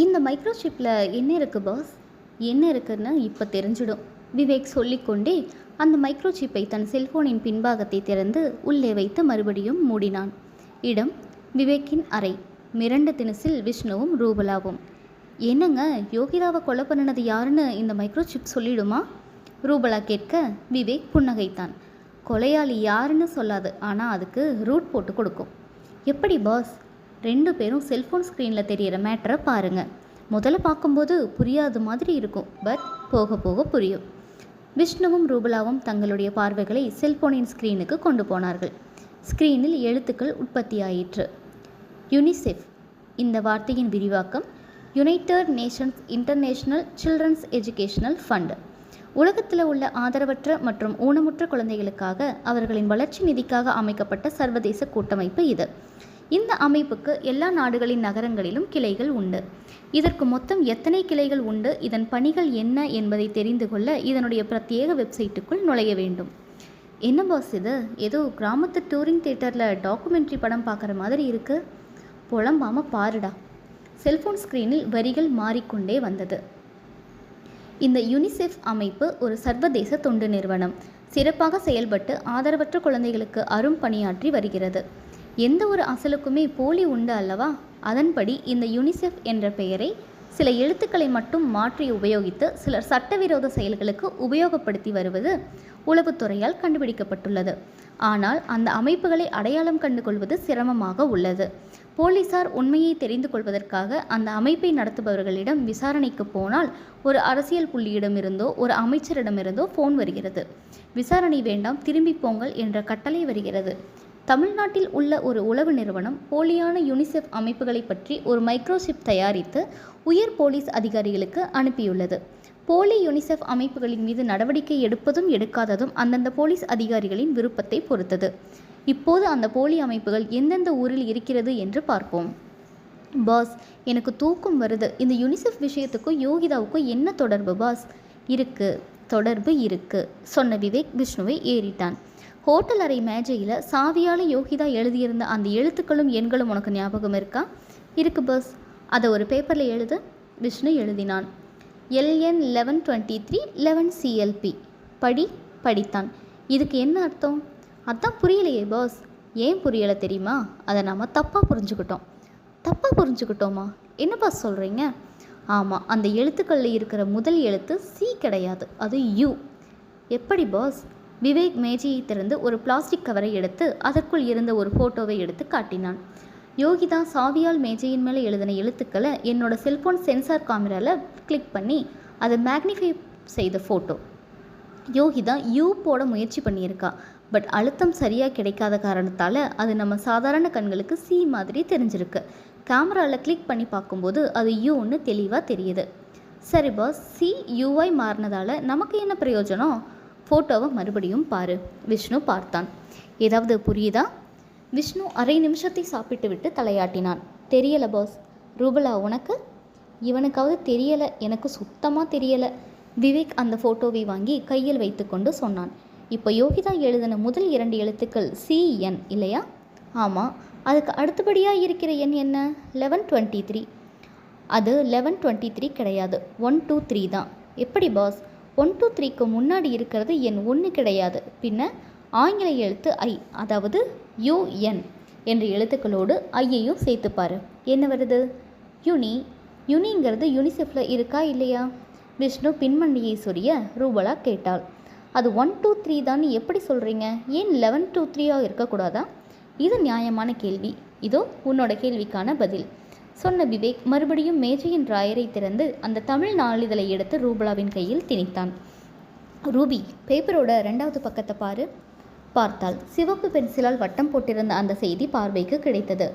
இந்த மைக்ரோசிப்பில் என்ன இருக்குது பாஸ்? என்ன இருக்குன்னு இப்போ தெரிஞ்சிடும். விவேக் சொல்லிக்கொண்டே அந்த மைக்ரோசிப்பை தன் செல்போனின் பின்பாகத்தை திறந்து உள்ளே வைத்து மறுபடியும் மூடினான். இடம் விவேக்கின் அறை. மிரண்ட தினசில் விஷ்ணுவும் ரூபலாவும். என்னங்க, யோகிதாவை கொலை பண்ணினது யாருன்னு இந்த மைக்ரோசிப் சொல்லிடுமா? ரூபலா கேட்க விவேக் புன்னகைத்தான். கொலையாளி யாருன்னு சொல்லாது, ஆனால் அதுக்கு ரூட் போட்டு கொடுக்கும். எப்படி பாஸ்? 2 பேரும் செல்ஃபோன் ஸ்க்ரீனில் தெரிகிற மேட்டரை பாருங்கள். முதல்ல பார்க்கும்போது புரியாத மாதிரி இருக்கும், பட் போக போக புரியும். விஷ்ணுவும் ரூபலாவும் தங்களுடைய பார்வைகளை செல்போனின் ஸ்க்ரீனுக்கு கொண்டு போனார்கள். ஸ்க்ரீனில் எழுத்துக்கள் உற்பத்தியாயிற்று. யுனிசெஃப். இந்த வார்த்தையின் விரிவாக்கம் United Nations International Children's Educational Fund. உலகத்தில் உள்ள ஆதரவற்ற மற்றும் ஊனமுற்ற குழந்தைகளுக்காக அவர்களின் வளர்ச்சி நிதிக்காக அமைக்கப்பட்ட சர்வதேச கூட்டமைப்பு இது. இந்த அமைப்புக்கு எல்லா நாடுகளின் நகரங்களிலும் கிளைகள் உண்டு. இதற்கு மொத்தம் எத்தனை கிளைகள் உண்டு, இதன் பணிகள் என்ன என்பதை தெரிந்து கொள்ள இதனுடைய பிரத்யேக வெப்சைட்டுக்குள் நுழைய வேண்டும். என்ன பாஸ் இது? ஏதோ கிராமத்து டூரிங் தியேட்டரில் டாக்குமெண்ட்ரி படம் பார்க்குற மாதிரி இருக்குது. புலம்பாம பாருடா. செல்போன் ஸ்க்ரீனில் வரிகள் மாறிக்கொண்டே வந்தது. இந்த யுனிசெஃப் அமைப்பு ஒரு சர்வதேச தொண்டு நிறுவனம். சிறப்பாக செயல்பட்டு ஆதரவற்ற குழந்தைகளுக்கு அரும் பணியாற்றி வருகிறது. எந்த ஒரு அசலுக்குமே போலி உண்டு அல்லவா? அதன்படி இந்த யுனிசெஃப் என்ற பெயரை சில எழுத்துக்களை மட்டும் மாற்றி உபயோகித்து சிலர் சட்டவிரோத செயல்களுக்கு உபயோகப்படுத்தி வருவது உளவுத்துறையால் கண்டுபிடிக்கப்பட்டுள்ளது. ஆனால் அந்த அமைப்புகளை அடையாளம் கண்டு கொள்வது சிரமமாக உள்ளது. போலீசார் உண்மையை தெரிந்து கொள்வதற்காக அந்த அமைப்பை நடத்துபவர்களிடம் விசாரணைக்கு போனால் ஒரு அரசியல் புள்ளியிடமிருந்தோ ஒரு அமைச்சரிடமிருந்தோ ஃபோன் வருகிறது. விசாரணை வேண்டாம், திரும்பி போங்கள் என்ற கட்டளை வருகிறது. தமிழ்நாட்டில் உள்ள ஒரு உளவு நிறுவனம் போலியான யுனிசெஃப் அமைப்புகளை பற்றி ஒரு மைக்ரோசிப் தயாரித்து உயர் போலீஸ் அதிகாரிகளுக்கு அனுப்பியுள்ளது. போலி யுனிசெஃப் அமைப்புகளின் மீது நடவடிக்கை எடுப்பதும் எடுக்காததும் அந்தந்த போலீஸ் அதிகாரிகளின் விருப்பத்தை பொறுத்தது. இப்போது அந்த போலி அமைப்புகள் எந்தெந்த ஊரில் இருக்கிறது என்று பார்ப்போம். பாஸ், எனக்கு தூக்கம் வருது. இந்த யுனிசெஃப் விஷயத்துக்கும் யோகிதாவுக்கும் என்ன தொடர்பு பாஸ்? தொடர்பு இருக்கு சொன்ன விவேக் விஷ்ணுவை ஏறிட்டான். ஹோட்டல் அறை மேஜையில் சாவியால் யோகிதா எழுதியிருந்த அந்த எழுத்துக்களும் எண்களும் உனக்கு ஞாபகம் இருக்கா? இருக்கு பாஸ். அதை ஒரு பேப்பரில் எழுது. விஷ்ணு எழுதினான். LN 1123 11 CLP. படித்தான். இதுக்கு என்ன அர்த்தம்? அதான் புரியலையே பாஸ். ஏன் புரியலை தெரியுமா? அதை நாம் தப்பாக புரிஞ்சுக்கிட்டோமா? என்ன பாஸ் சொல்கிறீங்க? ஆமாம், அந்த எழுத்துக்களில் இருக்கிற முதல் எழுத்து C கிடையாது, அது U. எப்படி பாஸ்? விவேக் மேஜையை திறந்து ஒரு பிளாஸ்டிக் கவரை எடுத்து அதற்குள் இருந்த ஒரு ஃபோட்டோவை எடுத்து காட்டினான். யோகிதா சாவியால் மேஜையின் மேலே எழுதின எழுத்துக்களை என்னோட செல்ஃபோன் சென்சார் கேமராவில் கிளிக் பண்ணி அதை மேக்னிஃபை செய்த ஃபோட்டோ. யோகிதா யூ போட முயற்சி பண்ணியிருக்கா. பட் அழுத்தம் சரியாக கிடைக்காத காரணத்தால் அது நம்ம சாதாரண கண்களுக்கு C மாதிரி தெரிஞ்சிருக்கு. கேமராவில் கிளிக் பண்ணி பார்க்கும்போது அது யூன்னு தெளிவாக தெரியுது. சரி பாஸ், C யூவாய் மாறினதால் நமக்கு என்ன பிரயோஜனம்? ஃபோட்டோவை மறுபடியும் பாரு. விஷ்ணு பார்த்தான். ஏதாவது புரியுதா? விஷ்ணு அரை நிமிஷத்தை சாப்பிட்டு விட்டு தலையாட்டினான். தெரியலை பாஸ். ரூபலா, உனக்கு? இவனுக்காவது தெரியலை, எனக்கு சுத்தமாக தெரியலை. விவேக் அந்த ஃபோட்டோவை வாங்கி கையில் வைத்து கொண்டு சொன்னான். இப்போ யோகிதா எழுதின முதல் 2 எழுத்துக்கள் CN இல்லையா? ஆமாம். அதுக்கு அடுத்தபடியாக இருக்கிற எண் என்ன? 1123. அது 1123 கிடையாது, 123 தான். எப்படி பாஸ்? 123க்கு முன்னாடி இருக்கிறது எண் 1 கிடையாது, பின்ன ஆங்கில எழுத்து I, அதாவது UN என்ற எழுத்துக்களோடு ஐயையும் சேர்த்துப்பாரு. என்ன வருது? யுனி. யுனிங்கிறது யூனிசெஃபில் இருக்கா இல்லையா? விஷ்ணு பின்மண்டியை சொரிய ரூபலா கேட்டாள். அது 123 தான் எப்படி சொல்கிறீங்க? ஏன் 1123 இருக்கக்கூடாதா? இது நியாயமான கேள்வி. இதோ உன்னோட கேள்விக்கான பதில் சொன்ன விவேக் மறுபடியும் மேஜையின் டிராயரை திறந்து அந்த தமிழ் நாளிதழை எடுத்து ரூபலாவின் கையில் திணித்தான். ரூபி, பேப்பரோட 2வது பக்கத்தை பாரு. பார்த்தாள். சிவப்பு பென்சிலால் வட்டம் போட்டிருந்த அந்த செய்தி பார்வைக்கு கிடைத்தது.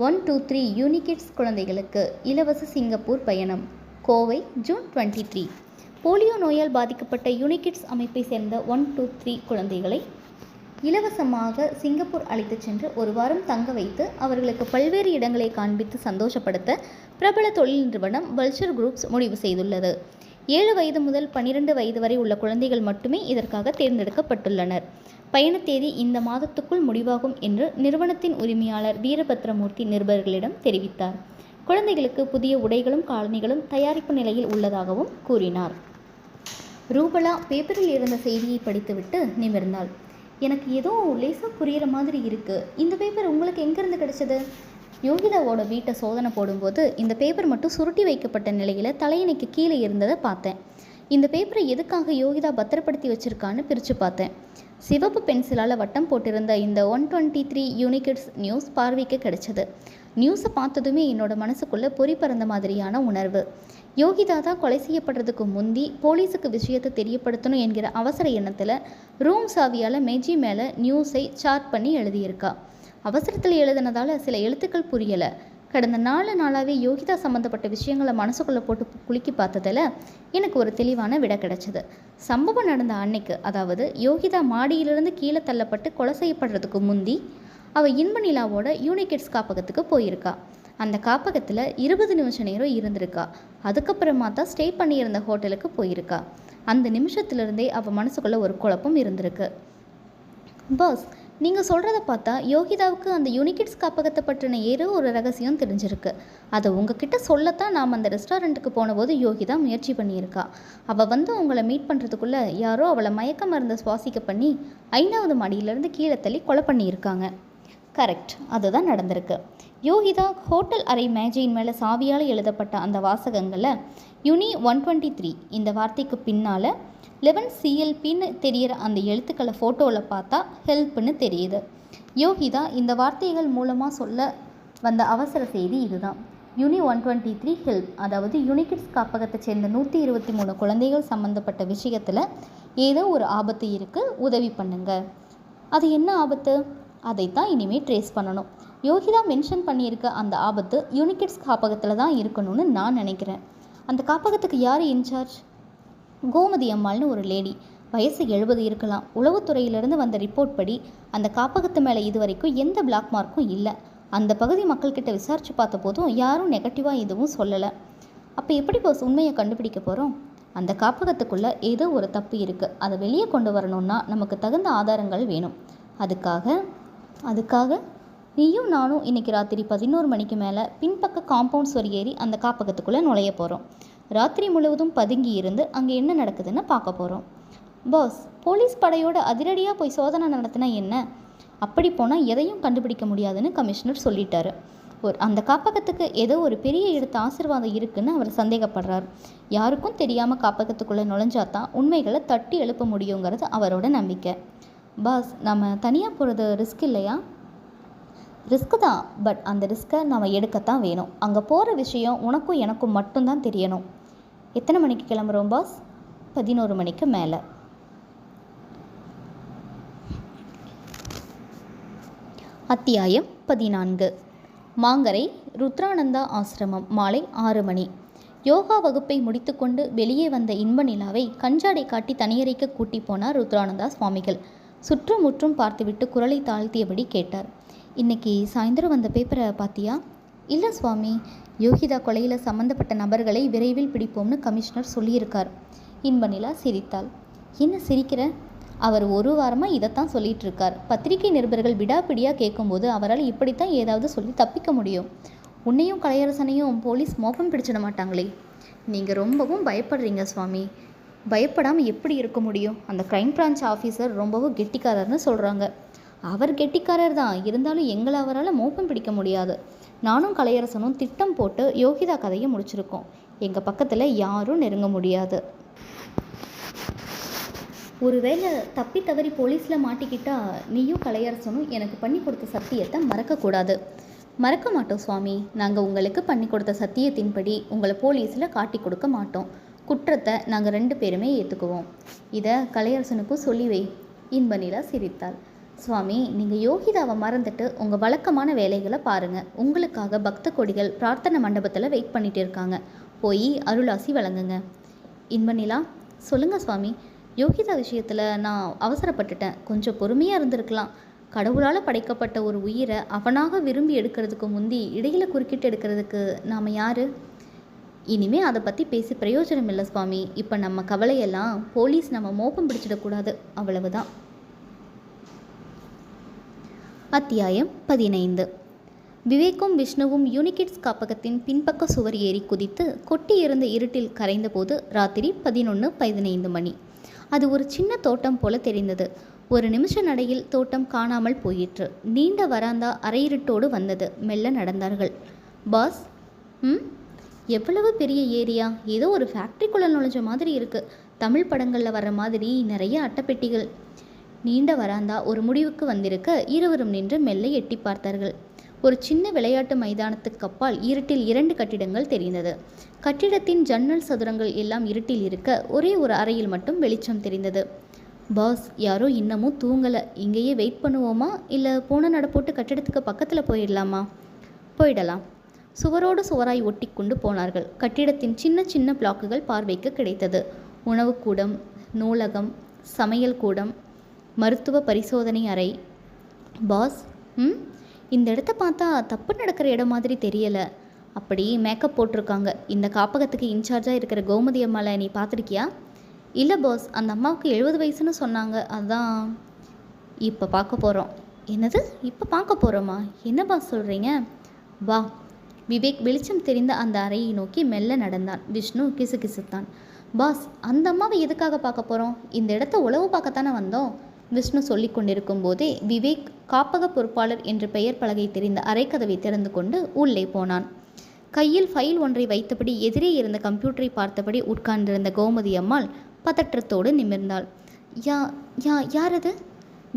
123 யூனிகிட்ஸ் குழந்தைகளுக்கு இலவச சிங்கப்பூர் பயணம். கோவை, ஜூன் 23. போலியோ நோயால் பாதிக்கப்பட்ட யூனிகிட்ஸ் அமைப்பை சேர்ந்த 123 குழந்தைகளை இலவசமாக சிங்கப்பூர் அழைத்துச் சென்று 1 வாரம் தங்க வைத்து அவர்களுக்கு பல்வேறு இடங்களை காண்பித்து சந்தோஷப்படுத்த பிரபல தொழில் நிறுவனம் வல்ச்சர் குரூப்ஸ் முடிவு செய்துள்ளது. 7 வயது முதல் 12 வயது வரை உள்ள குழந்தைகள் மட்டுமே இதற்காக தேர்ந்தெடுக்கப்பட்டுள்ளனர். பயண தேதி இந்த மாதத்துக்குள் முடிவாகும் என்று நிறுவனத்தின் உரிமையாளர் வீரபத்ரமூர்த்தி நிருபர்களிடம் தெரிவித்தார். குழந்தைகளுக்கு புதிய உடைகளும் காலணிகளும் தயாரிப்பு நிலையில் உள்ளதாகவும் கூறினார். ரூபலா பேப்பரில் இருந்த செய்தியை படித்துவிட்டு நிமிர்ந்தாள். எனக்கு ஏதோ லேசாக புரிகிற மாதிரி இருக்குது. இந்த பேப்பர் உங்களுக்கு எங்கேருந்து கிடைச்சது? யோகிதாவோட வீட்டை சோதனை போடும்போது இந்த பேப்பர் மட்டும் சுருட்டி வைக்கப்பட்ட நிலையில் தலையணைக்கு கீழே இருந்ததை பார்த்தேன். இந்த பேப்பரை எதுக்காக யோகிதா பத்திரப்படுத்தி வச்சுருக்கான்னு பிரித்து பார்த்தேன். சிவப்பு பென்சிலால் வட்டம் போட்டிருந்த இந்த 123 யூனிகிட்ஸ் நியூஸ் பார்வைக்கு கிடைச்சது. நியூஸை பார்த்ததுமே என்னோட மனசுக்குள்ளே பொறி பறந்த மாதிரியான உணர்வு. யோகிதா தான் கொலை செய்யப்படுறதுக்கு முந்தி போலீஸுக்கு விஷயத்தை தெரியப்படுத்தணும் என்கிற அவசர எண்ணத்தில் ரூம் சாவியால் மேஜி மேலே நியூஸை சார்ட் பண்ணி எழுதியிருக்கா. அவசரத்தில் எழுதினதால் சில எழுத்துக்கள் புரியலை. கடந்த 4 நாளாகவே யோகிதா சம்மந்தப்பட்ட விஷயங்களை மனசுக்குள்ளே போட்டு குலுக்கி பார்த்ததில் எனக்கு ஒரு தெளிவான விடை கிடைச்சது. சம்பவம் நடந்த அன்னைக்கு, அதாவது யோகிதா மாடியிலிருந்து கீழே தள்ளப்பட்டு கொலை செய்யப்படுறதுக்கு முந்தி அவள் இன்ப நிலாவோட யூனிகிட்ஸ் காப்பகத்துக்கு போயிருக்கா. அந்த காப்பகத்தில் 20 நிமிஷ நேரம் இருந்திருக்கா. அதுக்கப்புறமா தான் ஸ்டே பண்ணியிருந்த ஹோட்டலுக்கு போயிருக்கா. அந்த நிமிஷத்துலேருந்தே அவள் மனசுக்குள்ளே ஒரு குழப்பம் இருந்திருக்கு. பாஸ், நீங்கள் சொல்கிறத பார்த்தா யோகிதாவுக்கு அந்த யூனிகிட்ஸ் காப்பகத்தை பற்றின ஏதோ ஒரு ரகசியம் தெரிஞ்சிருக்கு. அதை உங்ககிட்ட சொல்லத்தான் நாம் அந்த ரெஸ்டாரண்ட்டுக்கு போனபோது யோகிதா முயற்சி பண்ணியிருக்கா. அவள் வந்து உங்களை மீட் பண்ணுறதுக்குள்ளே யாரோ அவளை மயக்க மருந்தை சுவாசிக்க பண்ணி 5வது மாடியிலேருந்து கீழே தள்ளி கொலை பண்ணியிருக்காங்க. கரெக்ட், அதுதான் நடந்திருக்கு. யோகிதா ஹோட்டல் அறை மேஜையின் மேலே சாவியால் எழுதப்பட்ட அந்த வாசகங்களில் யுனி 123 இந்த வார்த்தைக்கு பின்னால் 11CLPன்னு தெரிகிற அந்த எழுத்துக்களை ஃபோட்டோவில் பார்த்தா ஹெல்ப்னு தெரியுது. யோகிதா இந்த வார்த்தைகள் மூலமாக சொல்ல வந்த அவசர செய்தி இதுதான். யுனி 123 ஹெல்ப், அதாவது யூனிகிட்ஸ் காப்பகத்தை சேர்ந்த 123 குழந்தைகள் சம்மந்தப்பட்ட விஷயத்தில் ஏதோ ஒரு ஆபத்து இருக்குது, உதவி பண்ணுங்க. அது என்ன ஆபத்து? அதைத்தான் இனிமேல் ட்ரேஸ் பண்ணணும். யோகிதா மென்ஷன் பண்ணியிருக்க அந்த ஆபத்து யூனிகிட்ஸ் காப்பகத்தில் தான் இருக்கணும்னு நான் நினைக்கிறேன். அந்த காப்பகத்துக்கு யார் இன்சார்ஜ்? கோமதி அம்மாள்னு ஒரு லேடி, வயசு 70 இருக்கலாம். உளவுத்துறையிலிருந்து வந்த ரிப்போர்ட் படி அந்த காப்பகத்து மேலே இதுவரைக்கும் எந்த பிளாக் மார்க்கும் இல்லை. அந்த பகுதி மக்கள்கிட்ட விசாரித்து பார்த்த போதும் யாரும் நெகட்டிவாக எதுவும் சொல்லலை. அப்போ எப்படி பாஸ் உண்மையை கண்டுபிடிக்க போகிறோம்? அந்த காப்பகத்துக்குள்ளே ஏதோ ஒரு தப்பு இருக்குது. அதை வெளியே கொண்டு வரணும்னா நமக்கு தகுந்த ஆதாரங்கள் வேணும். அதுக்காக நீயும் நானும் இன்றைக்கி ராத்திரி 11 மணிக்கு மேலே பின்பக்க காம்பவுண்ட் சுவர் ஏறி அந்த காப்பகத்துக்குள்ளே நுழைய போகிறோம். ராத்திரி முழுவதும் பதுங்கி இருந்து அங்கே என்ன நடக்குதுன்னு பார்க்க போகிறோம். பாஸ், போலீஸ் படையோட அதிரடியாக போய் சோதனை நடத்தினா என்ன? அப்படி போனால் எதையும் கண்டுபிடிக்க முடியாதுன்னு கமிஷனர் சொல்லிட்டாரு. அந்த காப்பகத்துக்கு ஏதோ ஒரு பெரிய இடத்து ஆசீர்வாதம் இருக்குன்னு அவர் சந்தேகப்படுறார். யாருக்கும் தெரியாமல் காப்பகத்துக்குள்ளே நுழைஞ்சாதான் உண்மைகளை தட்டி எழுப்ப முடியுங்கிறது அவரோட நம்பிக்கை. பாஸ், நம்ம தனியாக போகிறது ரிஸ்க் இல்லையா? ரிஸ்க்கு தான், பட் அந்த ரிஸ்க்கை நம்ம எடுக்கத்தான் வேணும். அங்கே போகிற விஷயம் உனக்கும் எனக்கும் மட்டும்தான் தெரியணும். எத்தனை மணிக்கு கிளம்புறோம் பாஸ்? 11 மணிக்கு மேலே. அத்தியாயம் 14. மாங்கரை ருத்ரானந்தா ஆசிரமம். மாலை 6 மணி. யோகா வகுப்பை முடித்துக்கொண்டு வெளியே வந்த இன்ப நிலாவை கஞ்சாடை காட்டி தனியறைக்கு கூட்டி போனார் ருத்ரானந்தா சுவாமிகள். சுற்றும் முற்றும் பார்த்துவிட்டு குரலை தாழ்த்தியபடி கேட்டார். இன்னைக்கு சாயந்தரம் வந்த பேப்பரை பார்த்தியா? இல்லை சுவாமி, யோகிதா கொலையில் சம்மந்தப்பட்ட நபர்களை விரைவில் பிடிப்போம்னு கமிஷனர் சொல்லியிருக்கார். இன்ப நிலா சிரித்தாள். என்ன சிரிக்கிற? அவர் ஒரு வாரமாக இதைத்தான் சொல்லிட்டு இருக்கார். பத்திரிகை நிருபர்கள் விடாப்பிடியாக கேட்கும்போது அவரால் இப்படித்தான் ஏதாவது சொல்லி தப்பிக்க முடியும். உன்னையும் கலையரசனையும் போலீஸ் மோப்பம் பிடிச்சிட மாட்டாங்களே. நீங்கள் ரொம்பவும் பயப்படுறீங்க சுவாமி. பயப்படாமல் எப்படி இருக்க முடியும்? அந்த க்ரைம் பிரான்ச் ஆஃபீஸர் ரொம்பவும் கெட்டிக்காரர்னு சொல்கிறாங்க. அவர் கெட்டிக்காரர் தான், இருந்தாலும் எங்களை அவரால் மோப்பம் பிடிக்க முடியாது. நானும் கலையரசனும் திட்டம் போட்டு யோகிதா கதையை முடிச்சிருக்கோம். எங்கள் பக்கத்தில் யாரும் நெருங்க முடியாது. ஒருவேளை தப்பி தவறி போலீஸில் மாட்டிக்கிட்டா நீயும் கலையரசனும் எனக்கு பண்ணி கொடுத்த சத்தியத்தை மறக்கக்கூடாது. மறக்க மாட்டோம் சுவாமி. நாங்கள் உங்களுக்கு பண்ணி கொடுத்த சத்தியத்தின்படி உங்களை போலீஸில் காட்டி கொடுக்க மாட்டோம். குற்றத்தை நாங்கள் 2 பேருமே ஏற்றுக்குவோம். இதை கலையரசனுக்கும் சொல்லி வை. இன்பநிலா சிரித்தாள். சுவாமி, நீங்கள் யோகிதாவை மறந்துட்டு உங்கள் வழக்கமான வேலைகளை பாருங்கள். உங்களுக்காக பக்த கொடிகள் பிரார்த்தனை மண்டபத்தில் வெயிட் பண்ணிட்டு இருக்காங்க. போய் அருளாசி வழங்குங்க. இன்பநிலா, சொல்லுங்கள் சுவாமி. யோகிதா விஷயத்தில் நான் அவசரப்பட்டுட்டேன். கொஞ்சம் பொறுமையாக இருந்திருக்கலாம். கடவுளால் படைக்கப்பட்ட ஒரு உயிரை அவனாக விரும்பி எடுக்கிறதுக்கு முந்தி இடையில் குறுக்கிட்டு எடுக்கிறதுக்கு நாம் யார்? இனிமேல் அதை பற்றி பேசி பிரயோஜனம் இல்லை சுவாமி. இப்போ நம்ம கவலையெல்லாம் போலீஸ் நம்ம மோப்பம் பிடிச்சிடக்கூடாது, அவ்வளவுதான். அத்தியாயம் 15. விவேக்கும் விஷ்ணுவும் யூனிகிட்ஸ் காப்பகத்தின் பின்பக்க சுவர் ஏறி குதித்து கொட்டி இருந்த இருட்டில் கரைந்தபோது ராத்திரி 11:15 மணி. அது ஒரு சின்ன தோட்டம் போல தெரிந்தது. ஒரு நிமிஷ நடையில் தோட்டம் காணாமல் போயிற்று. நீண்ட வராந்தா அரையிருட்டோடு வந்தது. மெல்ல நடந்தார்கள். பாஸ், எவ்வளவு பெரிய ஏரியா! ஏதோ ஒரு ஃபேக்ட்ரிக்குள்ளே நுழைஞ்ச மாதிரி இருக்குது. தமிழ் படங்களில் வர்ற மாதிரி நிறைய அட்டைப்பெட்டிகள். நீண்ட வராந்தா ஒரு முடிவுக்கு வந்திருக்க இருவரும் நின்று மெல்ல எட்டி பார்த்தார்கள். ஒரு சின்ன விளையாட்டு மைதானத்துக்கு அப்பால் இருட்டில் 2 கட்டிடங்கள் தெரிந்தது. கட்டிடத்தின் ஜன்னல் சதுரங்கள் எல்லாம் இருட்டில் இருக்க ஒரே ஒரு அறையில் மட்டும் வெளிச்சம் தெரிந்தது. பாஸ், யாரோ இன்னமும் தூங்கலை. இங்கேயே வெயிட் பண்ணுவோமா, இல்லை போன நட போட்டு கட்டிடத்துக்கு பக்கத்தில் போயிடலாமா? போயிடலாம். சுவரோடு சுவராய் ஒட்டி கொண்டு போனார்கள். கட்டிடத்தின் சின்ன சின்ன பிளாக்குகள் பார்வைக்கு கிடைத்தது. உணவுக்கூடம், நூலகம், சமையல் கூடம், மருத்துவ பரிசோதனை அறை. பாஸ், இந்த இடத்த பார்த்தா தப்பு நடக்கிற இடம் மாதிரி தெரியலை. அப்படி மேக்கப் போட்டிருக்காங்க. இந்த காப்பகத்துக்கு இன்சார்ஜாக இருக்கிற கோமதி அம்மாவை நீ பார்த்துருக்கியா? இல்லை பாஸ், அந்த அம்மாவுக்கு 70 வயசுன்னு சொன்னாங்க. அதான் இப்போ பார்க்க போகிறோம். என்னது, இப்போ பார்க்க போகிறோமா? என்ன பாஸ் சொல்கிறீங்க? வா. விவேக் வெளிச்சம் தெரிந்த அந்த அறையை நோக்கி மெல்ல நடந்தான். விஷ்ணு கிசுகிசுத்தான். பாஸ், அந்த அம்மாவை எதுக்காக பார்க்க போகிறோம்? இந்த இடத்த உளவு பார்க்கத்தானே வந்தோம். விஷ்ணு சொல்லி கொண்டிருக்கும் போதே விவேக் காப்பக பொறுப்பாளர் என்று பெயர் பலகை தெரிந்த அறைக்கதவை திறந்து கொண்டு உள்ளே போனான். கையில் ஃபைல் ஒன்றை வைத்தபடி எதிரே இருந்த கம்ப்யூட்டரை பார்த்தபடி உட்கார்ந்திருந்த கோமதி அம்மாள் பதற்றத்தோடு நிமிர்ந்தாள். யாரது?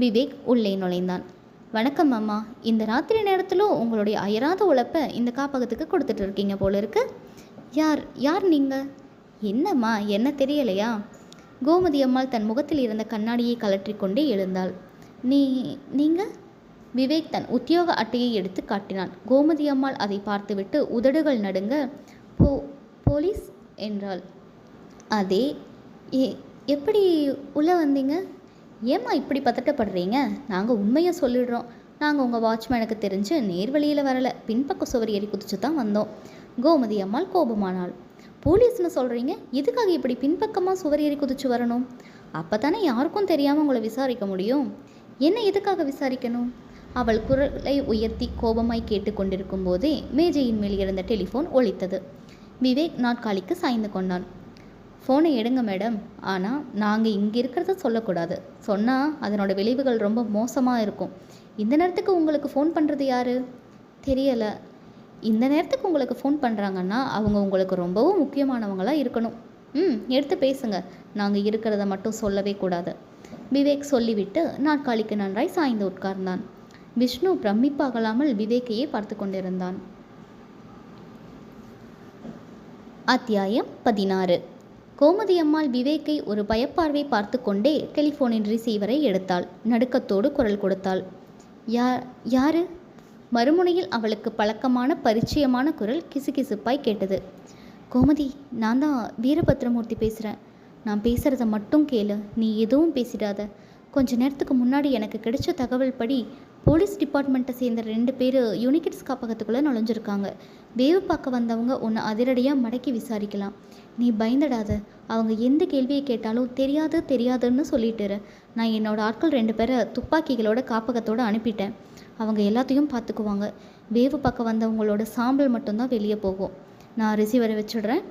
விவேக் உள்ளே நுழைந்தான். வணக்கம் அம்மா. இந்த ராத்திரி நேரத்திலும் உங்களுடைய அயராத உழைப்பை இந்த காப்பகத்துக்கு கொடுத்துட்டு இருக்கீங்க போல இருக்கு. யார் நீங்கள்? என்னம்மா, என்ன தெரியலையா? கோமதி அம்மாள் தன் முகத்தில் இருந்த கண்ணாடியை கலற்றி கொண்டே எழுந்தாள். நீங்கள்? விவேக் தன் உத்தியோக அட்டையை எடுத்து காட்டினான். கோமதி அம்மாள் அதை பார்த்துவிட்டு உதடுகள் நடுங்க போலீஸ் என்றாள். அதே. எப்படி உள்ளே வந்தீங்க? ஏம்மா இப்படி பதட்டப்படுறீங்க? நாங்கள் உண்மையை சொல்லிடுறோம். நாங்கள் உங்கள் வாட்ச்மேனுக்கு தெரிஞ்சு நேர்வழியில் வரலை, பின்பக்க சுவர் ஏறி குதிச்சு தான் வந்தோம். கோமதி அம்மாள் கோபமானாள். போலீஸ்னு சொல்கிறீங்க, எதுக்காக இப்படி பின்பக்கமாக சுவர் ஏறி குதிச்சு வரணும்? அப்போ தானே யாருக்கும் தெரியாமல் உங்களை விசாரிக்க முடியும். என்ன எதுக்காக விசாரிக்கணும்? அவள் குரலை உயர்த்தி கோபமாய் கேட்டு கொண்டிருக்கும் போதே மேஜையின் மேல் இருந்த டெலிஃபோன் ஒலித்தது. விவேக் நாற்காலிக்கு சாய்ந்து கொண்டான். ஃபோனை எடுங்க மேடம். ஆனால் நாங்கள் இங்கே இருக்கிறத சொல்லக்கூடாது. சொன்னால் அதனோட விளைவுகள் ரொம்ப மோசமாக இருக்கும். இந்த நேரத்துக்கு உங்களுக்கு ஃபோன் பண்ணுறது யார்? தெரியலை. இந்த நேரத்துக்கு உங்களுக்கு ஃபோன் பண்ணுறாங்கன்னா அவங்க உங்களுக்கு ரொம்பவும் முக்கியமானவங்களாக இருக்கணும். எடுத்து பேசுங்க. நாங்கள் இருக்கிறத மட்டும் சொல்லவே கூடாது. விவேக் சொல்லிவிட்டு நாற்காலிக்கு நன்றாய் சாய்ந்து உட்கார்ந்தான். விஷ்ணு பிரமிப்பாகலாமல் விவேக்கையே பார்த்து கொண்டிருந்தான். அத்தியாயம் 16. கோமதி அம்மாள் விவேக்கை ஒரு பயப்பார்வை பார்த்து கொண்டே டெலிஃபோனின் ரிசீவரை எடுத்தாள். நடுக்கத்தோடு குரல் கொடுத்தாள். யாரு? மறுமுனையில் அவளுக்கு பழக்கமான பரிச்சயமான குரல் கிசுகிசுப்பாய் கேட்டது. கோமதி, நான் தான் வீரபத்ரமூர்த்தி பேசுகிறேன். நான் பேசுகிறத மட்டும் கேளு. நீ எதுவும் பேசிடாத. கொஞ்ச நேரத்துக்கு முன்னாடி எனக்கு கிடைச்ச தகவல் படி போலீஸ் டிபார்ட்மெண்ட்டை சேர்ந்த 2 பேர் யூனிகிட்ஸ் காப்பகத்துக்குள்ளே நுழைஞ்சிருக்காங்க. வேவு பார்க்க வந்தவங்க உன்னை அதிரடியாக மடக்கி விசாரிக்கலாம். நீ பயந்துடாத. அவங்க எந்த கேள்வியை கேட்டாலும் தெரியாது தெரியாதுன்னு சொல்லிட்டுரு. நான் என்னோட ஆட்கள் 2 பேரை துப்பாக்கிகளோட காப்பகத்தோடு அனுப்பிட்டேன். அவங்க எல்லாத்தையும் பார்த்துக்குவாங்க. வேவு பார்க்க வந்தவங்களோட சாம்பல் மட்டும்தான் வெளியே போகும். நான் ரிசீவரை வச்சிடுறேன்.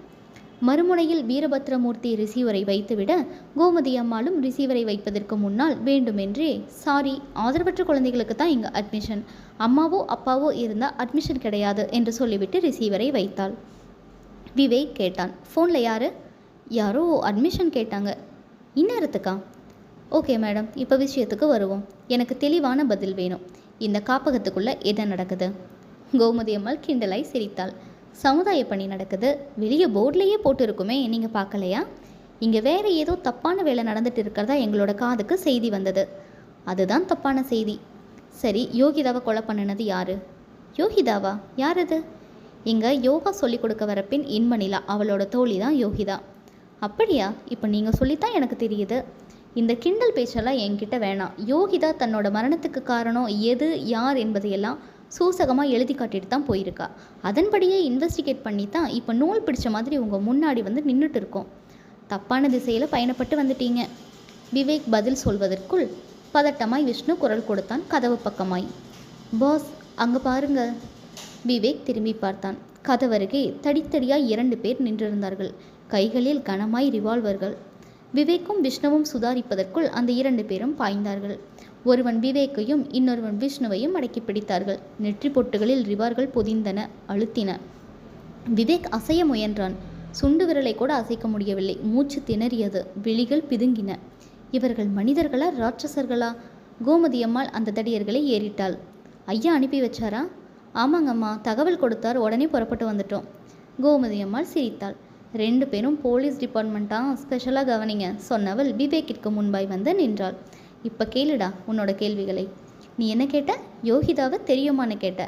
மறுமுனையில் வீரபத்ரமூர்த்தி ரிசீவரை வைத்துவிட, கோமதி அம்மாளும் ரிசீவரை வைப்பதற்கு முன்னால் வேண்டுமென்றே, சாரி, ஆதரவற்ற குழந்தைகளுக்கு தான் இங்கே அட்மிஷன், அம்மாவோ அப்பாவோ இருந்தால் அட்மிஷன் கிடையாது என்று சொல்லிவிட்டு ரிசீவரை வைத்தாள். விவேக் கேட்டான், ஃபோனில் யார்? யாரோ அட்மிஷன் கேட்டாங்க. இந்நேரத்துக்கா? ஓகே மேடம், இப்போ விஷயத்துக்கு வருவோம். எனக்கு தெளிவான பதில் வேணும். இந்த காப்பகத்துக்குள்ளே என்ன நடக்குது? கோமதி அம்மாள் கிண்டலாய் சிரித்தாள். சமுதாய பணி நடக்குது. வெளியே போர்ட்லேயே போட்டு இருக்குமே, நீங்கள் பார்க்கலையா? இங்கே வேறு ஏதோ தப்பான வேலை நடந்துட்டு இருக்கிறதா எங்களோட காதுக்கு செய்தி வந்தது. அதுதான் தப்பான செய்தி. சரி, யோகிதாவை கொலை பண்ணினது யார்? யோகிதாவா? யார் அது? இங்கே யோகா சொல்லிக் கொடுக்க வர பெண் இன்மணிலா, அவளோட தோழி தான் யோகிதா. அப்படியா? இப்போ நீங்கள் சொல்லித்தான் எனக்கு தெரியுது. இந்த கிண்டல் பேச்செல்லாம் என்கிட்ட வேணாம். யோகிதா தன்னோட மரணத்துக்கு காரணம் எது, யார் என்பதையெல்லாம் சூசகமாக எழுதி காட்டிட்டு தான் போயிருக்கா. அதன்படியே இன்வெஸ்டிகேட் பண்ணி தான் இப்போ நூல் பிடிச்ச மாதிரி உங்கள் முன்னாடி வந்து நின்றுட்டு இருக்கோம். தப்பான திசையில் பயணப்பட்டு வந்துட்டீங்க. விவேக் பதில் சொல்வதற்குள் பதட்டமாய் விஷ்ணு குரல் கொடுத்தான் கதவு பக்கமாய். பாஸ், அங்கே பாருங்க. விவேக் திரும்பி பார்த்தான். கதவருகே தடித்தடியாய் 2 பேர் நின்றிருந்தார்கள். கைகளில் கனமாய் ரிவால்வர்கள். விவேக்கும் விஷ்ணுவும் சுதாரிப்பதற்குள் அந்த 2 பேரும் பாய்ந்தார்கள். ஒருவன் விவேக்கையும் இன்னொருவன் விஷ்ணுவையும் அடக்கி பிடித்தார்கள். நெற்றி பொட்டுகளில் ரிவார்கள் பொதிந்தன, அழுத்தின. விவேக் அசைய முயன்றான். சுண்டு விரலை கூட அசைக்க முடியவில்லை. மூச்சு திணறியது. விழிகள் பிதுங்கின. இவர்கள் மனிதர்களா, ராட்சசர்களா? கோமதி அம்மாள் அந்த தடியர்களை ஏறிட்டாள். ஐயா அனுப்பி வச்சாரா? ஆமாங்கம்மா, தகவல் கொடுத்தார், உடனே புறப்பட்டு வந்துட்டோம். கோமதி அம்மாள் சிரித்தாள். 2 பேரும் போலீஸ் டிபார்ட்மெண்ட்டா, ஸ்பெஷலாக கவனிங்க சொன்னவள் விவேக்கிற்கு முன்பாய் வந்து நின்றாள். இப்போ கேளுடா உன்னோட கேள்விகளை. நீ என்ன கேட்ட? யோகிதாவை தெரியுமான்னு கேட்ட.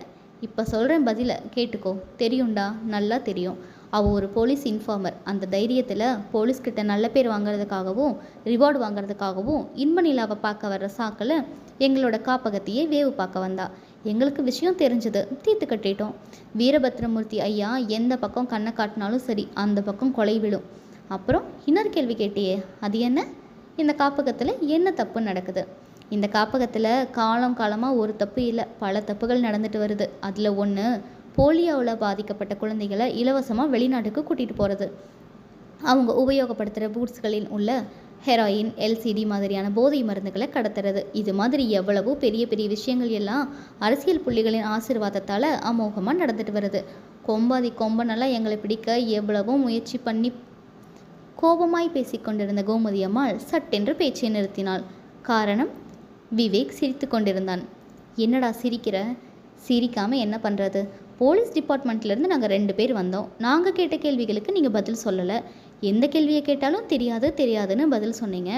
இப்போ சொல்கிறேன், பதிலை கேட்டுக்கோ. தெரியும்டா, நல்லா தெரியும். அவள் ஒரு போலீஸ் இன்ஃபார்மர். அந்த தைரியத்தில் போலீஸ்கிட்ட நல்ல பேர் வாங்கிறதுக்காகவும் ரிவார்டு வாங்கிறதுக்காகவும் இன்பநிலாவை பார்க்க வர்ற சாக்கில் எங்களோட காப்பகத்தையே வேவு பார்க்க வந்தா. எங்களுக்கு விஷயம் தெரிஞ்சது, தீர்த்து கட்டிட்டோம். வீரபத்ரமூர்த்தி ஐயா எந்த பக்கம் கண்ணை காட்டினாலும் சரி, அந்த பக்கம் கொலை விடும். அப்புறம் இன்னொரு கேள்வி கேட்டியே, அது என்ன? இந்த காப்பகத்தில் என்ன தப்பு நடக்குது? இந்த காப்பகத்தில் காலமாக ஒரு தப்பு இல்லை, பல தப்புகள் நடந்துட்டு வருது. அதில் ஒன்று, போலியோவில் பாதிக்கப்பட்ட குழந்தைகளை இலவசமாக வெளிநாட்டுக்கு கூட்டிகிட்டு போகிறது. அவங்க உபயோகப்படுத்துகிற பூட்ஸ்களில் உள்ள ஹெராயின், எல்சிடி மாதிரியான போதை மருந்துகளை கடத்துறது. இது மாதிரி எவ்வளவோ பெரிய பெரிய விஷயங்கள் எல்லாம் அரசியல் புள்ளிகளின் ஆசீர்வாதத்தால் அமோகமாக நடந்துட்டு வருது. கொம்பாதி கொம்பனெல்லாம் எங்களை பிடிக்க எவ்வளவோ முயற்சி பண்ணி. கோபமாய் பேசிக்கொண்டிருந்த கோமதி அம்மாள் சட்டென்று பேச்சை நிறுத்தினாள். காரணம்? விவேக் சிரித்து கொண்டிருந்தான். என்னடா சிரிக்கிற? சிரிக்காமல் என்ன பண்ணுறது? போலீஸ் டிபார்ட்மெண்ட்லேருந்து நாங்கள் 2 பேர் வந்தோம். நாங்கள் கேட்ட கேள்விகளுக்கு நீங்கள் பதில் சொல்லலை. எந்த கேள்வியை கேட்டாலும் தெரியாது தெரியாதுன்னு பதில் சொன்னீங்க.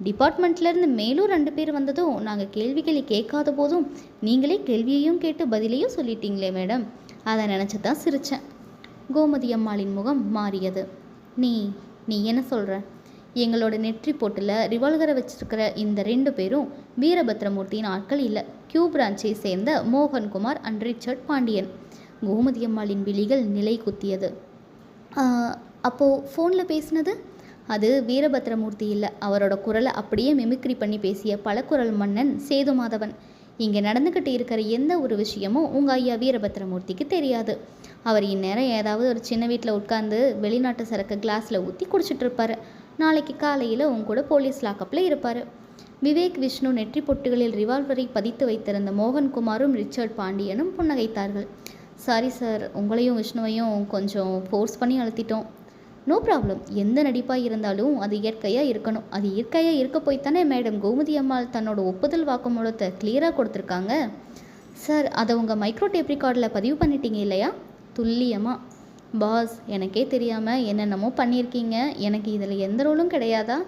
டிபார்ட்மெண்ட்லேருந்து மேலும் 2 பேர் வந்ததும் நாங்கள் கேள்விகளை கேட்காத போதும் நீங்களே கேள்வியையும் கேட்டு பதிலையும் சொல்லிட்டீங்களே மேடம். அதை நினச்சி தான் சிரித்தேன். கோமதி அம்மாளின் முகம் மாறியது. நீ என்ன சொல்கிற? எங்களோட நெற்றி போட்டில் ரிவால்வரை வச்சிருக்கிற இந்த 2 பேரும் வீரபத்ரமூர்த்தியின் ஆட்கள் இல்லை. கியூ பிரான்ச்சை சேர்ந்த மோகன்குமார் அண்ட் ரிச்சர்ட் பாண்டியன். கோமதி அம்மாளின் விழிகள் நிலை குத்தியது. அப்போது ஃபோனில் பேசினது? அது வீரபத்ரமூர்த்தி இல்லை. அவரோட குரலை அப்படியே மிமிக்ரி பண்ணி பேசிய பலக்குரல் மன்னன் சேது மாதவன். இங்கே நடந்துக்கிட்டு இருக்கிற எந்த ஒரு விஷயமும் உங்கள் ஐயா வீரபத்ரமூர்த்திக்கு தெரியாது. அவர் இந்நேரம் ஏதாவது ஒரு சின்ன வீட்டில் உட்கார்ந்து வெளிநாட்டு சரக்கு கிளாஸில் ஊற்றி குடிச்சிட்டு இருப்பார். நாளைக்கு காலையில் உங்க கூட போலீஸ் லாக்கப்பில் இருப்பார். விவேக், விஷ்ணு நெற்றி பொட்டுகளில் ரிவால்வரை பதித்து வைத்திருந்த மோகன்குமாரும் ரிச்சர்ட் பாண்டியனும் புன்னகைத்தார்கள். சாரி சார், உங்களையும் விஷ்ணுவையும் கொஞ்சம் ஃபோர்ஸ் பண்ணி அழுத்திட்டோம். No problem. எந்த நடிப்பாக இருந்தாலும் அது இயற்கையாக இருக்கணும். அது இயற்கையாக இருக்க போய்த்தானே மேடம் கோமதி அம்மாள் தன்னோட ஒப்புதல் வாக்குமூலத்தை கிளியராக கொடுத்துருக்காங்க. சார், அதை உங்கள் மைக்ரோ டேப் ரெக்கார்டில் பதிவு பண்ணிட்டீங்க இல்லையா? துல்லியமாக. பாஸ், எனக்கே தெரியாமல் என்னென்னமோ பண்ணியிருக்கீங்க. எனக்கு இதில் எந்த ரோலும் கிடையாதா?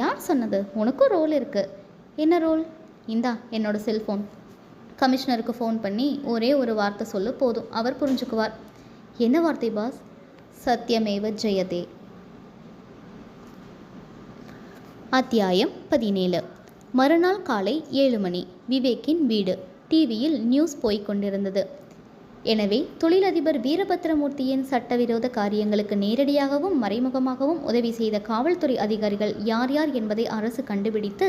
யார் சொன்னது? உனக்கும் ரோல் இருக்குது. என்ன ரோல்? இந்தா என்னோட செல்ஃபோன். கமிஷனருக்கு ஃபோன் பண்ணி ஒரே ஒரு வார்த்தை சொல்ல போதும், அவர் புரிஞ்சுக்குவார். என்ன வார்த்தை பாஸ்? சத்யமேவ ஜெயதே. அத்தியாயம் 17. மறுநாள் காலை 7 மணி. விவேக்கின் வீடு. டிவியில் நியூஸ் போய்கொண்டிருந்தது. எனவே தொழிலதிபர் வீரபத்திரமூர்த்தியின் சட்டவிரோத காரியங்களுக்கு நேரடியாகவும் மறைமுகமாகவும் உதவி செய்த காவல்துறை அதிகாரிகள் யார் யார் என்பதை அரசு கண்டுபிடித்து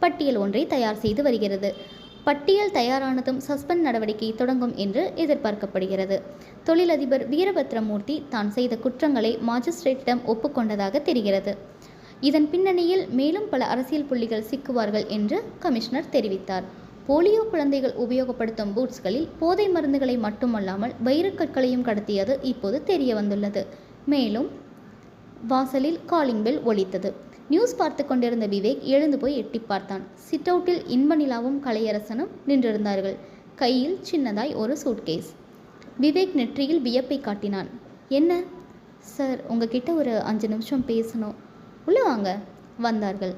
பட்டியல் ஒன்றை தயார் செய்து வருகிறது. பட்டியல் தயாரானதும் சஸ்பெண்ட் நடவடிக்கை தொடங்கும் என்று எதிர்பார்க்கப்படுகிறது. தொழிலதிபர் வீரபத்திரமூர்த்தி தான் செய்த குற்றங்களை மாஜிஸ்ட்ரேட்டிடம் ஒப்புக்கொண்டதாக தெரிகிறது. இதன் பின்னணியில் மேலும் பல அரசியல் புள்ளிகள் சிக்குவார்கள் என்று கமிஷனர் தெரிவித்தார். போலியோ குழந்தைகள் உபயோகப்படுத்தும் பூட்ஸ்களில் போதை மருந்துகளை மட்டுமல்லாமல் வைரக்கற்களையும் கடத்தியது இப்போது தெரிய வந்துள்ளது. மேலும் வாசலில் காலிங் பெல் ஒலித்தது. நியூஸ் பார்த்து கொண்டிருந்த விவேக் எழுந்து போய் எட்டி பார்த்தான். சிட் அவுட்டில் இன்பநிலாவும் கலையரசனும் நின்றிருந்தார்கள். கையில் சின்னதாய் ஒரு சூட்கேஸ். விவேக் நெற்றியில் வியப்பை காட்டினான். என்ன சார், உங்ககிட்ட ஒரு 5 நிமிஷம் பேசணும். உள்ள வாங்க. வந்தார்கள்.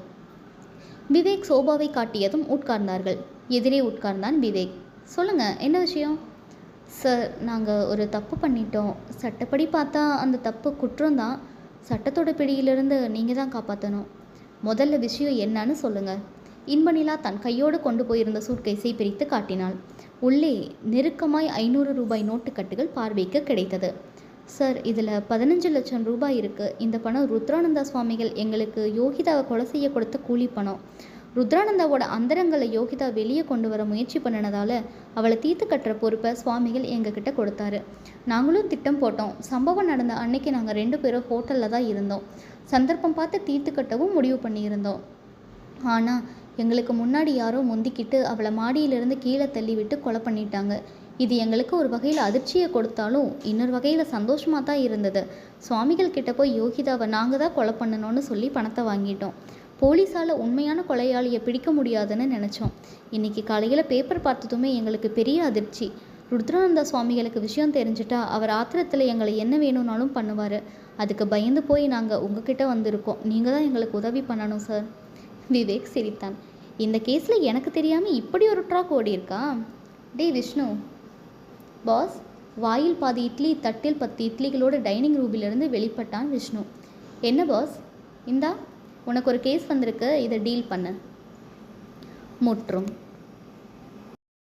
விவேக் சோபாவை காட்டியதும் உட்கார்ந்தார்கள். எதிரே உட்கார்ந்தான் விவேக். சொல்லுங்க, என்ன விஷயம்? சார், நாங்கள் ஒரு தப்பு பண்ணிட்டோம். சட்டப்படி பார்த்தா அந்த தப்பு குற்றம்தான். சட்டத்தோட பிடியிலிருந்து நீங்கள் தான் காப்பாற்றணும். முதல்ல விஷயம் என்னன்னு சொல்லுங்கள். இன்பநிலா தன் கையோடு கொண்டு போயிருந்த சூட்கேஸை பிரித்து காட்டினாள். உள்ளே நெருக்கமாய் 500 ரூபாய் நோட்டுக்கட்டுகள் பார்வைக்கு கிடைத்தது. சார், இதில் 15 லட்சம் ரூபாய் இருக்குது. இந்த பணம் ருத்ரானந்தா சுவாமிகள் எங்களுக்கு யோகிதாவை கொலை செய்ய கொடுத்த கூலி பணம். ருத்ரானந்தாவோட அந்தரங்களை யோகிதா வெளியே கொண்டு வர முயற்சி பண்ணினதால அவளை தீர்த்து கட்டுற பொறுப்பை சுவாமிகள் எங்ககிட்ட கொடுத்தாரு. நாங்களும் திட்டம் போட்டோம். சம்பவம் நடந்த அன்னைக்கு நாங்கள் 2 பேரும் ஹோட்டலில் தான் இருந்தோம். சந்தர்ப்பம் பார்த்து தீர்த்து கட்டவும் முடிவு பண்ணியிருந்தோம். ஆனால் எங்களுக்கு முன்னாடி யாரோ முந்திக்கிட்டு அவளை மாடியிலிருந்து கீழே தள்ளி விட்டு கொலை பண்ணிட்டாங்க. இது எங்களுக்கு ஒரு வகையில் அதிர்ச்சியை கொடுத்தாலும் இன்னொரு வகையில் சந்தோஷமாக தான் இருந்தது. சுவாமிகள் கிட்ட போய் யோகிதாவை நாங்கள் தான் கொலை பண்ணணும்னு சொல்லி பணத்தை வாங்கிட்டோம். போலீஸால் உண்மையான கொலையாளியை பிடிக்க முடியாதுன்னு நினச்சோம். இன்றைக்கி காலையில் பேப்பர் பார்த்ததுமே எங்களுக்கு பெரிய அதிர்ச்சி. ருத்ரானந்தா சுவாமிகளுக்கு விஷயம் தெரிஞ்சிட்டா அவர் ஆத்திரத்தில் எங்களை என்ன வேணும்னாலும் பண்ணுவார். அதுக்கு பயந்து போய் நாங்கள் உங்ககிட்ட வந்திருக்கோம். நீங்கள் தான் எங்களுக்கு உதவி பண்ணணும் சார். விவேக் சிரித்தான். இந்த கேஸில் எனக்கு தெரியாமல் இப்படி ஒரு ட்ராக் ஓடி இருக்கா? டேய் விஷ்ணு. பாஸ். வாயில் பாதி இட்லி, தட்டில் 10 இட்லிகளோடு டைனிங் ரூமிலிருந்து வெளிப்பட்டான் விஷ்ணு. என்ன பாஸ்? இந்தா, உனக்கு ஒரு கேஸ் வந்திருக்கு, இதை டீல் பண்ணு. முற்றும்.